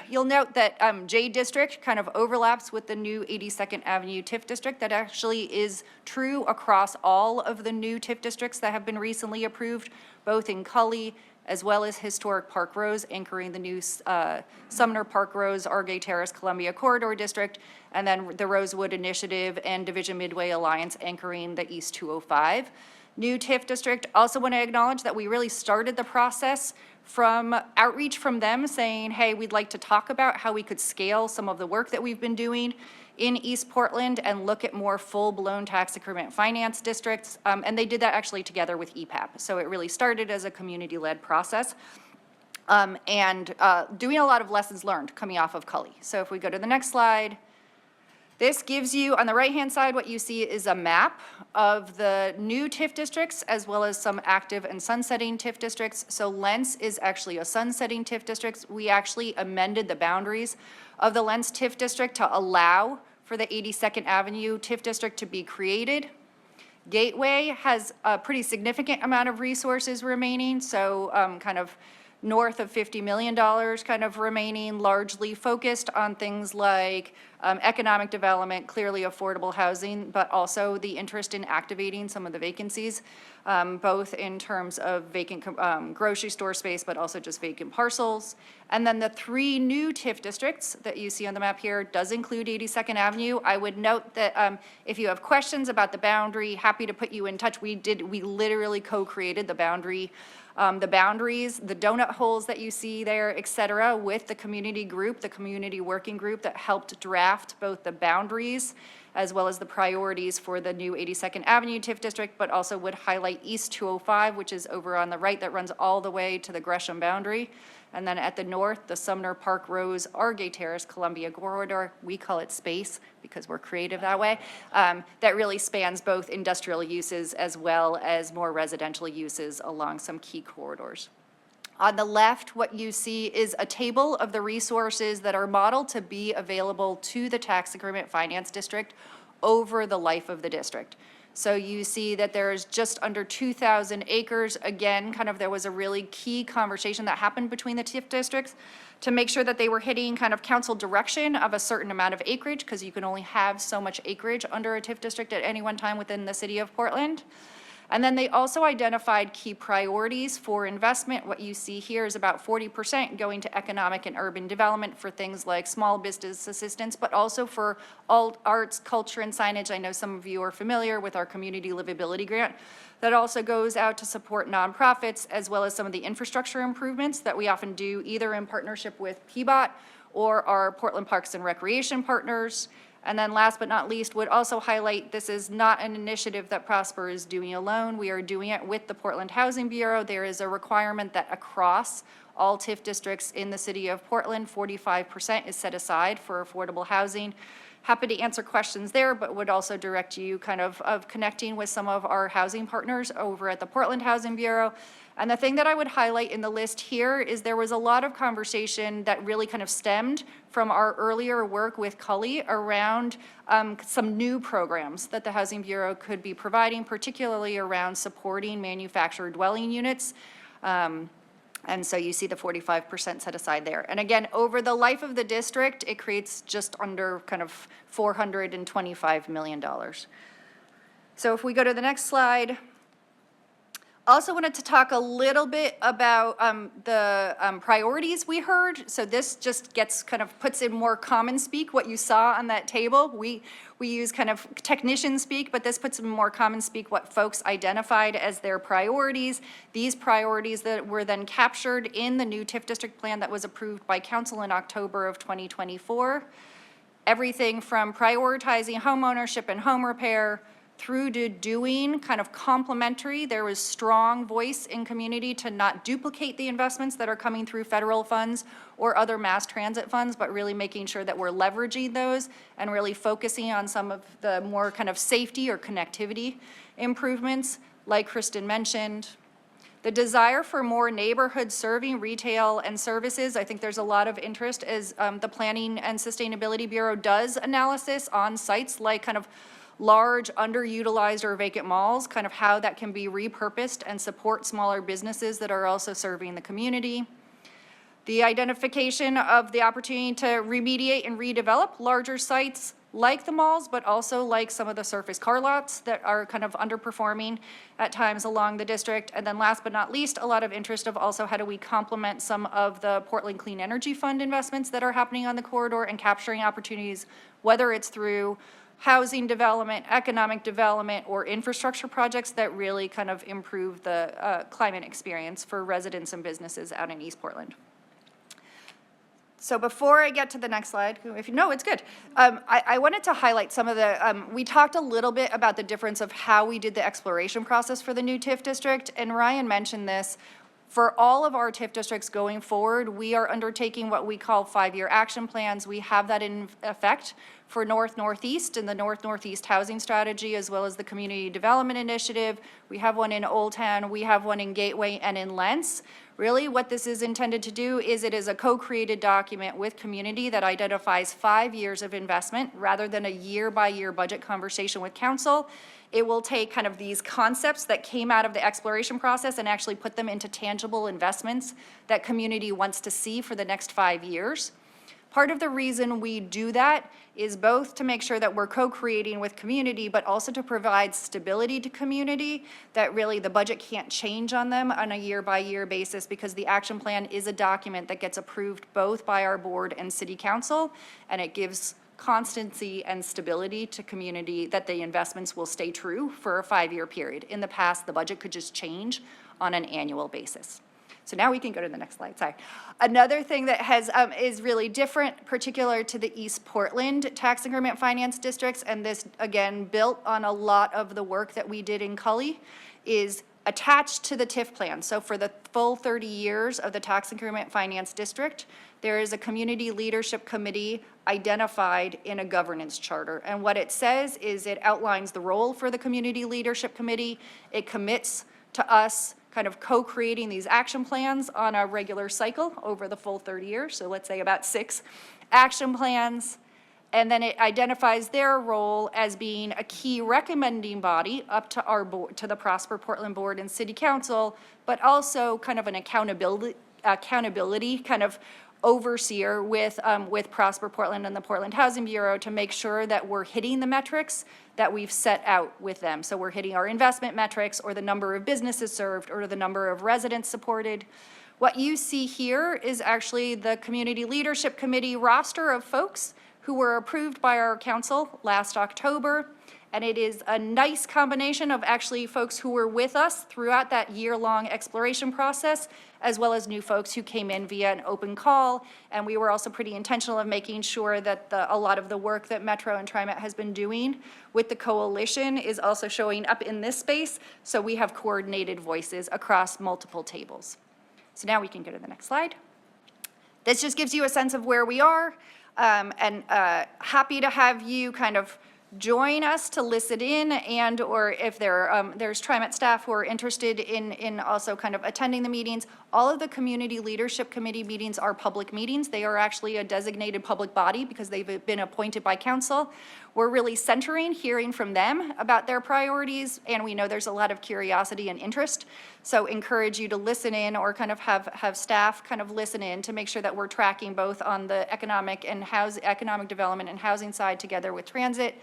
you'll note that J District kind of overlaps with the new 82nd Avenue TIF district. That actually is true across all of the new TIF districts that have been recently approved, both in Cully as well as Historic Park Rose, anchoring the new Sumner Park Rose, Argay Terrace, Columbia Corridor District, and then the Rosewood Initiative and Division Midway Alliance anchoring the East 205. New TIF district, also want to acknowledge that we really started the process from outreach from them saying, hey, we'd like to talk about how we could scale some of the work that we've been doing in East Portland and look at more full-blown tax increment finance districts. And they did that actually together with EPAP. So it really started as a community-led process. And doing a lot of lessons learned coming off of Cully. So if we go to the next slide, this gives you, on the right-hand side, what you see is a map of the new TIF districts as well as some active and sunsetting TIF districts. So Lentz is actually a sunsetting TIF district. We actually amended the boundaries of the Lentz TIF district to allow for the 82nd Avenue TIF district to be created. Gateway has a pretty significant amount of resources remaining, so kind of north of $50 million kind of remaining, largely focused on things like economic development, clearly affordable housing, but also the interest in activating some of the vacancies, both in terms of vacant grocery store space, but also just vacant parcels. And then the 3 new TIF districts that you see on the map here does include 82nd Avenue. I would note that if you have questions about the boundary, happy to put you in touch. We literally co-created the boundaries, the donut holes that you see there, et cetera, with the community group, the community working group that helped draft both the boundaries as well as the priorities for the new 82nd Avenue TIF district, but also would highlight East 205, which is over on the right that runs all the way to the Gresham boundary. And then at the north, the Sumner Park Rose, Argay Terrace, Columbia Corridor, we call it space because we're creative that way, that really spans both industrial uses as well as more residential uses along some key corridors. On the left, what you see is a table of the resources that are modeled to be available to the tax increment finance district over the life of the district. So you see that there's just under 2,000 acres. Again, kind of there was a really key conversation that happened between the TIF districts to make sure that they were hitting kind of council direction of a certain amount of acreage, because you can only have so much acreage under a TIF district at any one time within the city of Portland. And then they also identified key priorities for investment. What you see here is about 40% going to economic and urban development for things like small business assistance, but also for all arts, culture, and signage. I know some of you are familiar with our community livability grant. That also goes out to support nonprofits, as well as some of the infrastructure improvements that we often do either in partnership with PBOT or our Portland Parks and Recreation partners. And then last but not least, would also highlight this is not an initiative that Prosper is doing alone. We are doing it with the Portland Housing Bureau. There is a requirement that across all TIF districts in the city of Portland, 45% is set aside for affordable housing. Happy to answer questions there, but would also direct you kind of connecting with some of our housing partners over at the Portland Housing Bureau. And the thing that I would highlight in the list here is there was a lot of conversation that really kind of stemmed from our earlier work with Cully around some new programs that the Housing Bureau could be providing, particularly around supporting manufactured dwelling units. And so you see the 45% set aside there. And again, over the life of the district, it creates just under kind of $425 million. So if we go to the next slide, Also wanted to talk a little bit about the priorities we heard. So this just gets kind of puts in more common speak, what you saw on that table. We use kind of technician speak, but this puts in more common speak what folks identified as their priorities. These priorities that were then captured in the new TIF district plan that was approved by council in October of 2024. Everything from prioritizing home ownership and home repair, through to doing kind of complementary. There was strong voice in community to not duplicate the investments that are coming through federal funds or other mass transit funds, but really making sure that we're leveraging those and really focusing on some of the more kind of safety or connectivity improvements, like Kristen mentioned. The desire for more neighborhood serving retail and services. I think there's a lot of interest as the Planning and Sustainability Bureau does analysis on sites like kind of large underutilized or vacant malls, kind of how that can be repurposed and support smaller businesses that are also serving the community. The identification of the opportunity to remediate and redevelop larger sites like the malls, but also like some of the surface car lots that are kind of underperforming at times along the district. And then last but not least, a lot of interest of also how do we complement some of the Portland Clean Energy Fund investments that are happening on the corridor and capturing opportunities, whether it's through housing development, economic development, or infrastructure projects that really kind of improve the climate experience for residents and businesses out in East Portland. So before I get to the next slide, if you know, it's good. I wanted to highlight some of the, we talked a little bit about the difference of how we did the exploration process for the new TIF district, and Ryan mentioned this. For all of our TIF districts going forward, we are undertaking what we call 5-year action plans. We have that in effect for North-Northeast and the North-Northeast Housing Strategy, as well as the Community Development Initiative. We have one in Old Town, we have one in Gateway and in Lentz. Really what this is intended to do is it is a co-created document with community that identifies 5 years of investment rather than a year-by-year budget conversation with council. It will take kind of these concepts that came out of the exploration process and actually put them into tangible investments that community wants to see for the next 5 years. Part of the reason we do that is both to make sure that we're co-creating with community, but also to provide stability to community, that really the budget can't change on them on a year-by-year basis, because the action plan is a document that gets approved both by our board and city council, and it gives constancy and stability to community that the investments will stay true for a 5-year period. In the past, the budget could just change on an annual basis. So now we can go to the next slide, sorry. Another thing that has is really different, particular to the East Portland tax increment finance districts, and this again built on a lot of the work that we did in Cully, is attached to the TIF plan. So for the full 30 years of the tax increment finance district, there is a community leadership committee identified in a governance charter. And what it says is it outlines the role for the community leadership committee. It commits to us kind of co-creating these action plans on a regular cycle over the full 30 years. So let's say about 6 action plans. And then it identifies their role as being a key recommending body up to our board, to the Prosper Portland Board and City Council, but also kind of an accountability kind of overseer with Prosper Portland and the Portland Housing Bureau to make sure that we're hitting the metrics that we've set out with them. So we're hitting our investment metrics, or the number of businesses served, or the number of residents supported. What you see here is actually the Community Leadership Committee roster of folks who were approved by our council last October. And it is a nice combination of actually folks who were with us throughout that year-long exploration process, as well as new folks who came in via an open call. And we were also pretty intentional of making sure that a lot of the work that Metro and TriMet has been doing with the coalition is also showing up in this space, so we have coordinated voices across multiple tables. So now we can go to the next slide. This just gives you a sense of where we are, and happy to have you kind of join us to listen in, and or if there's TriMet staff who are interested in also kind of attending the meetings. All of the Community Leadership Committee meetings are public meetings. They are actually a designated public body because they've been appointed by council. We're really centering, hearing from them about their priorities, and we know there's a lot of curiosity and interest. So encourage you to listen in, or kind of have staff kind of listen in to make sure that we're tracking both on the economic development and housing side together with transit.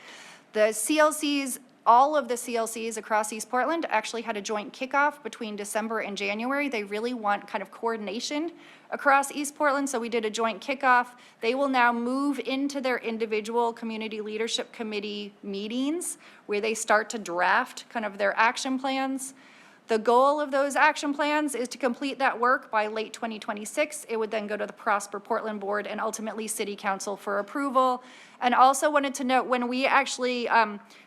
The CLCs all of the CLCs across East Portland actually had a joint kickoff between December and January. They really want kind of coordination across East Portland, so we did a joint kickoff. They will now move into their individual community leadership committee meetings where they start to draft kind of their action plans. The goal of those action plans is to complete that work by late 2026. It would then go to the Prosper Portland Board and ultimately City Council for approval. And also wanted to note, when we actually,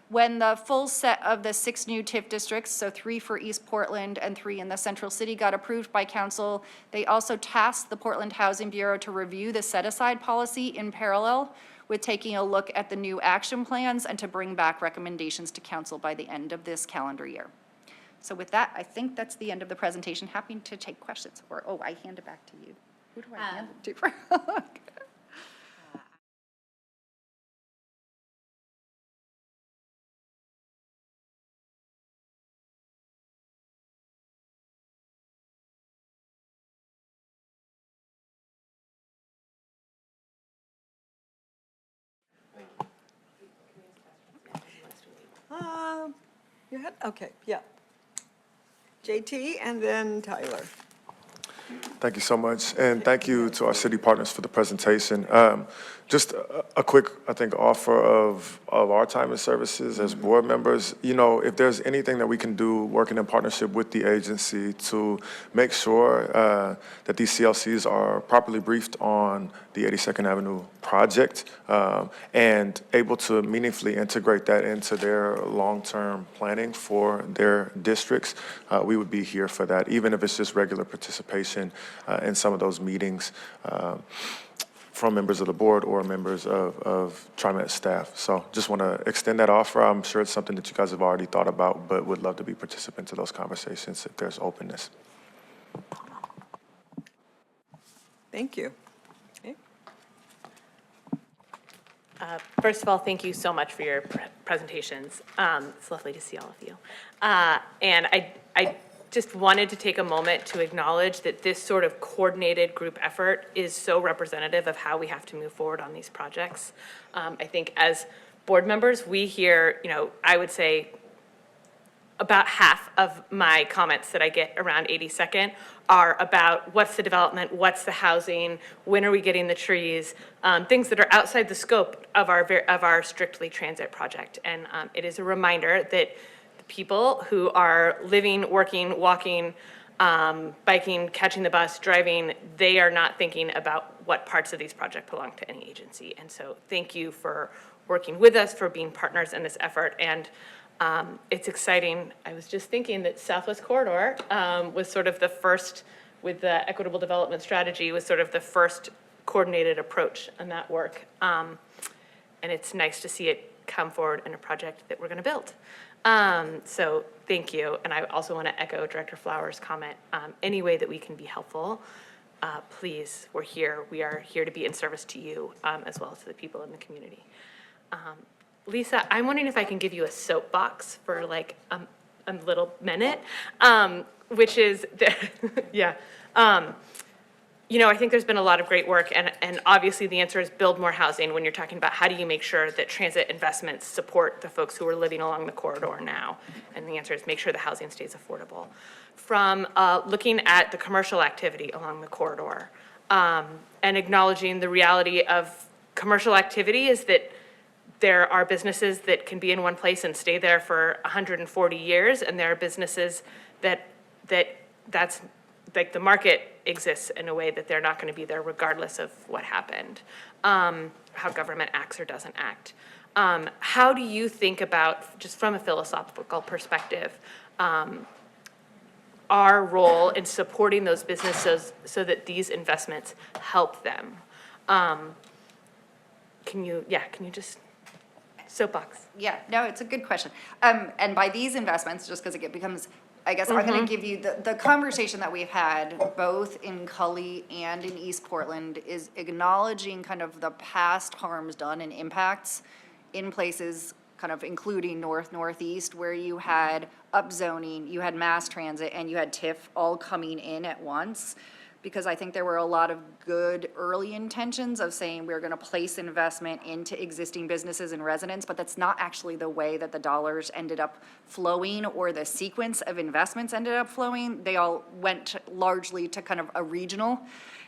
when the full set of the 6 new TIF districts, so 3 for East Portland and 3 in the Central City, got approved by council, they also tasked the Portland Housing Bureau to review the set-aside policy in parallel with taking a look at the new action plans and to bring back recommendations to council by the end of this calendar year. So with that, I think that's the end of the presentation. Happy to take questions, or, oh, I hand it back to you. Who do I hand it to? You had, okay, yeah. JT and then Tyler. Thank you so much, and thank you to our city partners for the presentation. Just a quick, I think, offer of our time and services as board members. You know, if there's anything that we can do working in partnership with the agency to make sure that these CLCs are properly briefed on the 82nd Avenue project and able to meaningfully integrate that into their long-term planning for their districts, we would be here for that, even if it's just regular participation in some of those meetings from members of the board or members of TriMet staff. So just want to extend that offer. I'm sure it's something that you guys have already thought about, but would love to be participants in those conversations if there's openness. Thank you. First of all, thank you so much for your presentations. It's lovely to see all of you. And I just wanted to take a moment to acknowledge that this sort of coordinated group effort is so representative of how we have to move forward on these projects. I think as board members, we hear, you know, I would say about half of my comments that I get around 82nd are about what's the development, what's the housing, when are we getting the trees, things that are outside the scope of our strictly transit project. And it is a reminder that the people who are living, working, walking, biking, catching the bus, driving, they are not thinking about what parts of these projects belong to any agency. And so thank you for working with us, for being partners in this effort. And it's exciting. I was just thinking that Southwest Corridor was sort of the first, with the equitable development strategy, was sort of the first coordinated approach on that work. And it's nice to see it come forward in a project that we're going to build. So thank you. And I also want to echo Director Flowers' comment. Any way that we can be helpful, please, we're here. We are here to be in service to you as well as to the people in the community. Lisa, I'm wondering if I can give you a soapbox for like a little minute, which is, yeah. You know, I think there's been a lot of great work, and obviously the answer is build more housing when you're talking about how do you make sure that transit investments support the folks who are living along the corridor now. And the answer is make sure the housing stays affordable. From looking at the commercial activity along the corridor and acknowledging the reality of commercial activity is that there are businesses that can be in one place and stay there for 140 years, and there are businesses that's like the market exists in a way that they're not going to be there regardless of what happened, how government acts or doesn't act. How do you think about, just from a philosophical perspective, our role in supporting those businesses so that these investments help them? Can you just soapbox? Yeah, no, it's a good question. And by these investments, just because it becomes, I guess I'm going to give you the conversation that we've had both in Cully and in East Portland is acknowledging kind of the past harms done and impacts in places kind of including northeast, where you had upzoning, you had mass transit, and you had TIF all coming in at once. because I think there were a lot of good early intentions of saying we're going to place investment into existing businesses and residents, but that's not actually the way that the dollars ended up flowing or the sequence of investments ended up flowing. They all went largely to kind of a regional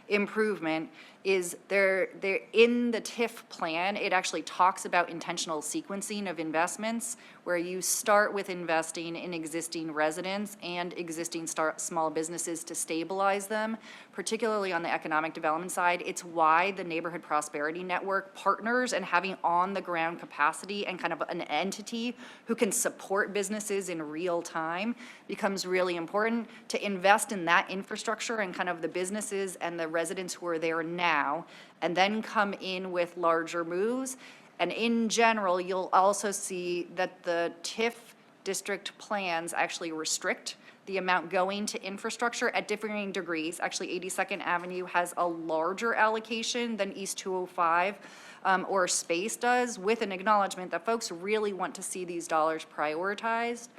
improvement. Is there in the TIF plan, it actually talks about intentional sequencing of investments, where you start with investing in existing residents and existing small businesses to stabilize them, particularly on the economic development side. It's why the Neighborhood Prosperity Network partners and having on-the-ground capacity and kind of an entity who can support businesses in real time becomes really important. To invest in that infrastructure and kind of the businesses and the residents who are there now, and then come in with larger moves. And in general, you'll also see that the TIF district plans actually restrict the amount going to infrastructure at differing degrees. Actually, 82nd Avenue has a larger allocation than East 205 or Space does, with an acknowledgement that folks really want to see these dollars prioritized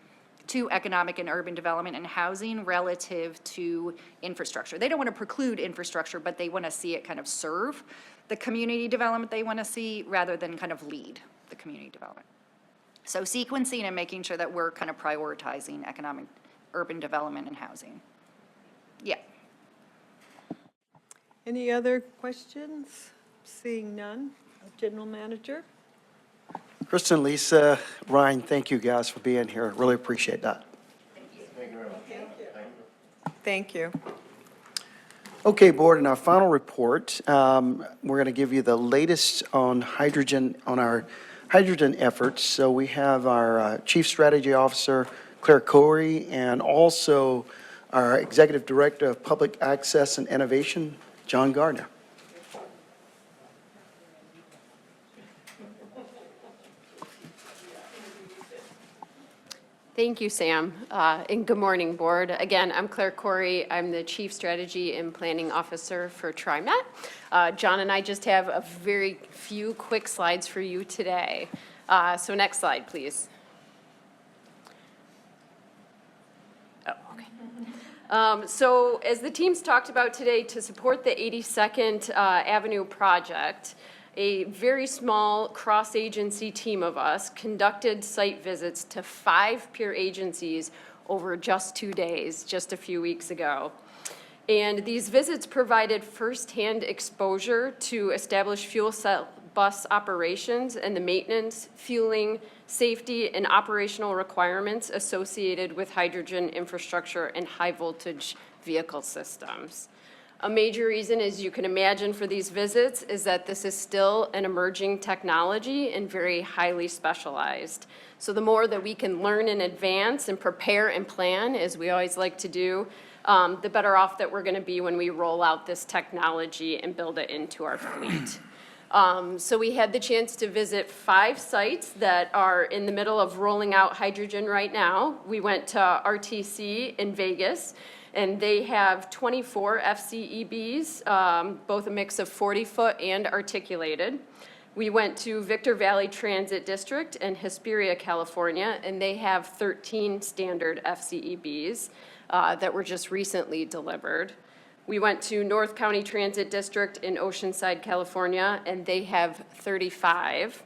to economic and urban development and housing relative to infrastructure. They don't want to preclude infrastructure, but they want to see it kind of serve the community development they want to see rather than kind of lead the community development. So sequencing and making sure that we're kind of prioritizing economic, urban development and housing. Yeah. Any other questions? Seeing none. General Manager? Kristen, Lisa, Ryan, thank you guys for being here. Really appreciate that. Thank you. Okay, Board, in our final report, we're going to give you the latest on hydrogen, on our hydrogen efforts. So we have our Chief Strategy Officer, Claire Corey, and also our Executive Director of Public Access and Innovation, John Gardner. Thank you, Sam, and good morning, Board. Again, I'm Claire Corey. I'm the Chief Strategy and Planning Officer for TriMet. John and I just have a very few quick slides for you today. So next slide, please. Oh, okay. So as the teams talked about today, to support the 82nd Avenue project, a very small cross-agency team of us conducted site visits to 5 peer agencies over just 2 days, just a few weeks ago. And these visits provided firsthand exposure to established fuel cell bus operations and the maintenance, fueling, safety, and operational requirements associated with hydrogen infrastructure and high-voltage vehicle systems. A major reason, as you can imagine, for these visits is that this is still an emerging technology and very highly specialized. So the more that we can learn in advance and prepare and plan, as we always like to do, the better off that we're going to be when we roll out this technology and build it into our fleet. So we had the chance to visit 5 sites that are in the middle of rolling out hydrogen right now. We went to RTC in Vegas, and they have 24 FCEBs, both a mix of 40-foot and articulated. We went to Victor Valley Transit District in Hesperia, California, and they have 13 standard FCEBs that were just recently delivered. We went to North County Transit District in Oceanside, California, and they have 35.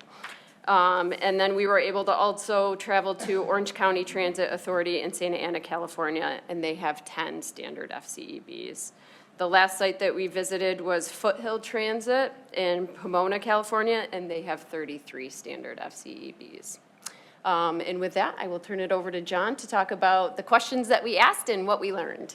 And then we were able to also travel to Orange County Transit Authority in Santa Ana, California, and they have 10 standard FCEBs. The last site that we visited was Foothill Transit in Pomona, California, and they have 33 standard FCEBs. And with that, I will turn it over to John to talk about the questions that we asked and what we learned.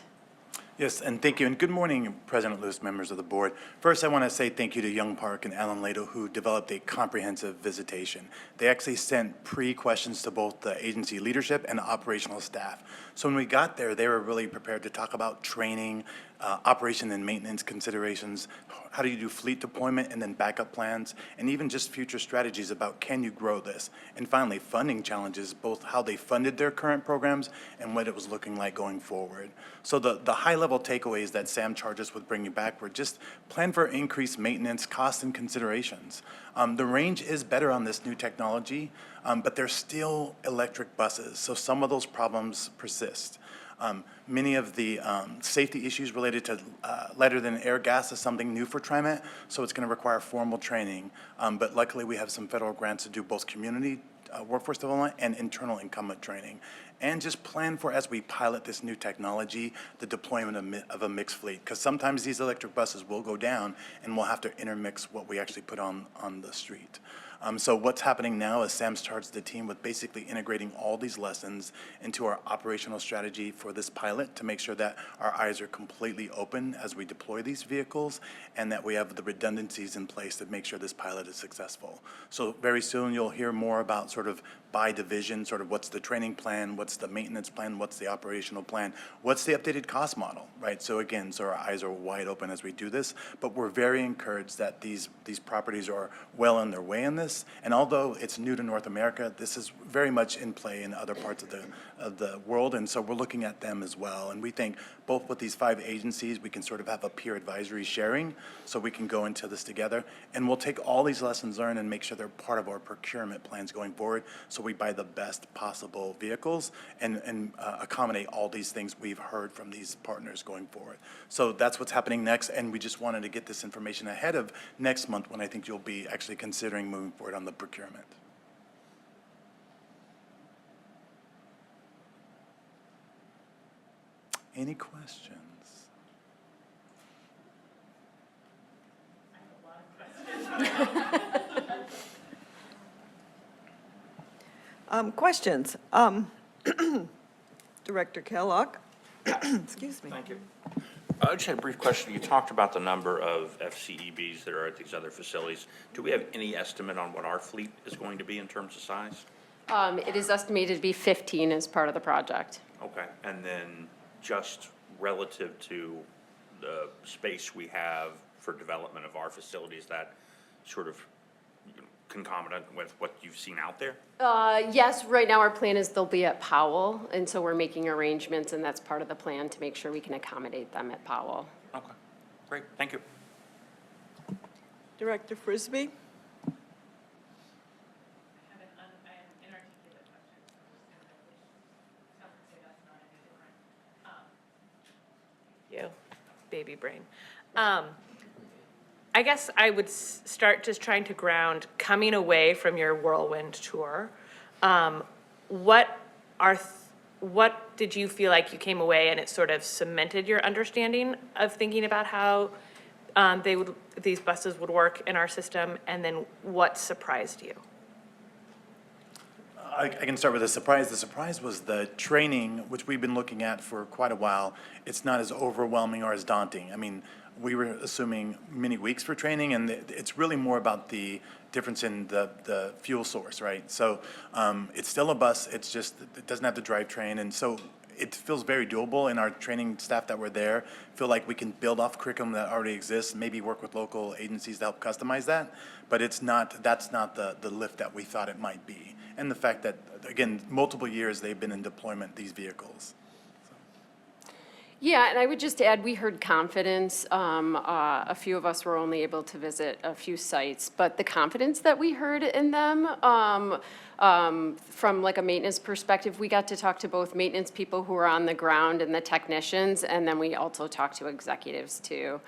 Yes, and thank you, and good morning, President Lewis, members of the board. First, I want to say thank you to Young Park and Alan Lato, who developed a comprehensive visitation. They actually sent pre-questions to both the agency leadership and the operational staff. So when we got there, they were really prepared to talk about training, operation and maintenance considerations, how do you do fleet deployment and then backup plans, and even just future strategies about can you grow this? And finally, funding challenges, both how they funded their current programs and what it was looking like going forward. So the high-level takeaways that Sam charged us with bringing back were just plan for increased maintenance, costs, and considerations. The range is better on this new technology, but they're still electric buses, so some of those problems persist. Many of the safety issues related to lighter than air gas is something new for TriMet, so it's going to require formal training. But luckily, we have some federal grants to do both community workforce development and internal incumbent training. And just plan for, as we pilot this new technology, the deployment of a mixed fleet. Because sometimes these electric buses will go down and we'll have to intermix what we actually put on the street. So what's happening now is Sam's charged the team with basically integrating all these lessons into our operational strategy for this pilot to make sure that our eyes are completely open as we deploy these vehicles and that we have the redundancies in place to make sure this pilot is successful. So very soon you'll hear more about sort of by division, sort of what's the training plan, what's the maintenance plan, what's the operational plan, what's the updated cost model, right? So again, so our eyes are wide open as we do this, but we're very encouraged that these properties are well on their way in this. And although it's new to North America, this is very much in play in other parts of the world. And so we're looking at them as well. And we think both with these 5 agencies, we can sort of have a peer advisory sharing so we can go into this together. And we'll take all these lessons learned and make sure they're part of our procurement plans going forward so we buy the best possible vehicles and accommodate all these things we've heard from these partners going forward. So that's what's happening next. And we just wanted to get this information ahead of next month when I think you'll be actually considering moving forward on the procurement. Any questions? Questions? Director Kellogg? Excuse me. Thank you. I just had a brief question. You talked about the number of FCEVs that are at these other facilities. Do we have any estimate on what our fleet is going to be in terms of size? It is estimated to be 15 as part of the project. Okay, and then just relative to the space we have for development of our facilities, that sort of concomitant with what you've seen out there? Yes, right now our plan is they'll be at Powell, and so we're making arrangements, and that's part of the plan to make sure we can accommodate them at Powell. Okay, great, thank you. Director Frisbee? You, baby brain. I guess I would start just trying to ground, coming away from your whirlwind tour, what did you feel like you came away and it sort of cemented your understanding of thinking about how these buses would work in our system, and then what surprised you? I can start with a surprise. The surprise was the training, which we've been looking at for quite a while. It's not as overwhelming or as daunting. I mean, we were assuming many weeks for training, and it's really more about the difference in the fuel source, right? So it's still a bus. It's just, it doesn't have the drivetrain. And so it feels very doable, and our training staff that were there feel like we can build off curriculum that already exists, maybe work with local agencies to help customize that. But it's not, that's not the lift that we thought it might be. And the fact that, again, multiple years they've been in deployment, these vehicles. Yeah, and I would just add, we heard confidence. A few of us were only able to visit a few sites, but the confidence that we heard in them, from like a maintenance perspective, we got to talk to both maintenance people who were on the ground and the technicians, and then we also talked to executives too.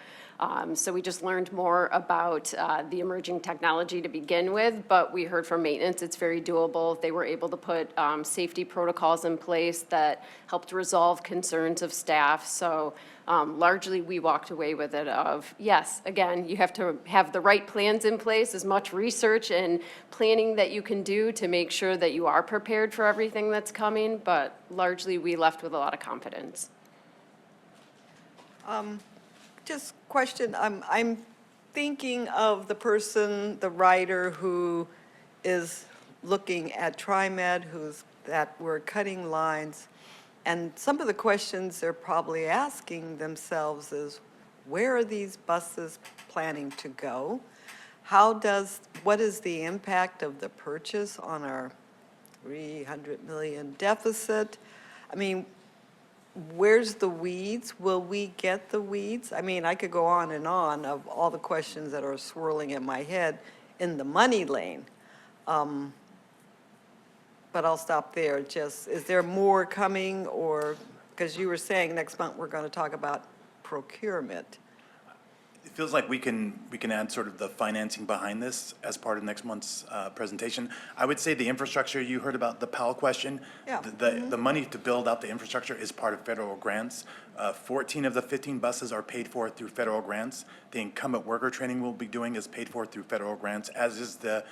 So we just learned more about the emerging technology to begin with, but we heard from maintenance it's very doable. They were able to put safety protocols in place that helped resolve concerns of staff. So largely we walked away with it of, yes, again, you have to have the right plans in place, as much research and planning that you can do to make sure that you are prepared for everything that's coming, but largely we left with a lot of confidence. Just question, I'm thinking of the person, the writer who is looking at TriMet, that we're cutting lines, and some of the questions they're probably asking themselves is, where are these buses planning to go? What is the impact of the purchase on our $300 million deficit? I mean, where's the weeds? Will we get the weeds? I mean, I could go on and on of all the questions that are swirling in my head in the money lane. But I'll stop there. Just, is there more coming, or Because you were saying next month we're going to talk about procurement. It feels like we can add sort of the financing behind this as part of next month's presentation. I would say the infrastructure, you heard about the PAL question. Yeah. The money to build out the infrastructure is part of federal grants. 14 of the 15 buses are paid for through federal grants. The incumbent worker training we'll be doing is paid for through federal grants, as is the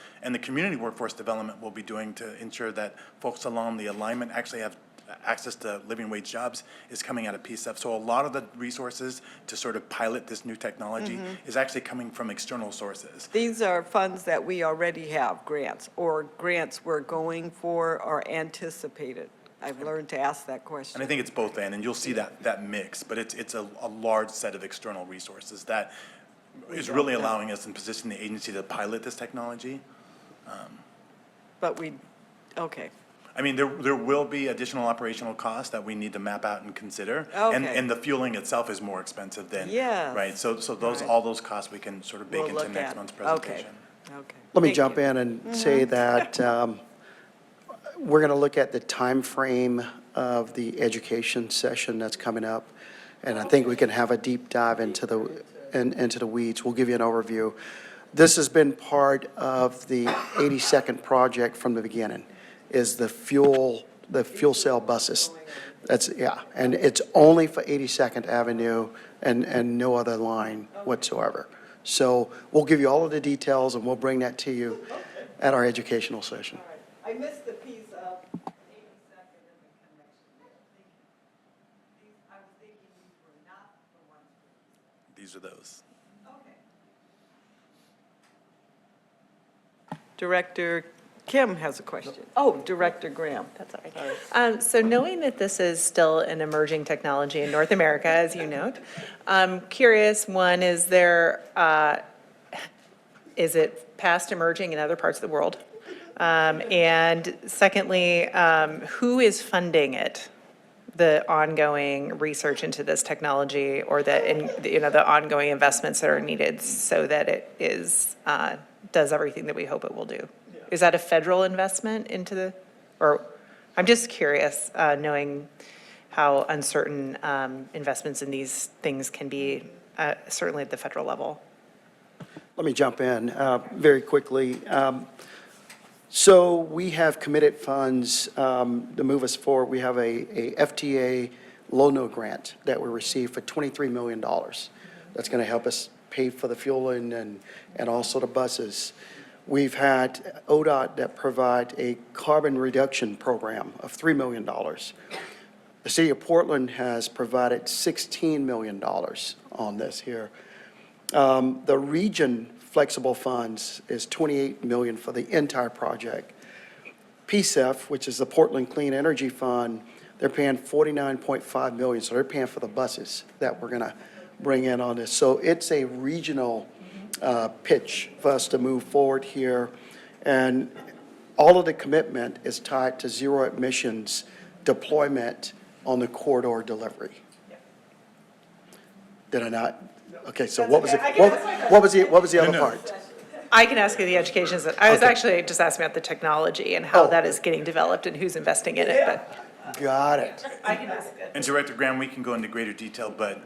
community workforce development we'll be doing to ensure that folks along the alignment actually have access to living wage jobs is coming out of PSEF. So a lot of the resources to sort of pilot this new technology is actually coming from external sources. These are funds that we already have, grants, or grants we're going for or anticipated. I've learned to ask that question. And I think it's both and you'll see that mix, but it's a large set of external resources that is really allowing us and positioning the agency to pilot this technology. But okay. I mean, there will be additional operational costs that we need to map out and consider. Okay. And the fueling itself is more expensive than. Yes. Right, so those, Right. all those costs we can sort of bake We'll into look next at. month's Okay. presentation. Okay. Let me Thank jump you. in and say that we're going to look at the time frame of the education session that's coming up, and I think we can have a deep dive into the weeds. We'll give you an overview. This has been part of the 82nd project from the beginning, is the fuel cell buses. And it's only for 82nd Avenue and no other line whatsoever. So we'll give you all of the details, and we'll bring that to you at our educational session. I missed the piece of 82nd and the connection there. I was thinking these were not the ones. These are those. Director Kim has a question. Oh, Director Graham. That's all right. So knowing that this is still an emerging technology in North America, as you note, I'm curious, one, is it past emerging in other parts of the world? And secondly, who is funding it? The ongoing research into this technology, or the ongoing investments that are needed so that it does everything that we hope it will do? Is that a federal investment or I'm just curious, knowing how uncertain investments in these things can be, certainly at the federal level. Let me jump in very quickly. So we have committed funds to move us forward. We have a FTA low-no grant that we received for $23 million. That's going to help us pay for the fueling and also the buses. We've had ODOT that provide a carbon reduction program of $3 million. The city of Portland has provided $16 million on this here. The region flexible funds is $28 million for the entire project. PSEF, which is the Portland Clean Energy Fund, they're paying $49.5 million, so they're paying for the buses that we're gonna bring in on this. So it's a regional pitch for us to move forward here. And all of the commitment is tied to zero emissions deployment on the corridor delivery. Did I not? Okay, so what was it? What was the other part? I can ask you the education. I was Okay. actually just asking about the technology and how that is getting developed and who's investing in it, but. Got it. I can ask it. And Director Graham, we can go into greater detail, but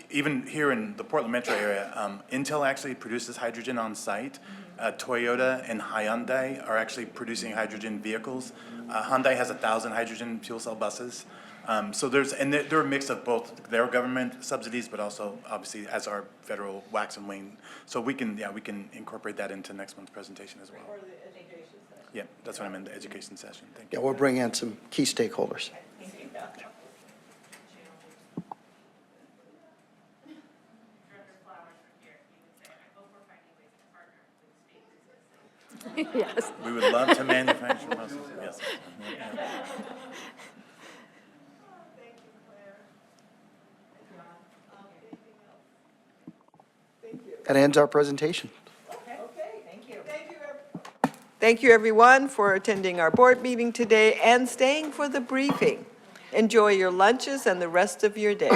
even here in the Portland metro area, Intel actually produces hydrogen on site. Toyota and Hyundai are actually producing hydrogen vehicles. Hyundai has 1,000 hydrogen fuel cell buses. So they're a mix of both their government subsidies, but also obviously as our federal wax and wane. So we can incorporate that into next month's presentation as well. Or the education session. Yeah, that's what I meant, the education session. Thank you. Yeah, we'll bring in some key stakeholders. Yes. We would love to manufacture buses, yes. That ends our presentation. Thank you, everyone, for attending our board meeting today and staying for the briefing. Enjoy your lunches and the rest of your day.